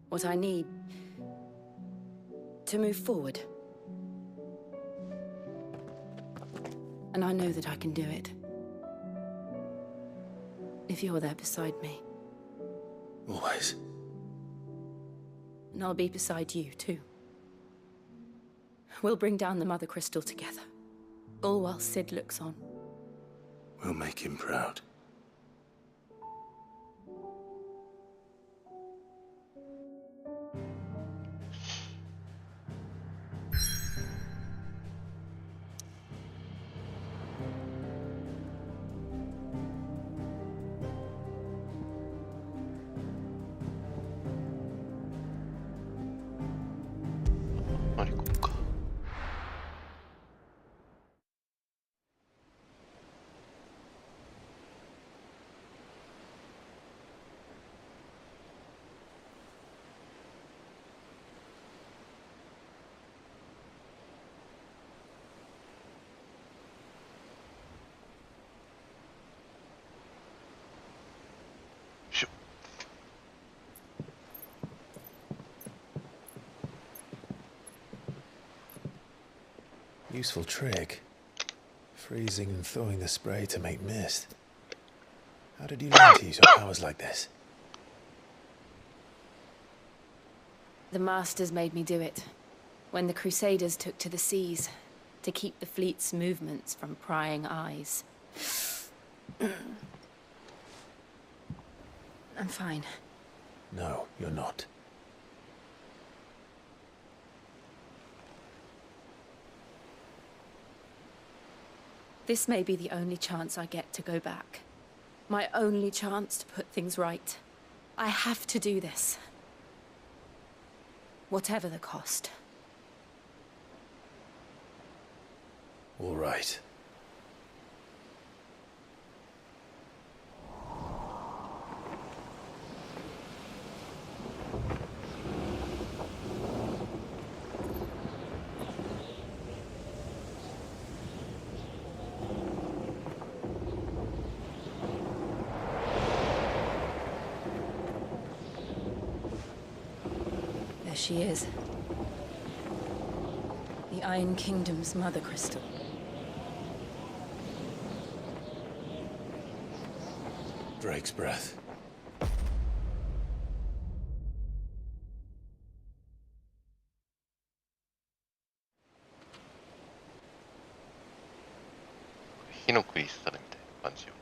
What I need to move forward. And I know that I can do it. If you're there beside me. Always. And I'll be beside you, too. We'll bring down the Mother Crystal together. All while Sid looks on. We'll make him proud. Useful trick. Freezing and thawing the spray to make mist. How did you learn to use your powers like this? The Masters made me do it. When the Crusaders took to the seas, to keep the fleet's movements from prying eyes. I'm fine. No, you're not. This may be the only chance I get to go back. My only chance to put things right. I have to do this. Whatever the cost. All right. There she is. The Iron Kingdom's Mother Crystal. Drake's breath. Heのクリスタルみたいな感じよ。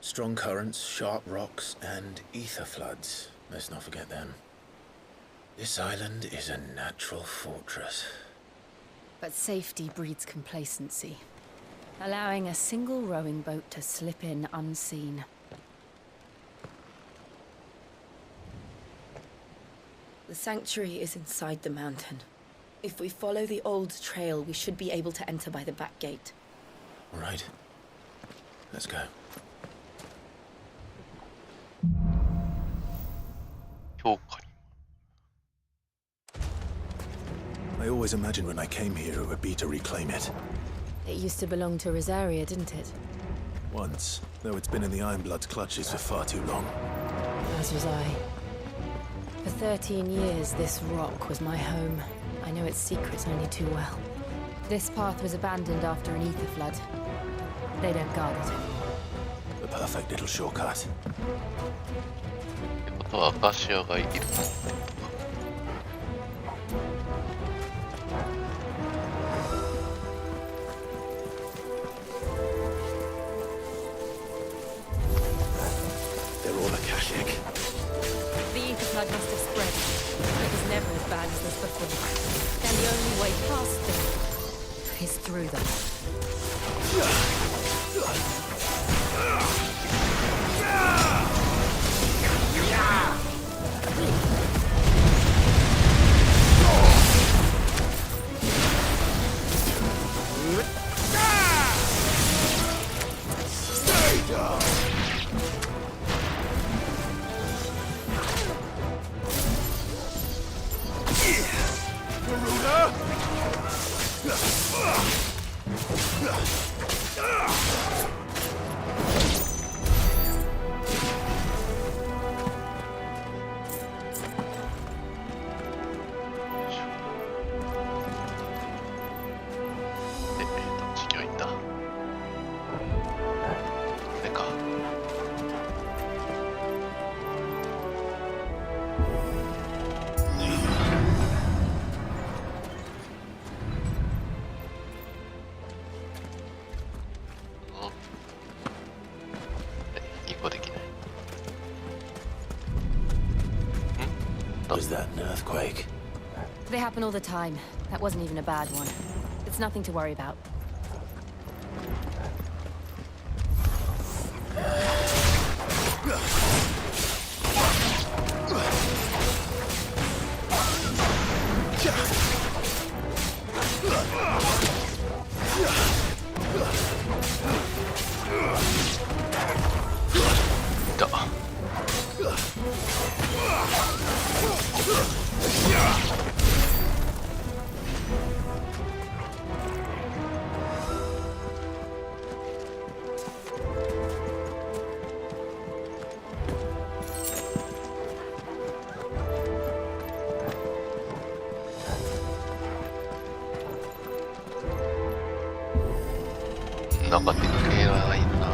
Strong currents, sharp rocks, and ether floods. Let's not forget them. This island is a natural fortress. But safety breeds complacency, allowing a single rowing boat to slip in unseen. The sanctuary is inside the mountain. If we follow the old trail, we should be able to enter by the back gate. All right. Let's go. I always imagined when I came here it would be to reclaim it. It used to belong to Rosaria, didn't it? Once, though it's been in the Ironblood's clutches for far too long. As was I. For 13 years, this rock was my home. I know its secrets only too well. This path was abandoned after an ether flood. They don't guard it. The perfect little shortcut. ってことはアカシアがいる。They're all Akashic. The ether flood must have spread. It was never as bad as this before. And the only way past them is through them. Was that an earthquake? They happen all the time. That wasn't even a bad one. It's nothing to worry about. なんかでっけえのがいるな。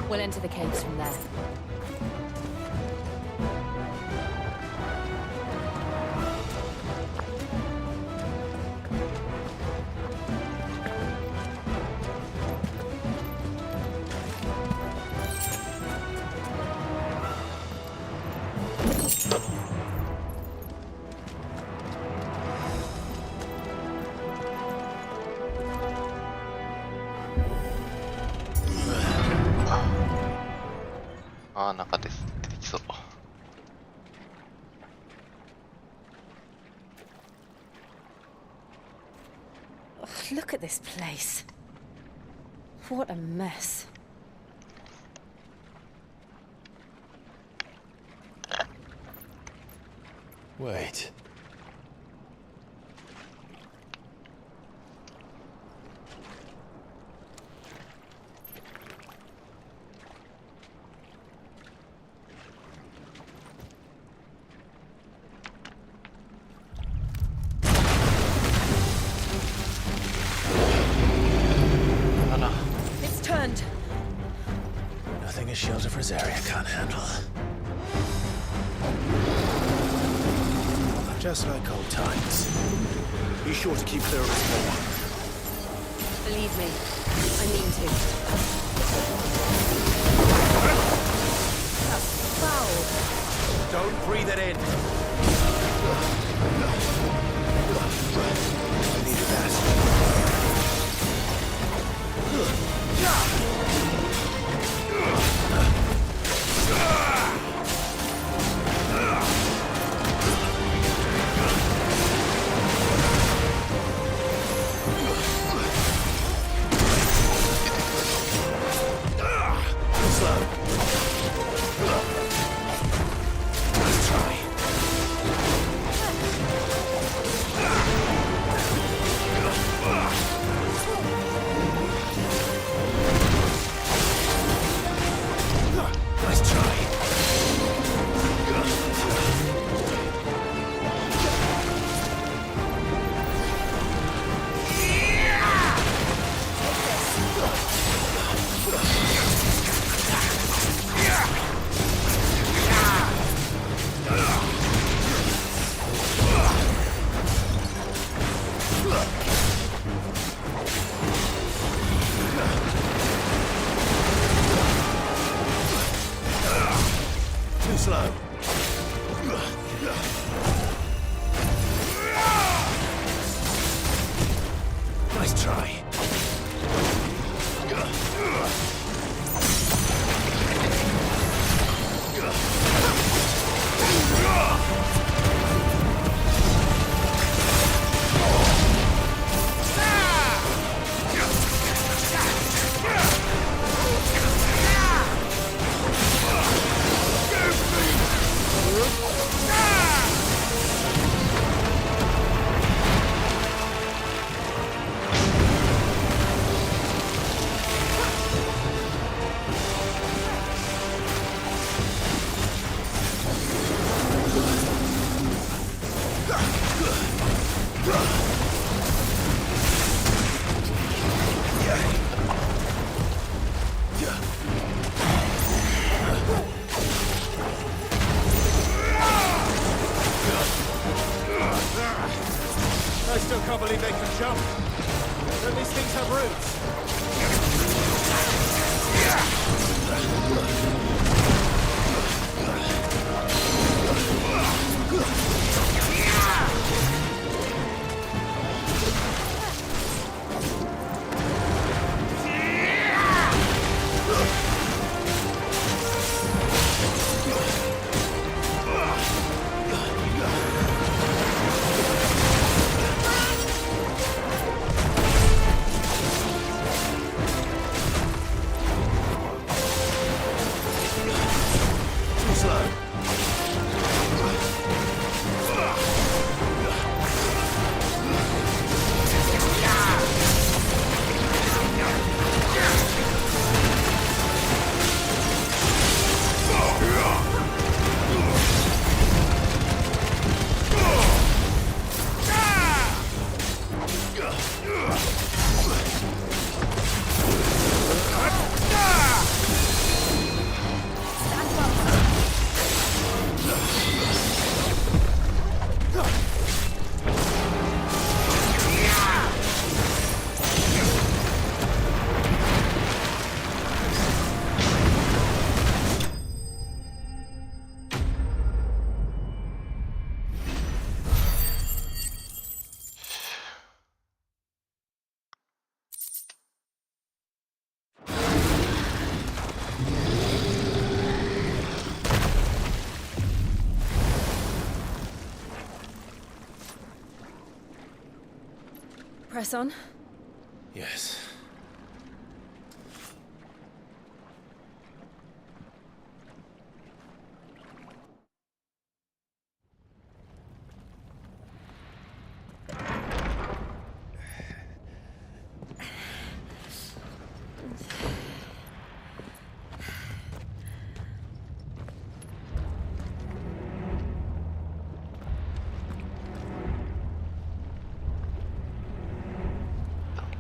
We'll enter the caves from there. Look at this place. What a mess. Wait. It's turned. Nothing a shelter for Zarya can't handle. Just like old times. Be sure to keep clear of this wall. Believe me, I mean to. That's foul. Don't breathe it in. I needed that. slow. Nice try. I still can't believe they can jump. Don't these things have roots? Press on. Yes.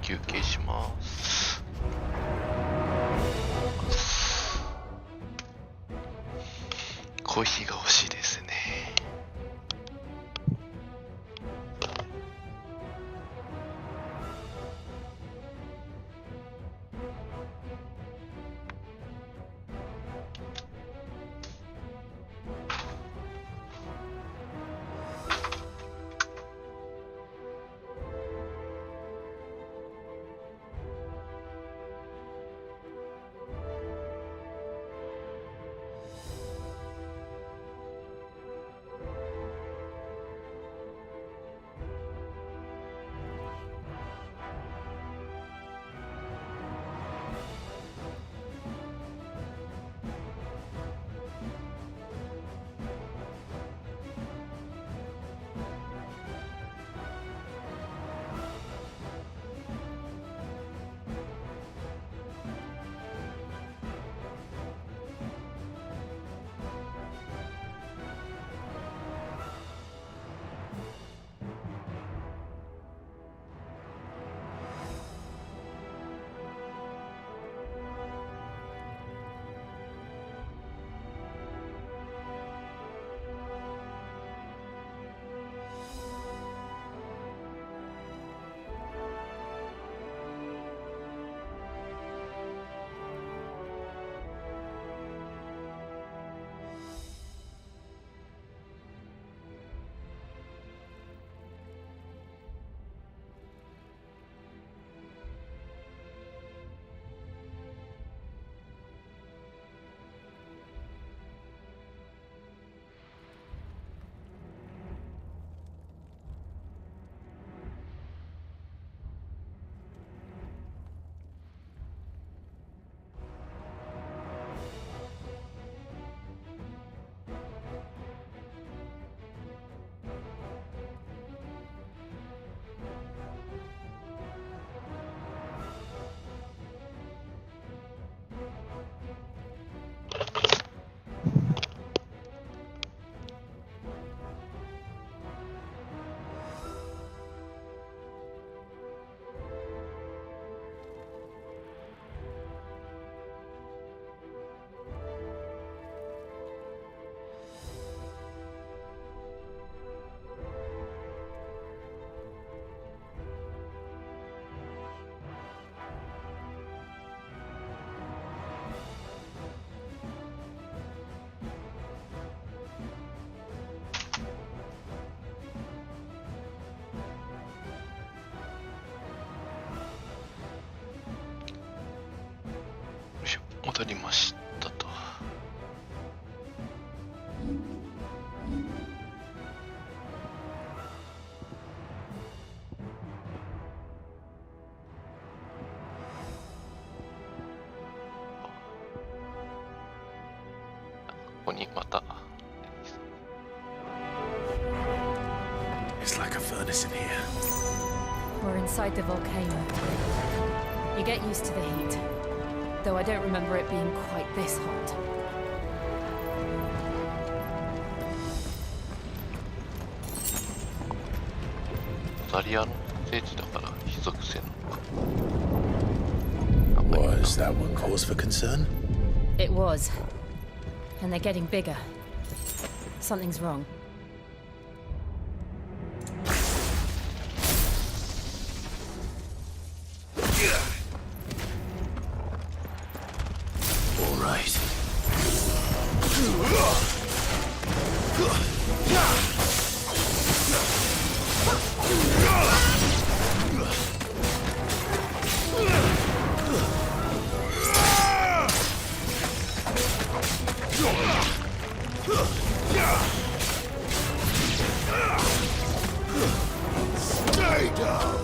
休憩します。コーヒーが欲しいですね。渡りましたと。ここにまた。It's like a furnace in here. We're inside the volcano. You get used to the heat, though I don't remember it being quite this hot. ザリアの聖地だから非属性なのか。Was that one cause for concern? It was. And they're getting bigger. Something's wrong. All right. Stay down.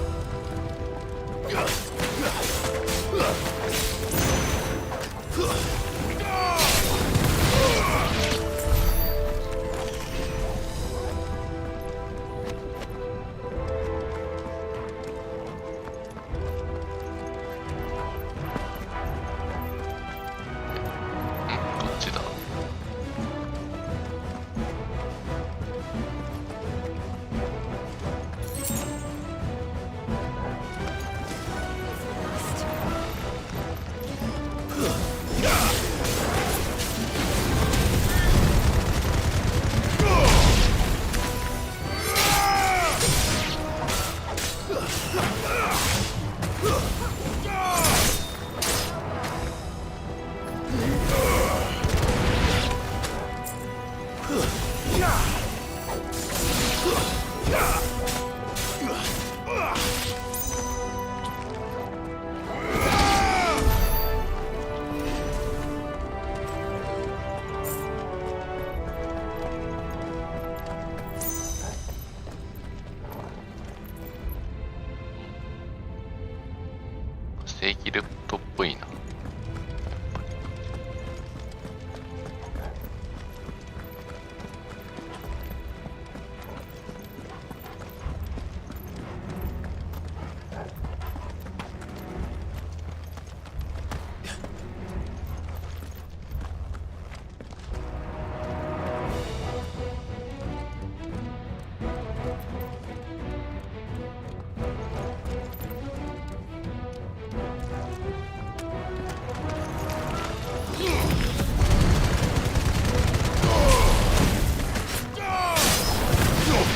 正規レプトっぽいな。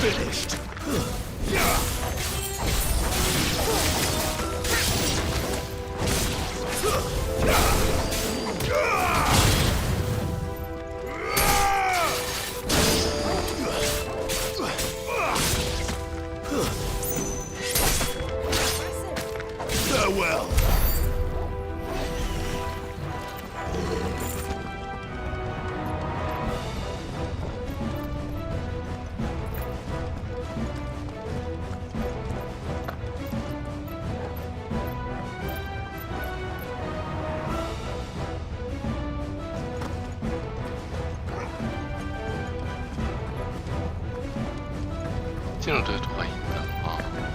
Finished. Farewell.こっちのルートがいいんだな。あ、なる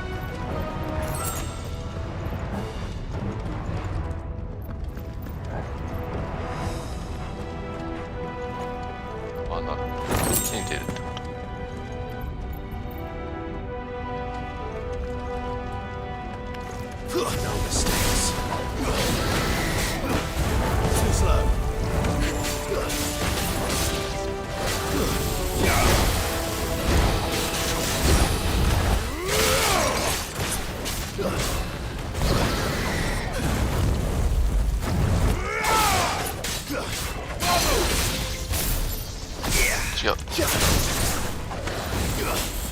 ほど。こっちに出るってこと。No mistakes. Too slow.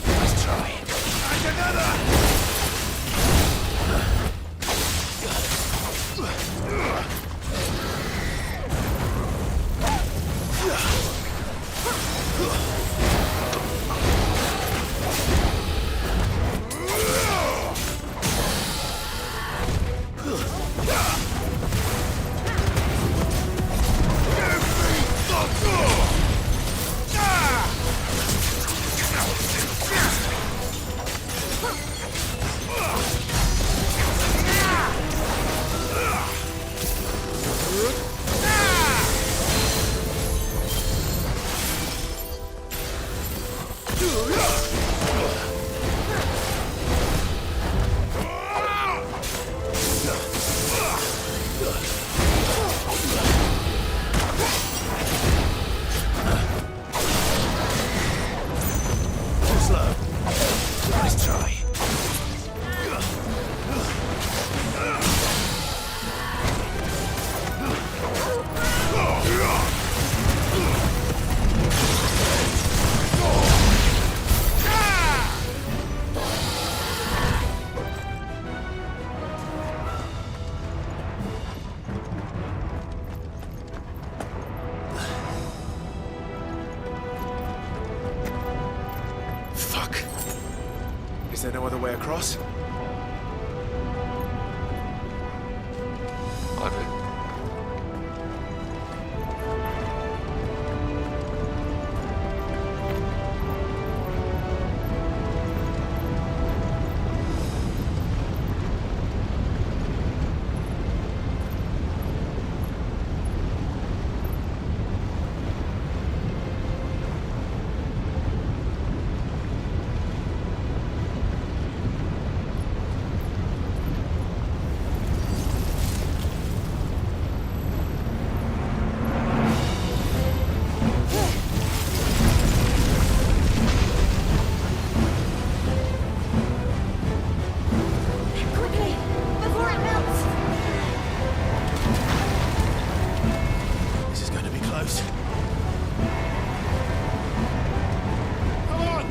Let's try. And another. a way across? ある。Quickly, before it melts! This is going to be close. Come on!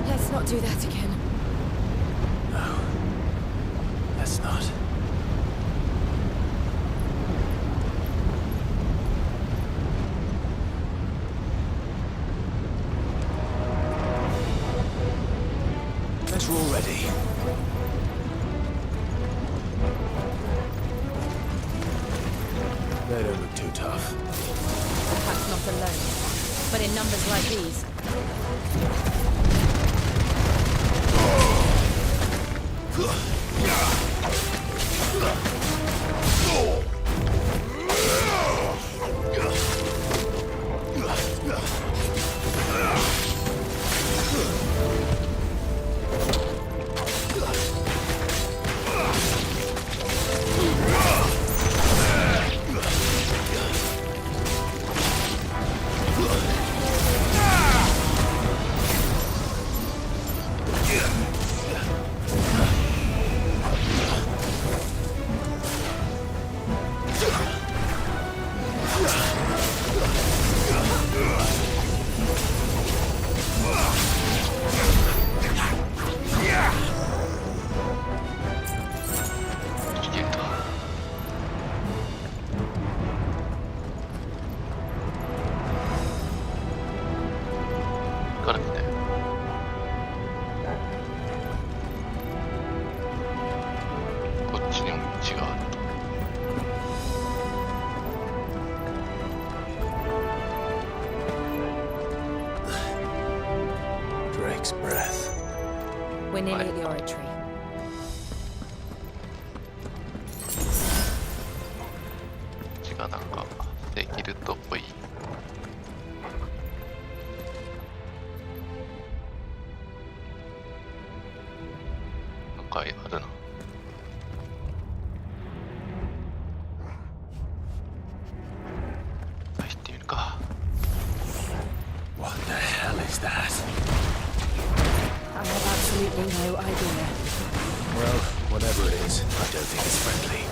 Let's not do that again. No. Let's not. Guess we're all ready. They don't look too tough. Perhaps not alone, but in numbers like these. Drake's breath. We're nearly at the oratory. 違う、なんかできるとっぽい。なんかあるな。入ってみるか。 What the hell is that? I have absolutely no idea. Well, whatever it is, I don't think it's friendly.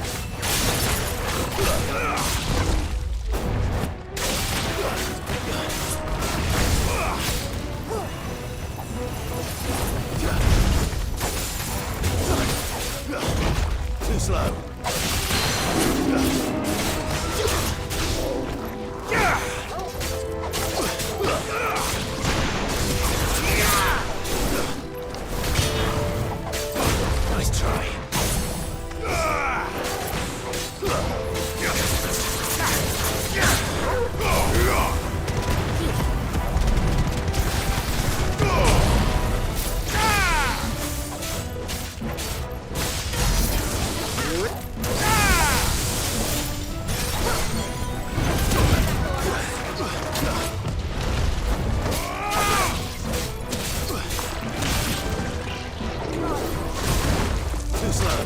Too slow. Nice try. Too slow.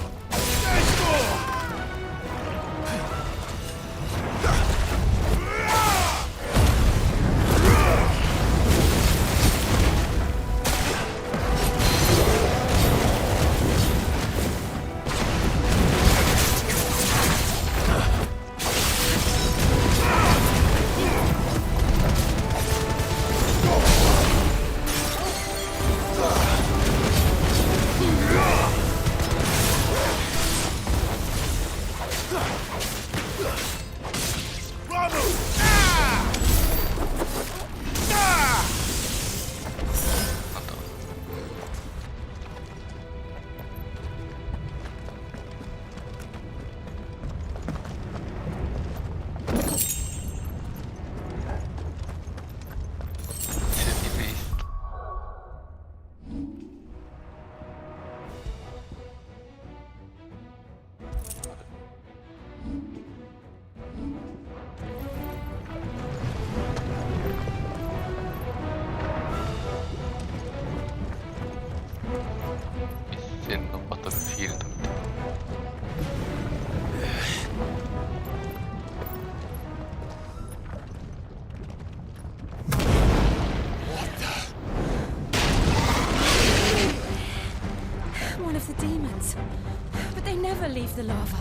never leave the lava.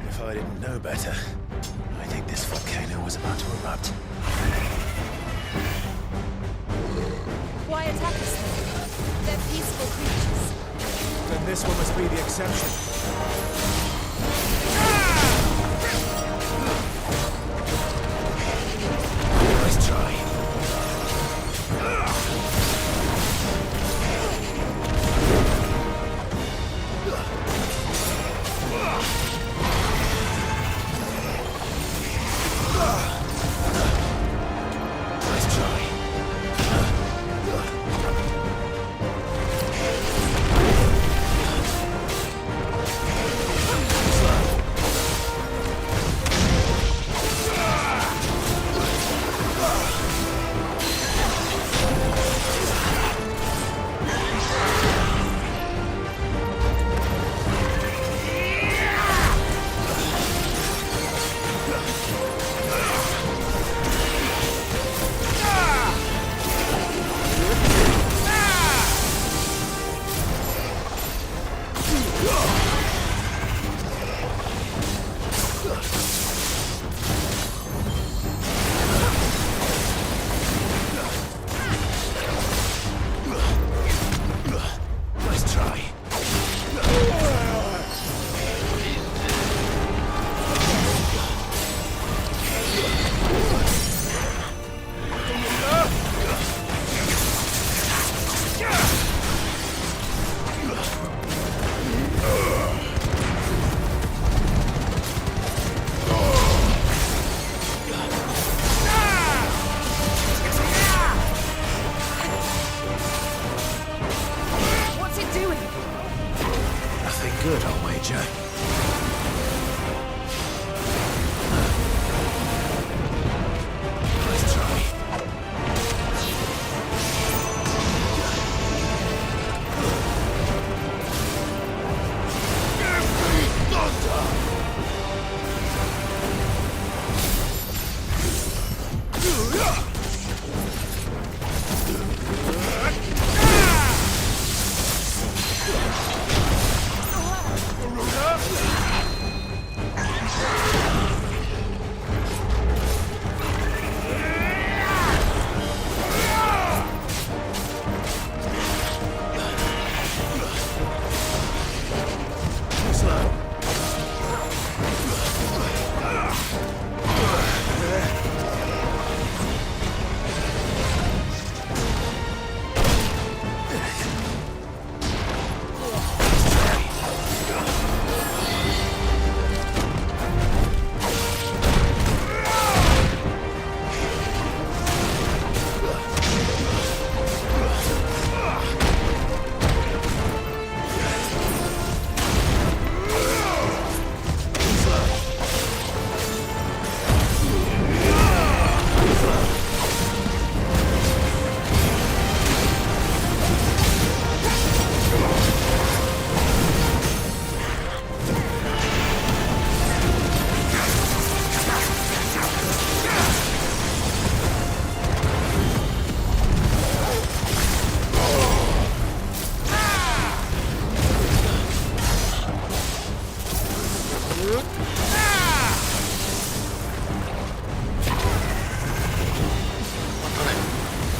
If I didn't know better, I think this volcano was about to erupt. Why attack us then? They're peaceful creatures. Then this one must be the exception. Nice try. Nice try. Nice try. What's it doing? Nothing good, I'll wager. Nice try.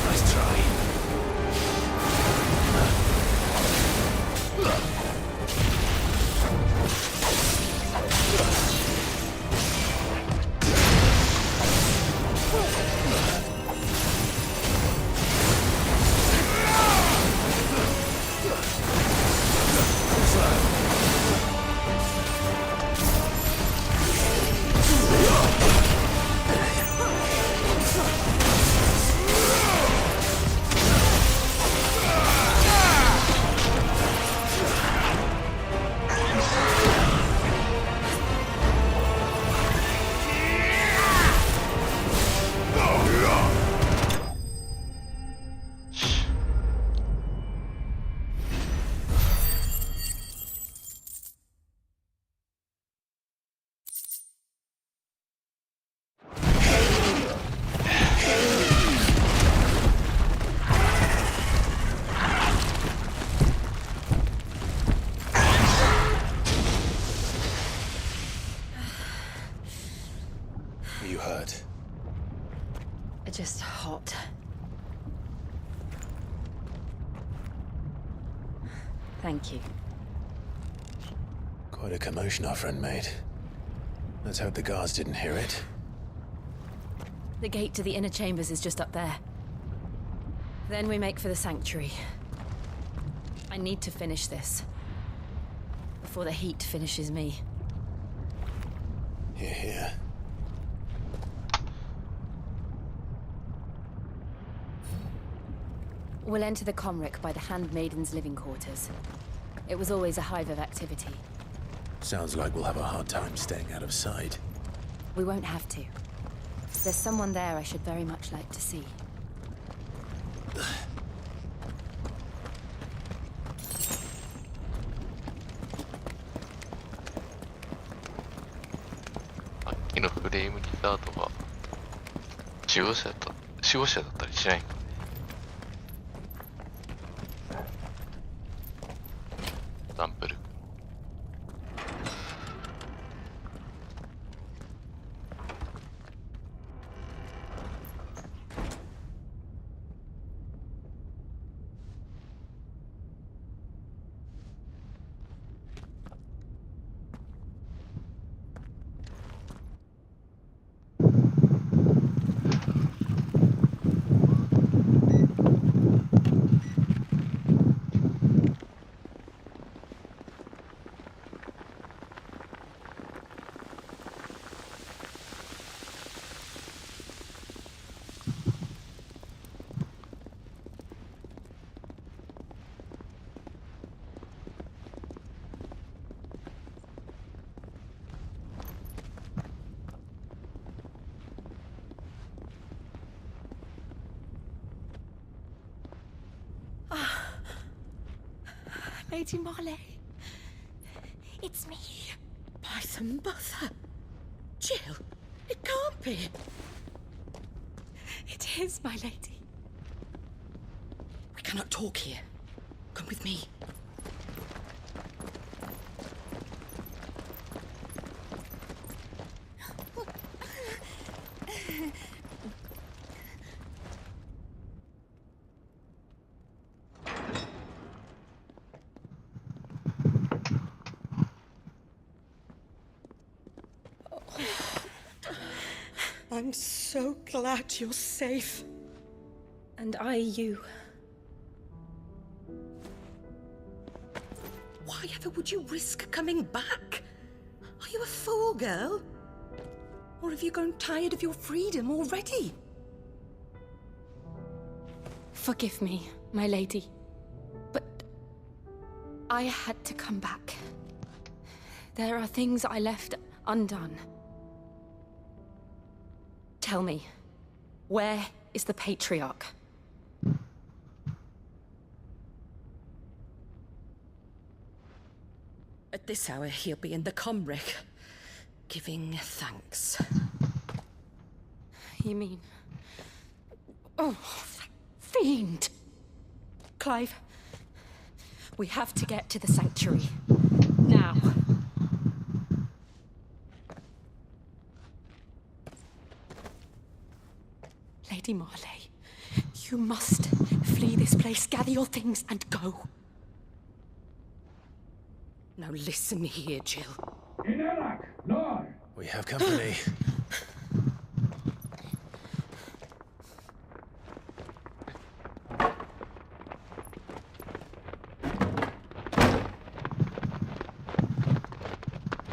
Nice try. are just hot. Thank you. Quite a commotion our friend made. Let's hope the guards didn't hear it. The gate to the inner chambers is just up there. Then we make for the sanctuary. I need to finish this. Before the heat finishes me. Here, here. We'll enter the Comric by the Handmaiden's living quarters. It was always a hive of activity. Sounds like we'll have a hard time staying out of sight. We won't have to. There's someone there I should very much like to see.さっきのフレームギターとか守護者だったりしないの？サンプル。Lady Marley. It's me. By the mother. Jill, it can't be. It is, my lady. We cannot talk here. Come with me. I'm so glad you're safe. And I you. Why ever would you risk coming back? Are you a fool, girl? Or have you grown tired of your freedom already? Forgive me, my lady. But I had to come back. There are things I left undone. Tell me, where is the Patriarch? At this hour, he'll be in the Comric, giving thanks. You mean... Oh, that fiend! Clive, we have to get to the sanctuary. Now. Lady Marley, you must flee this place, gather your things, and go. Now listen here, Jill. We have company.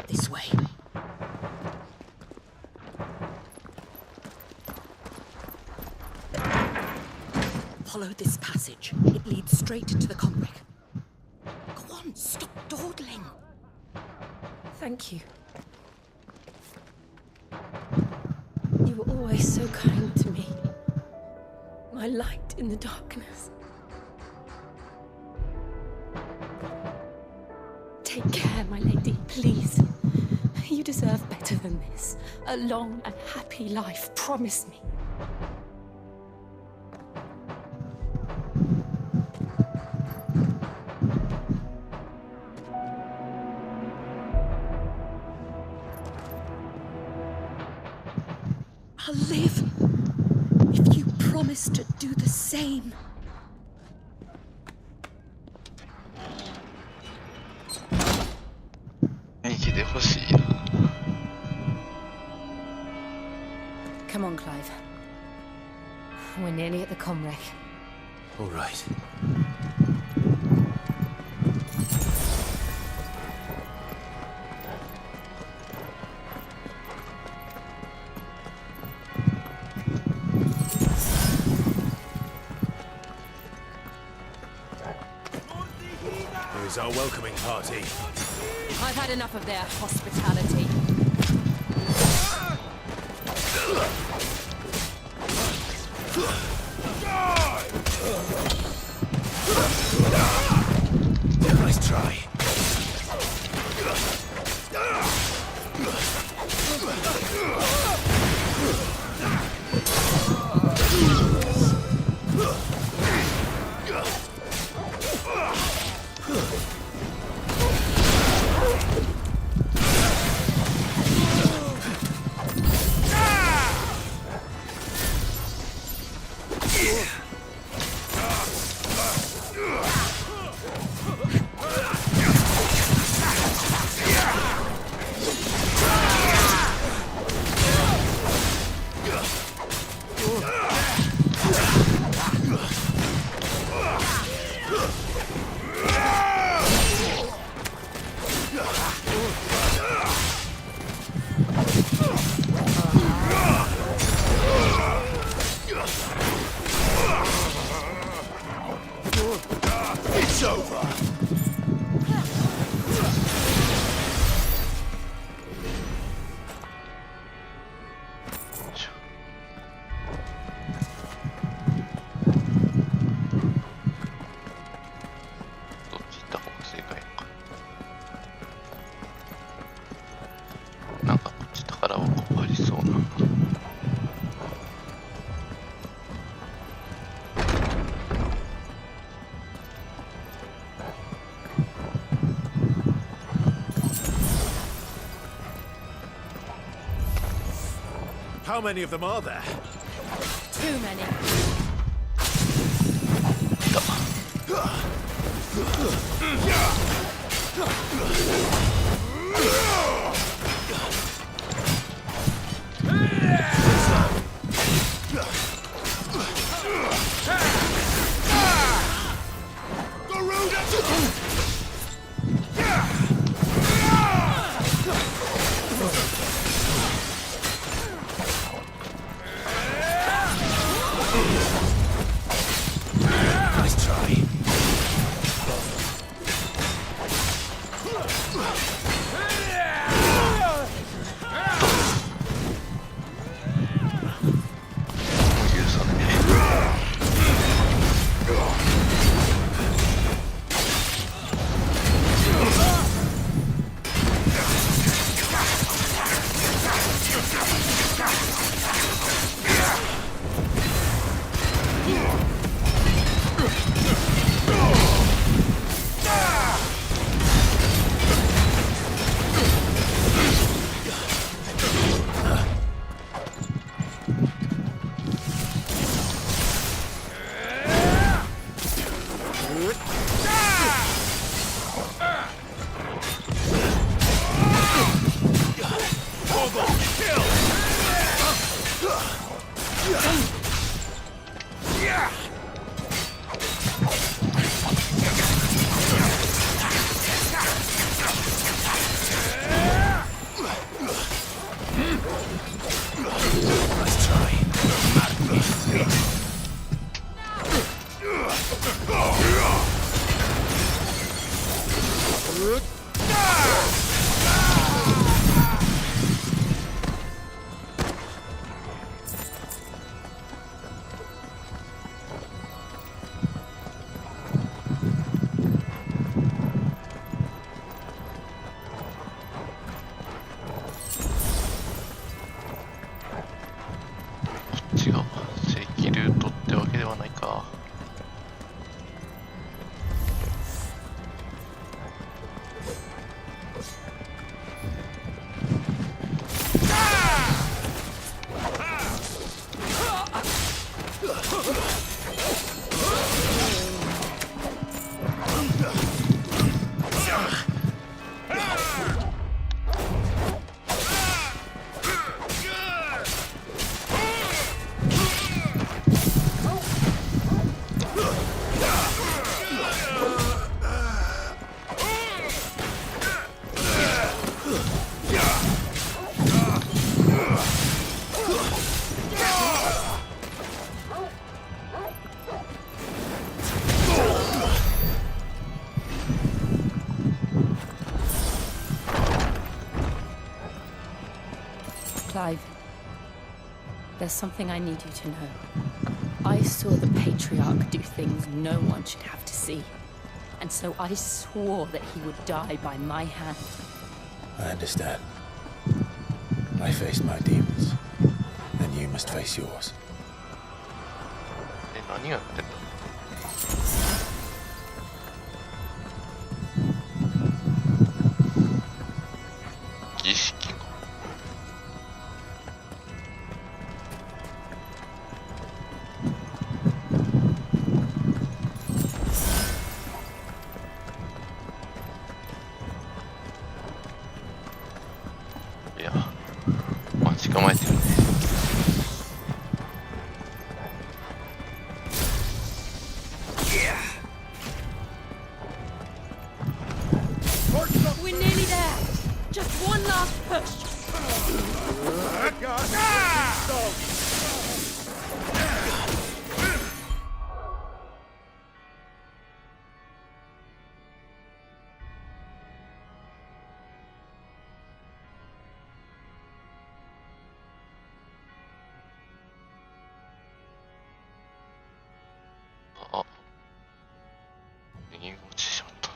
This way. Follow this passage. It leads straight to the Comric. Go on, stop dawdling. Thank you. You were always so kind to me. My light in the darkness. Take care, my lady, please. You deserve better than this. A long and happy life, promise me. I'll live if promise to do the same. Come on, Clive. We're nearly at the comwreck. All right. Here's our welcoming party. I've had enough of their hospitality. Nice try. It's over. How many of them are there? Too many. Nice try. Clive, there's something I need you to know. I saw the Patriarch do things no one should have to see. And so I swore that he would die by my hand. I understand. I faced my demons, and you must face yours. 何やってんだ。儀式か。いや、待ち構えてるね。We're nearly there. Just one last push. Ah. 右が落ちてしまった。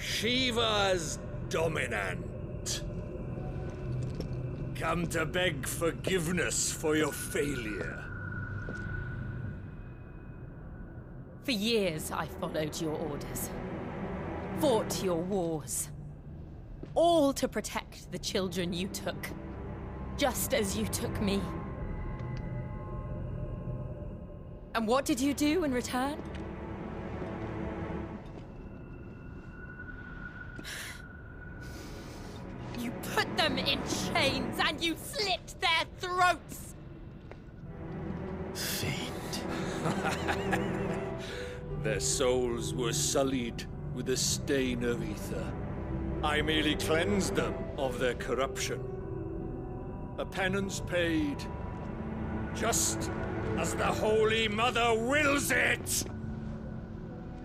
Shiva's dominant. Come to beg forgiveness for your failure. For years, I followed your orders, fought your wars, all to protect the children you took, just as you took me. And what did you do in return? You put them in chains and you slit their throats! Fiend. Their souls were sullied with the stain of ether. I merely cleansed them of their corruption. A penance paid, just as the Holy Mother wills it!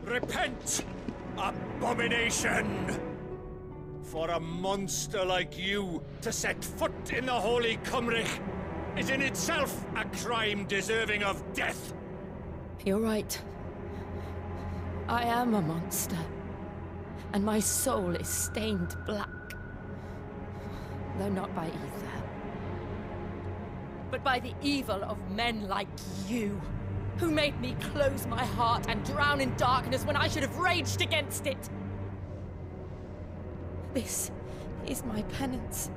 Repent, abomination! For a monster like you to set foot in the Holy Cymric is in itself a crime deserving of death! You're right. I am a monster. And my soul is stained black. Though not by ether. But by the evil of men like you, who made me close my heart and drown in darkness when I should have raged against it. This is my penance.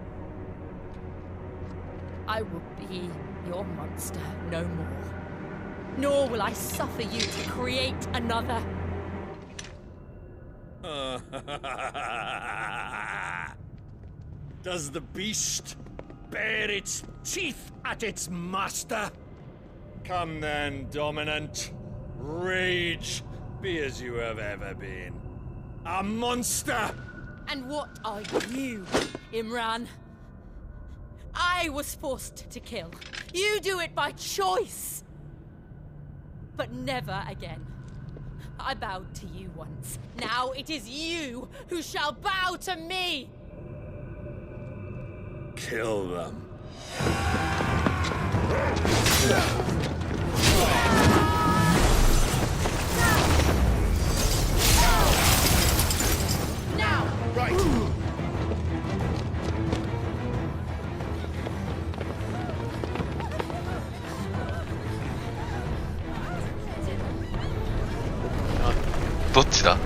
I will be your monster no more. Nor will I suffer you to create another. Does the beast bare its teeth at its master? Come then, dominant. Rage, be as you have ever been. A monster! And what are you, Imran? I was forced to kill. You do it by choice. But never again. I bowed to you once. Now it is you who shall bow to me! Kill them. Now! Right! Ah, どっちだ?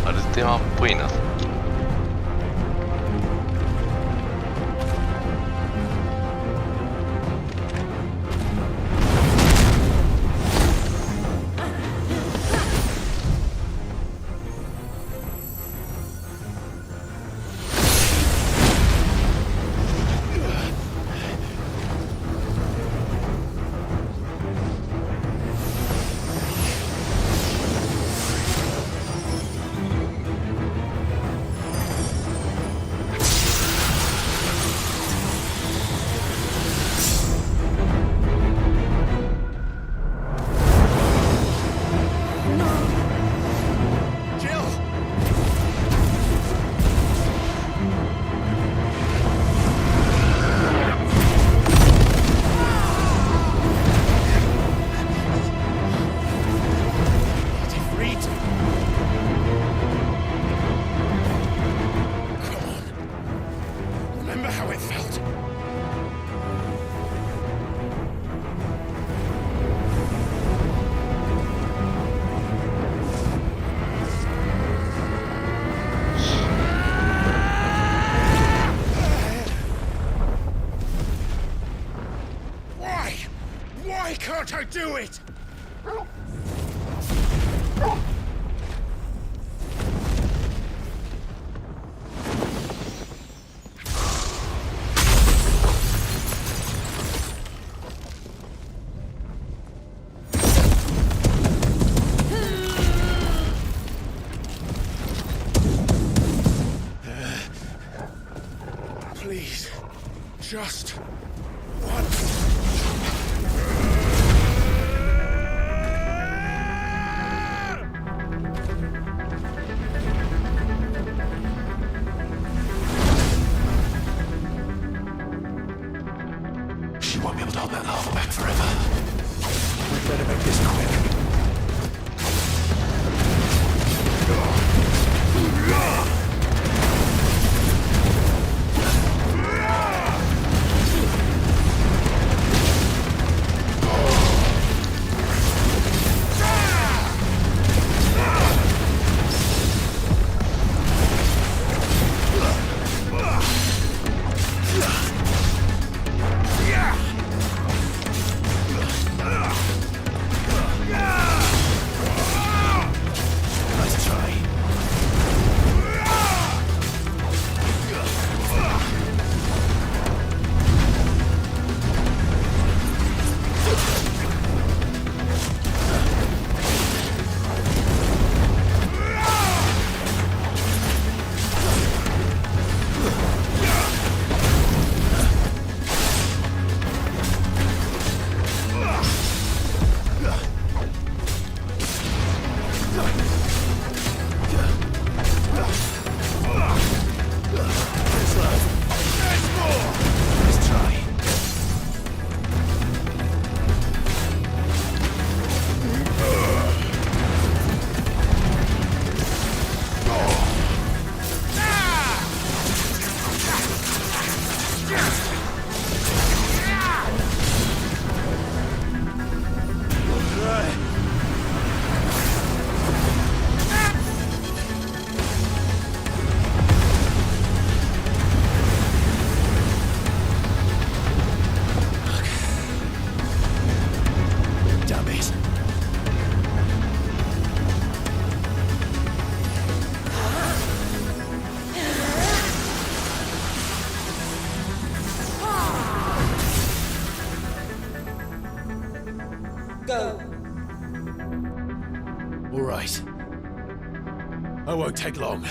Altea っぽいな。Why can't I do it? Please, just once. better make this quick. Go. All right. I won't take long.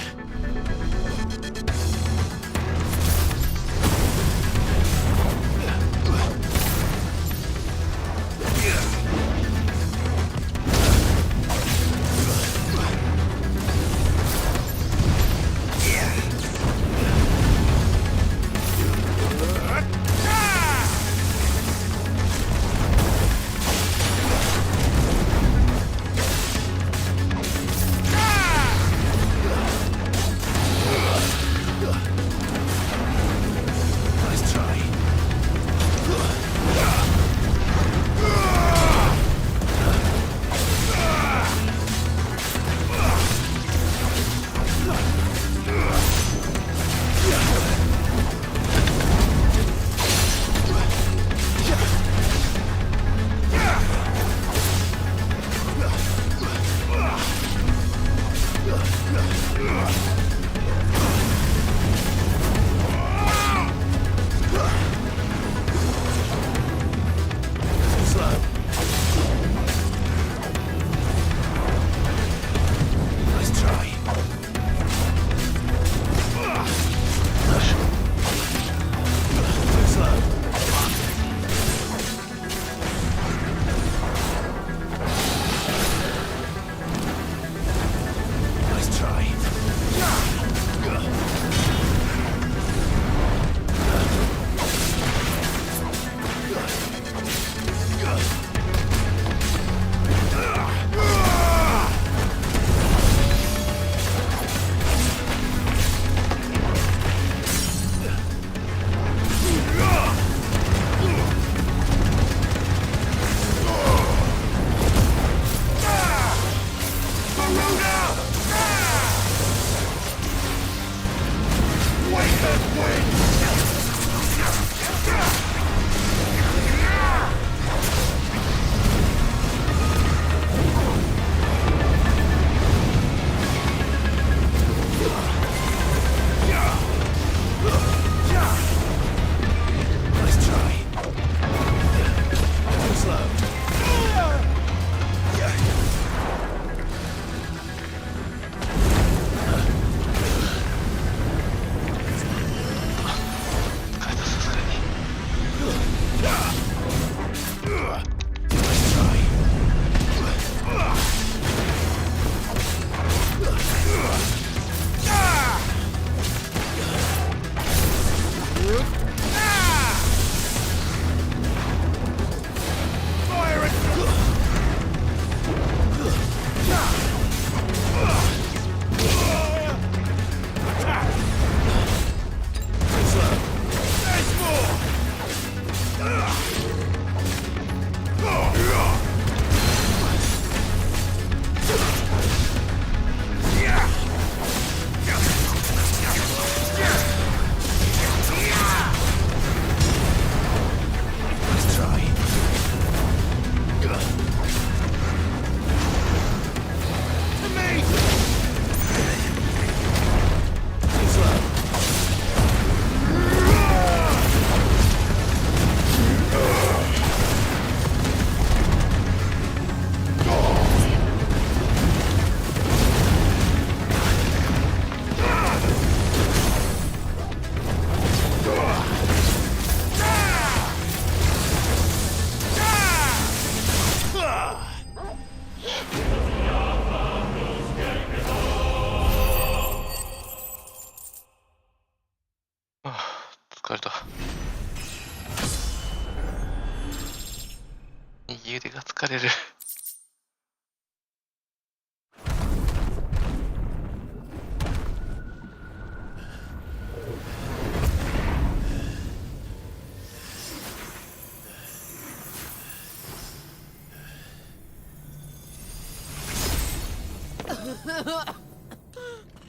右腕が疲れる。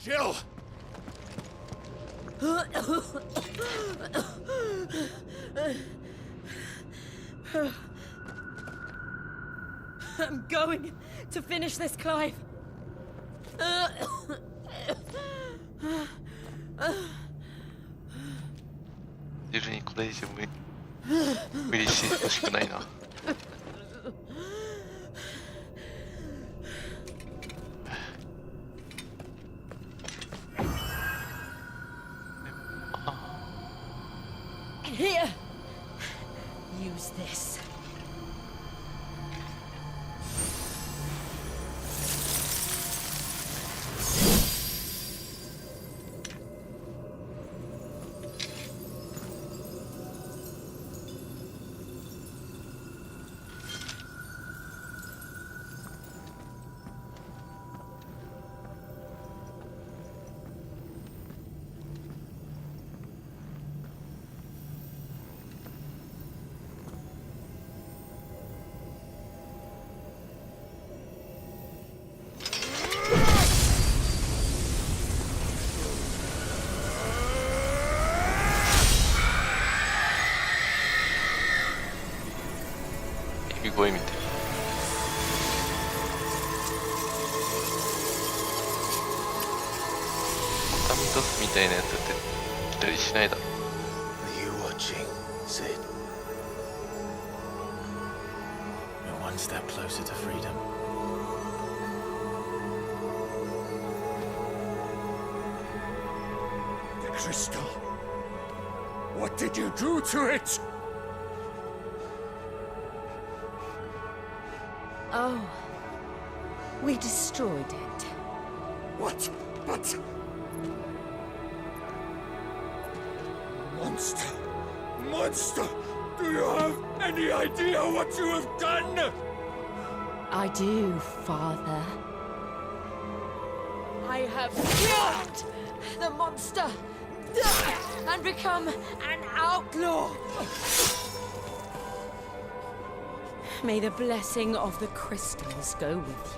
Jill! I'm going to finish this, Clive. ジルにこれ以上無理してほしくないな。Here. Use this.声見て。タミトスみたいなやつって来たりしないだろ。Are you watching, Sid? We're one step closer to freedom. The crystal. What did you do to it? Oh, we destroyed it. What? But... Monster! Monster! Do you have any idea what you have done? I do, Father. I have killed the monster and become an outlaw. May the blessing of the crystals go with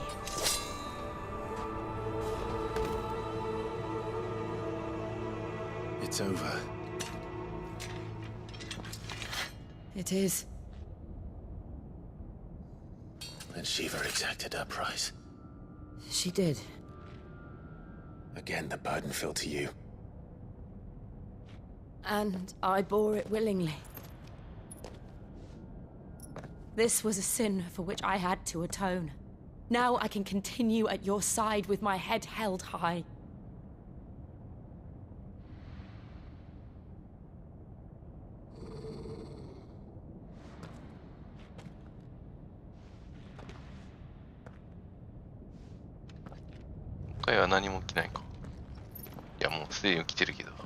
you. It's over. It is. And Shiva exacted her price. She did. Again, the burden fell to you. And I bore it willingly. This was a sin for which I had to atone. Now I can continue at your side with my head held high.今回は何も起きないか。いや、もうすでに起きてるけど。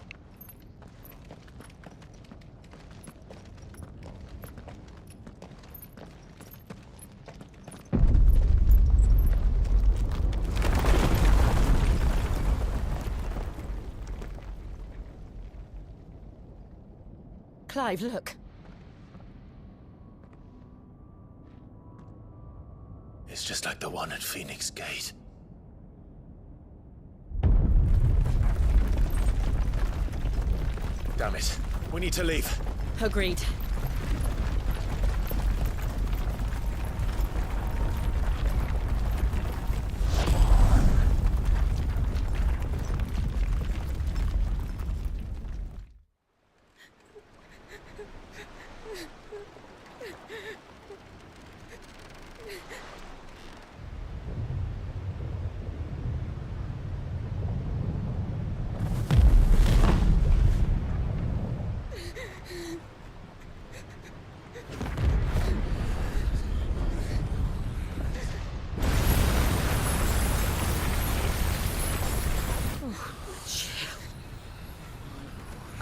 Clive, look. It's just like the one at Phoenix Gate. Damn it. We need to leave. Agreed.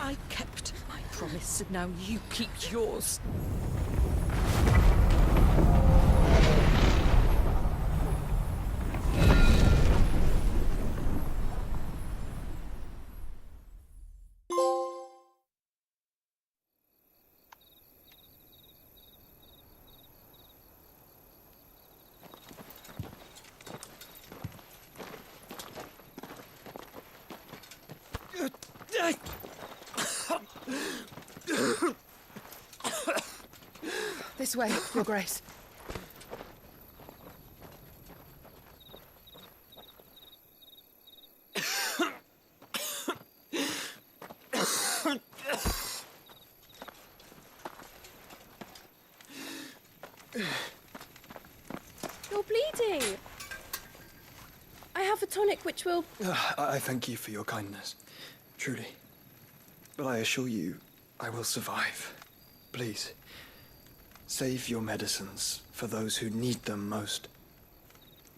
I kept my promise, and now you keep yours. This way, Your Grace. You're bleeding. I have a tonic which will... I thank you for your kindness, truly. But I assure you, I will survive. Please, save your medicines for those who need them most.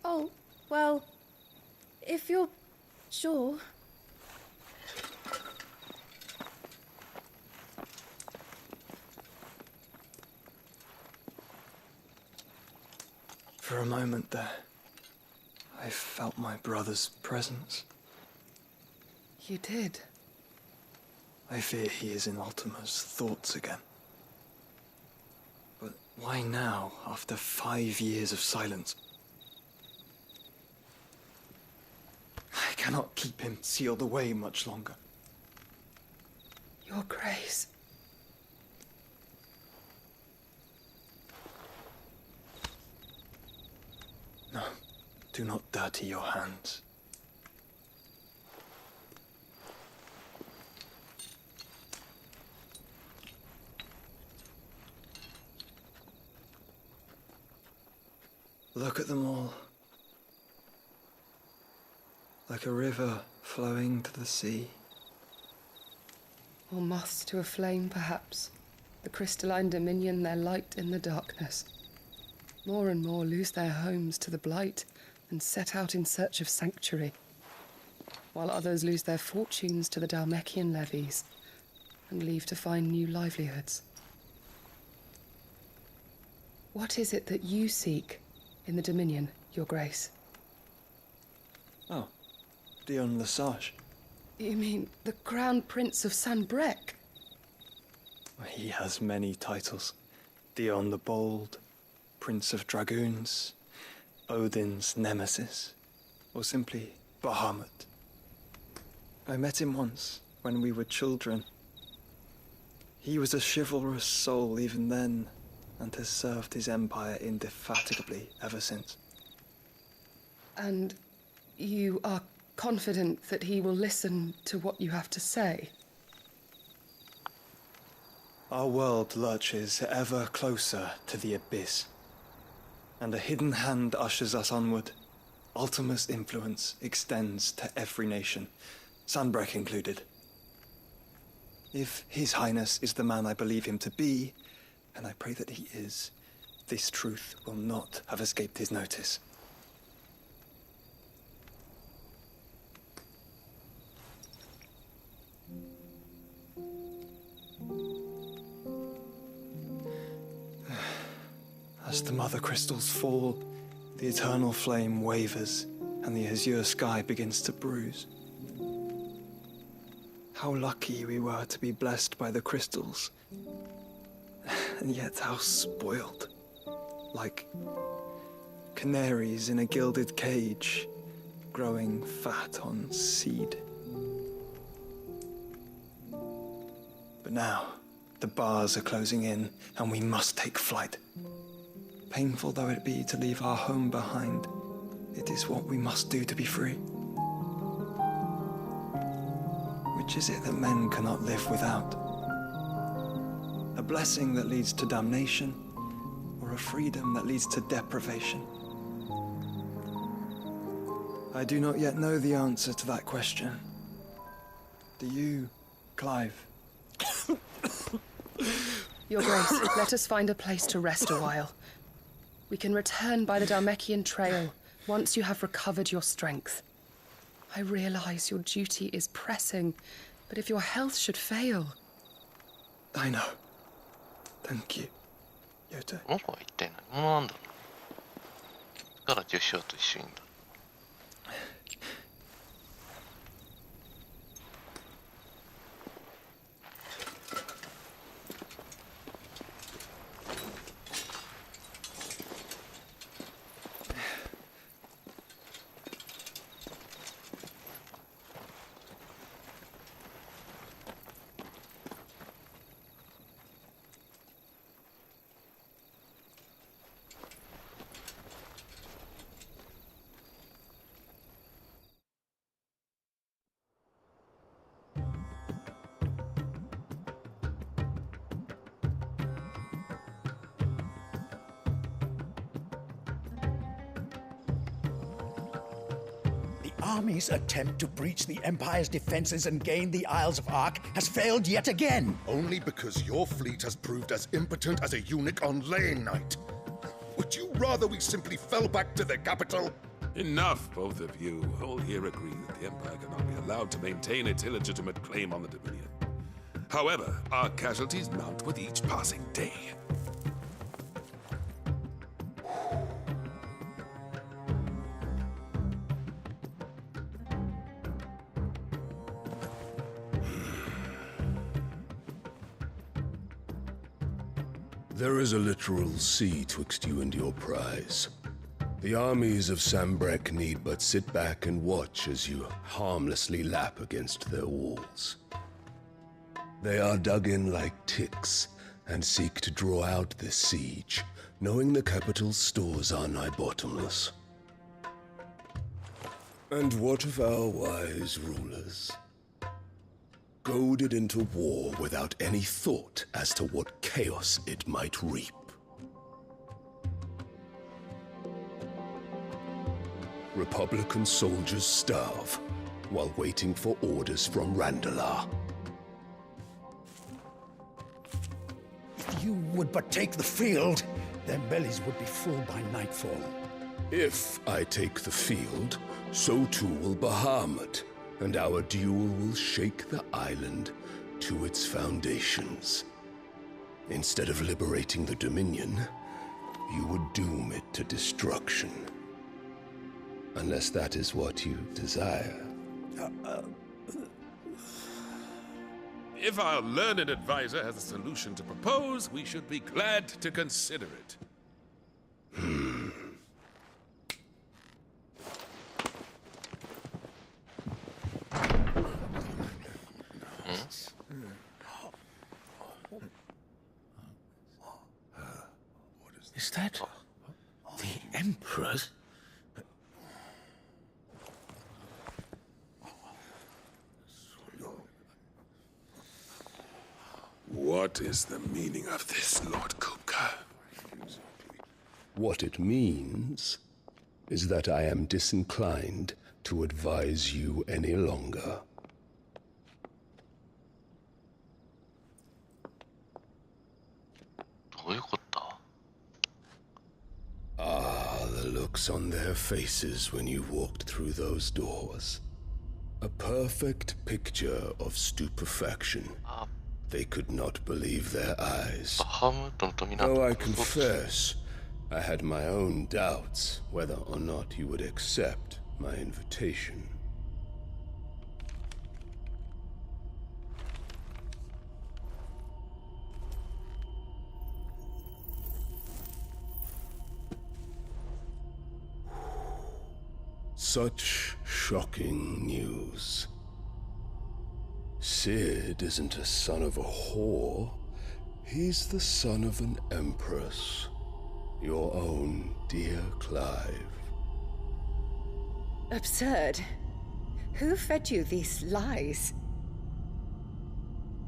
Oh, well, if you're sure. For a moment there, I felt my brother's presence. You did? I fear he is in Ultima's thoughts again. But why now, after 5 years of silence? I cannot keep him sealed away much longer. Your Grace. No, do not dirty your hands. Look at them all. Like a river flowing to the sea. Or moths to a flame, perhaps. The crystalline dominion, their light in the darkness. More and more lose their homes to the blight and set out in search of sanctuary, while others lose their fortunes to the Dalmekian levies and leave to find new livelihoods. What is it that you seek in the Dominion, Your Grace? Oh, Dion Lesage. You mean the Crown Prince of Sanbrec? He has many titles. Dion the Bold, Prince of Dragoons, Odin's Nemesis, or simply Bahamut. I met him once, when we were children. He was a chivalrous soul even then, and has served his empire indefatigably ever since. And you are confident that he will listen to what you have to say? Our world lurches ever closer to the abyss, and a hidden hand ushers us onward. Ultima's influence extends to every nation, Sanbrec included. If His Highness is the man I believe him to be, and I pray that he is, this truth will not have escaped his notice. As the mother crystals fall, the eternal flame wavers, and the azure sky begins to bruise. How lucky we were to be blessed by the crystals, and yet how spoiled. Like canaries in a gilded cage, growing fat on seed. But now, the bars are closing in, and we must take flight. Painful though it be to leave our home behind, it is what we must do to be free. Which is it that men cannot live without? A blessing that leads to damnation, or a freedom that leads to deprivation? I do not yet know the answer to that question. Do you, Clive? Your Grace, let us find a place to rest a while. We can return by the Dalmekian trail once you have recovered your strength. I realize your duty is pressing, but if your health should fail... I know. Thank you, Yoto. この子は一体何者なんだろう。だからジョシュアと一緒にいるんだ。army's attempt to breach the Empire's defenses and gain the Isles of Ark has failed yet again. Only because your fleet has proved as impotent as a eunuch on laying night. Would you rather we simply fell back to the capital? Enough, both of you. All here agree that the Empire cannot be allowed to maintain its illegitimate claim on the Dominion. However, our casualties mount with each passing day. There is a literal sea twixt you and your prize. The armies of Sambrek need but sit back and watch as you harmlessly lap against their walls. They are dug in like ticks and seek to draw out this siege, knowing the capital's stores are nigh bottomless. And what of our wise rulers? Goaded into war without any thought as to what chaos it might reap. Republican soldiers starve while waiting for orders from Randalar. If you would but take the field, their bellies would be full by nightfall. If I take the field, so too will Bahamut, and our duel will shake the island to its foundations. Instead of liberating the Dominion, you would doom it to destruction. Unless that is what you desire. If our learned advisor has a solution to propose, we should be glad to consider it. Is that the Emperor's? What is the meaning of this, Lord Kupka? What it means is that I am disinclined to advise you any longer. Ah, the looks on their faces when you walked through those doors. A perfect picture of stupefaction. They could not believe their eyes. Though I confess, I had my own doubts whether or not you would accept my invitation. Such shocking news. Sid isn't a son of a whore. He's the son of an empress. Your own dear Clive. Absurd. Who fed you these lies?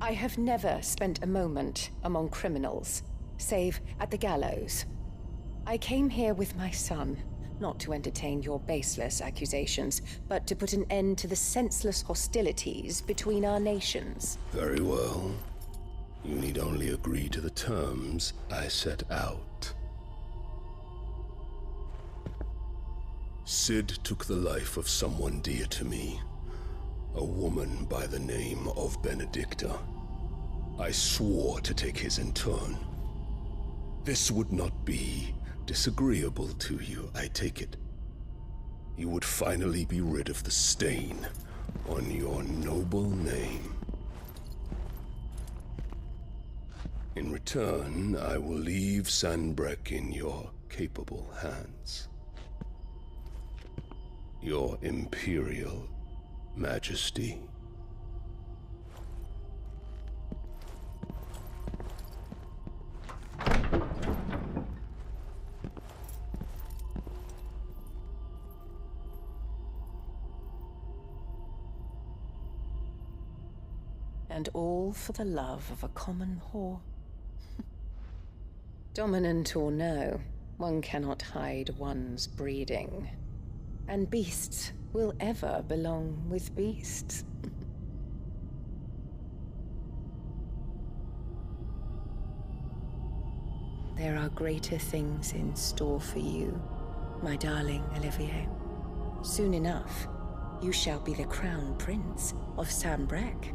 I have never spent a moment among criminals, save at the gallows. I came here with my son, not to entertain your baseless accusations, but to put an end to the senseless hostilities between our nations. Very well. You need only agree to the terms I set out. Sid took the life of someone dear to me, a woman by the name of Benedicta. I swore to take his in turn. This would not be disagreeable to you, I take it. You would finally be rid of the stain on your noble name. In return, I will leave Sanbrek in your capable hands. Your Imperial Majesty. And all for the love of a common whore. Dominant or no, one cannot hide one's breeding. And beasts will ever belong with beasts. There are greater things in store for you, my darling Olivier. Soon enough, you shall be the crown prince of Sambrec.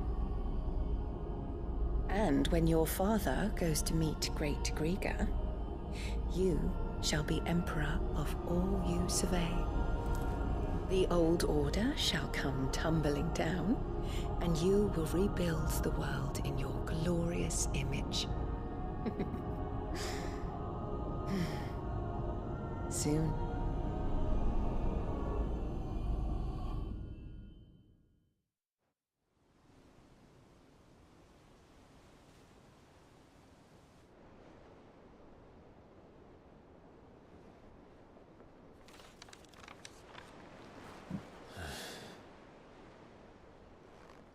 And when your father goes to meet Great Grieger, you shall be emperor of all you survey. The old order shall come tumbling down, and you will rebuild the world in your glorious image. Soon.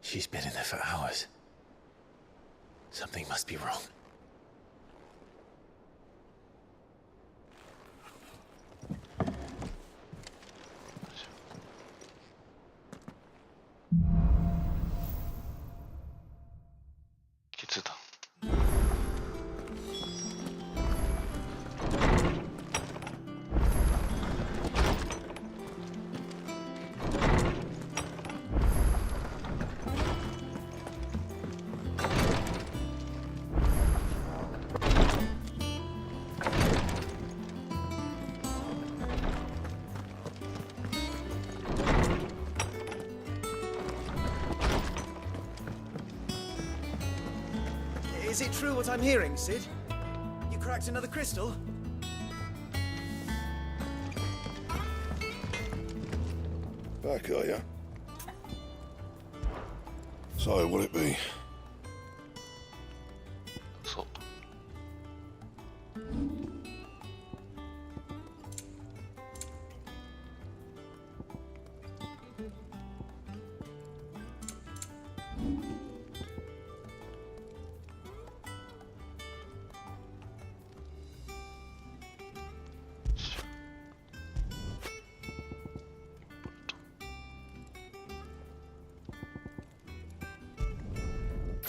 She's been in there for hours. Something must be wrong. Is it true what I'm hearing, Sid? You cracked another crystal? Back, are ya? So, what'll it be? So.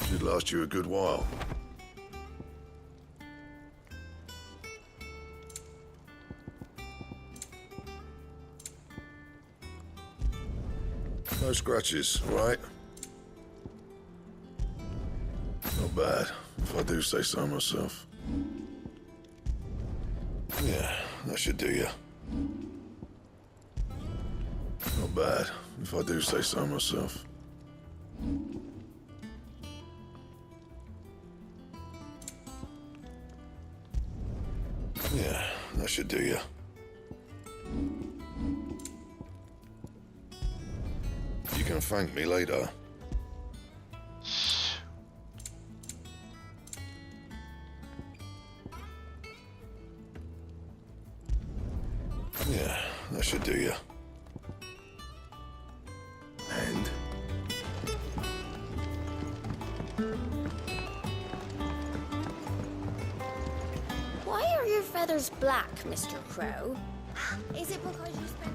Should last you a good while. No scratches, right? Not bad, if I do say so myself. Yeah, that should do ya. Not bad, if I do say so myself. Yeah, that should do ya. You can thank me later. Yeah, that should do ya. And? Why are your feathers black, Mr. Crow? Is it because you spent...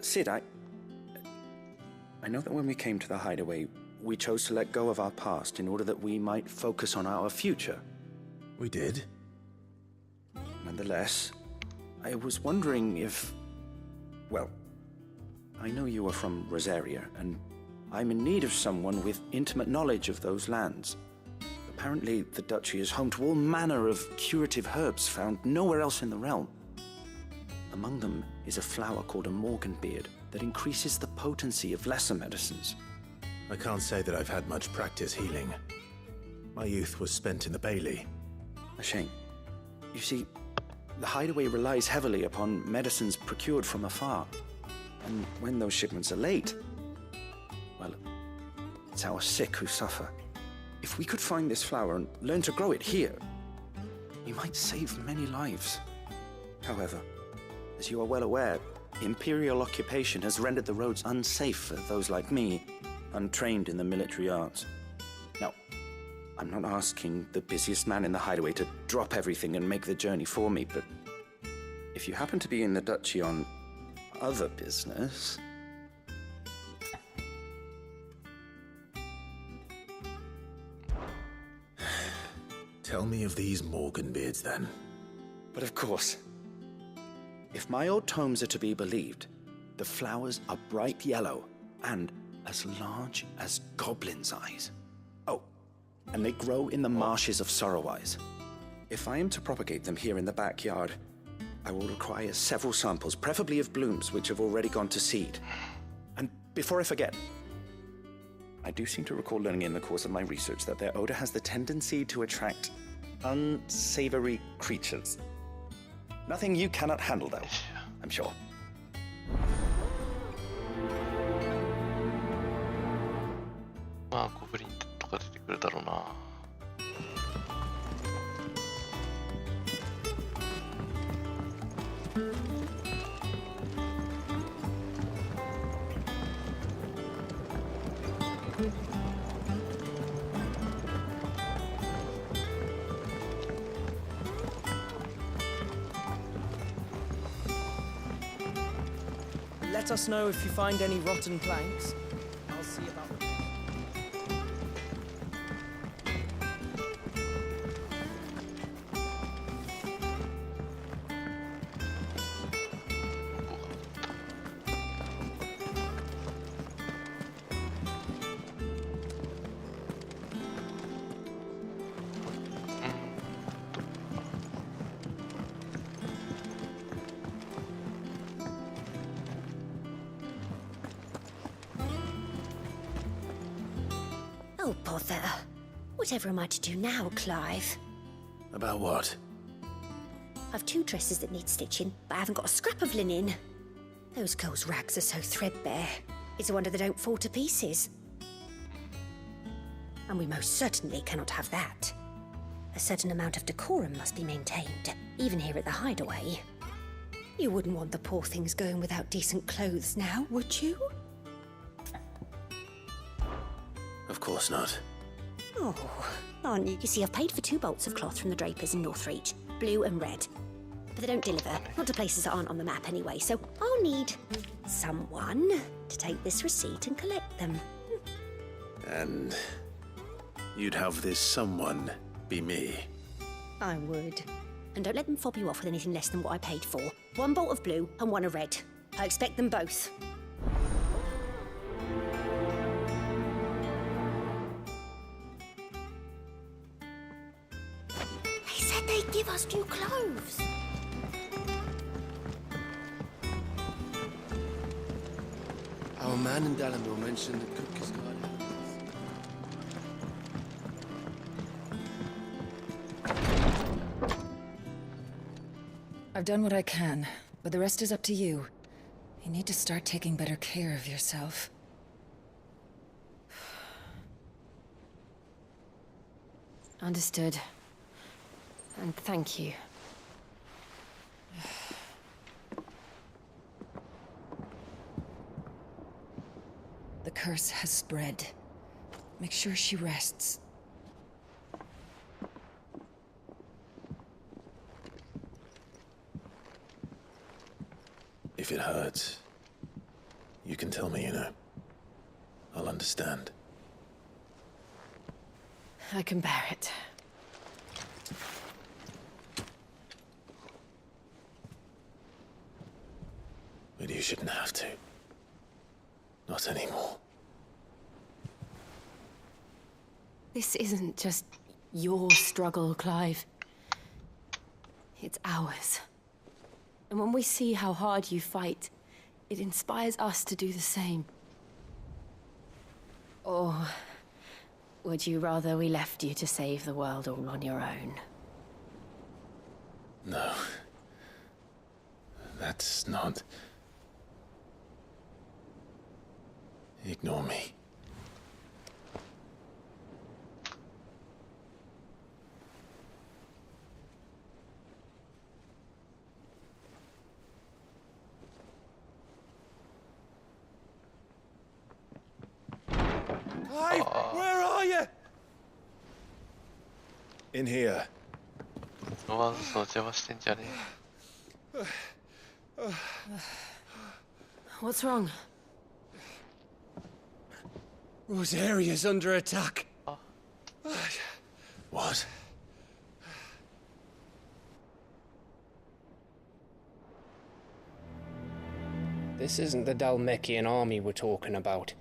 Sid, I know that when we came to the hideaway, we chose to let go of our past in order that we might focus on our future. We did. Nonetheless, I was wondering if... Well, I know you are from Rosaria, and I'm in need of someone with intimate knowledge of those lands. Apparently, the Duchy is home to all manner of curative herbs found nowhere else in the realm. Among them is a flower called a Morganbeard that increases the potency of lesser medicines. I can't say that I've had much practice healing. My youth was spent in the Bailey. A shame. You see, the hideaway relies heavily upon medicines procured from afar. And when those shipments are late, well, it's our sick who suffer. If we could find this flower and learn to grow it here, we might save many lives. However, as you are well aware, Imperial occupation has rendered the roads unsafe for those like me, untrained in the military arts. Now, I'm not asking the busiest man in the hideaway to drop everything and make the journey for me, but if you happen to be in the Duchy on other business... Tell me of these Morgan beards, then. But of course, if my old tomes are to be believed, the flowers are bright yellow and as large as goblins' eyes. Oh, and they grow in the marshes of Sorrowwise. If I am to propagate them here in the backyard, I will require several samples, preferably of blooms which have already gone to seed. And before I forget, I do seem to recall learning in the course of my research that their odor has the tendency to attract unsavory creatures. Nothing you cannot handle, though, I'm sure. Goblin とか出てくるだろうな。Let us know if you find any rotten planks. I'll see about them. Oh, bother. Whatever am I to do now, Clive? About what? I've 2 dresses that need stitching, but I haven't got a scrap of linen. Those girls' rags are so threadbare. It's a wonder they don't fall to pieces. And we most certainly cannot have that. A certain amount of decorum must be maintained, even here at the hideaway. You wouldn't want the poor things going without decent clothes now, would you? Of course not. Oh, aren't you? You see, I've paid for 2 bolts of cloth from the drapers in Northreach, blue and red. But they don't deliver, not to places that aren't on the map anyway, so I'll need someone to take this receipt and collect them. And you'd have this someone be me? I would. And don't let them fob you off with anything less than what I paid for. 1 bolt of blue and 1 of red. I expect them both. They said they'd give us new clothes. Our man in Dallimore mentioned that Cook has got I've done what I can, but the rest is up to you. You need to start taking better care of yourself. Understood. And thank you. The curse has spread. Make sure she rests. If it hurts, you can tell me, you know. I'll understand. I can bear it. But you shouldn't have to. Not anymore. This isn't just your struggle, Clive. It's ours. And when we see how hard you fight, it inspires us to do the same. Or would you rather we left you to save the world all on your own? No. That's not... Ignore me. Clive, where are you? In here. わざと邪魔してんじゃねえ。 What's wrong? Rosaria's under attack. What? This isn't the Dalmekian army we're talking about.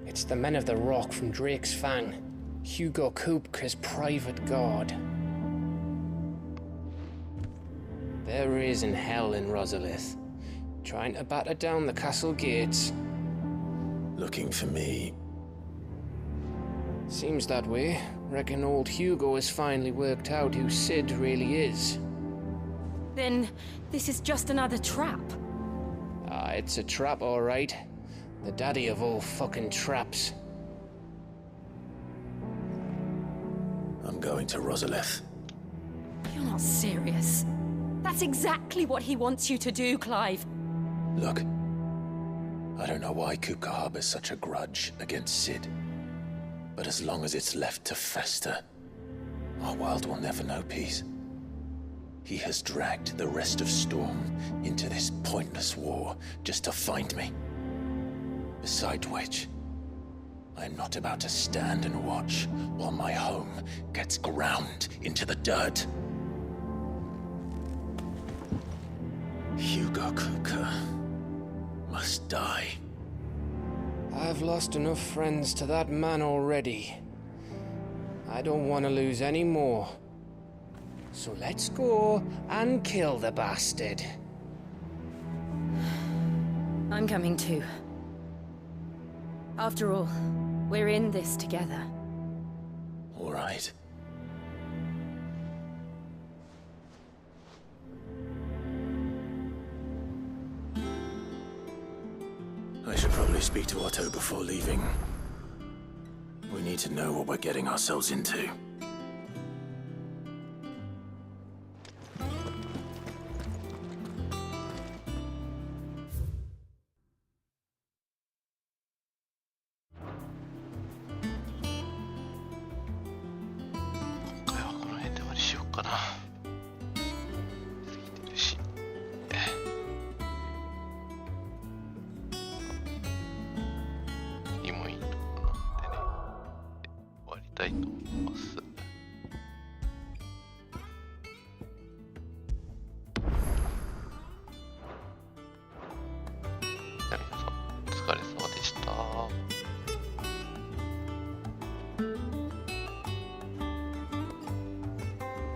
It's the men of the Rock from Drake's Fang. Hugo Kupka's private guard. There is in hell in Rosalith, trying to batter down the castle gates. Looking for me? Seems that way. Reckon old Hugo has finally worked out who Sid really is. Then this is just another trap. Ah, it's a trap, all right. The daddy of all fucking traps. I'm going to Rosalith. You're not serious. That's exactly what he wants you to do, Clive. Look, I don't know why Kupka harbors such a grudge against Sid. But as long as it's left to fester, our world will never know peace. He has dragged the rest of Storm into this pointless war just to find me. Besides which, I am not about to stand and watch while my home gets ground into the dirt. Hugo Kupka must die. I've lost enough friends to that man already. I don't want to lose any more. So let's go and kill the bastard. I'm coming too. After all, we're in this together. All right. I should probably speak to Otto before leaving. We need to know what we're getting ourselves into.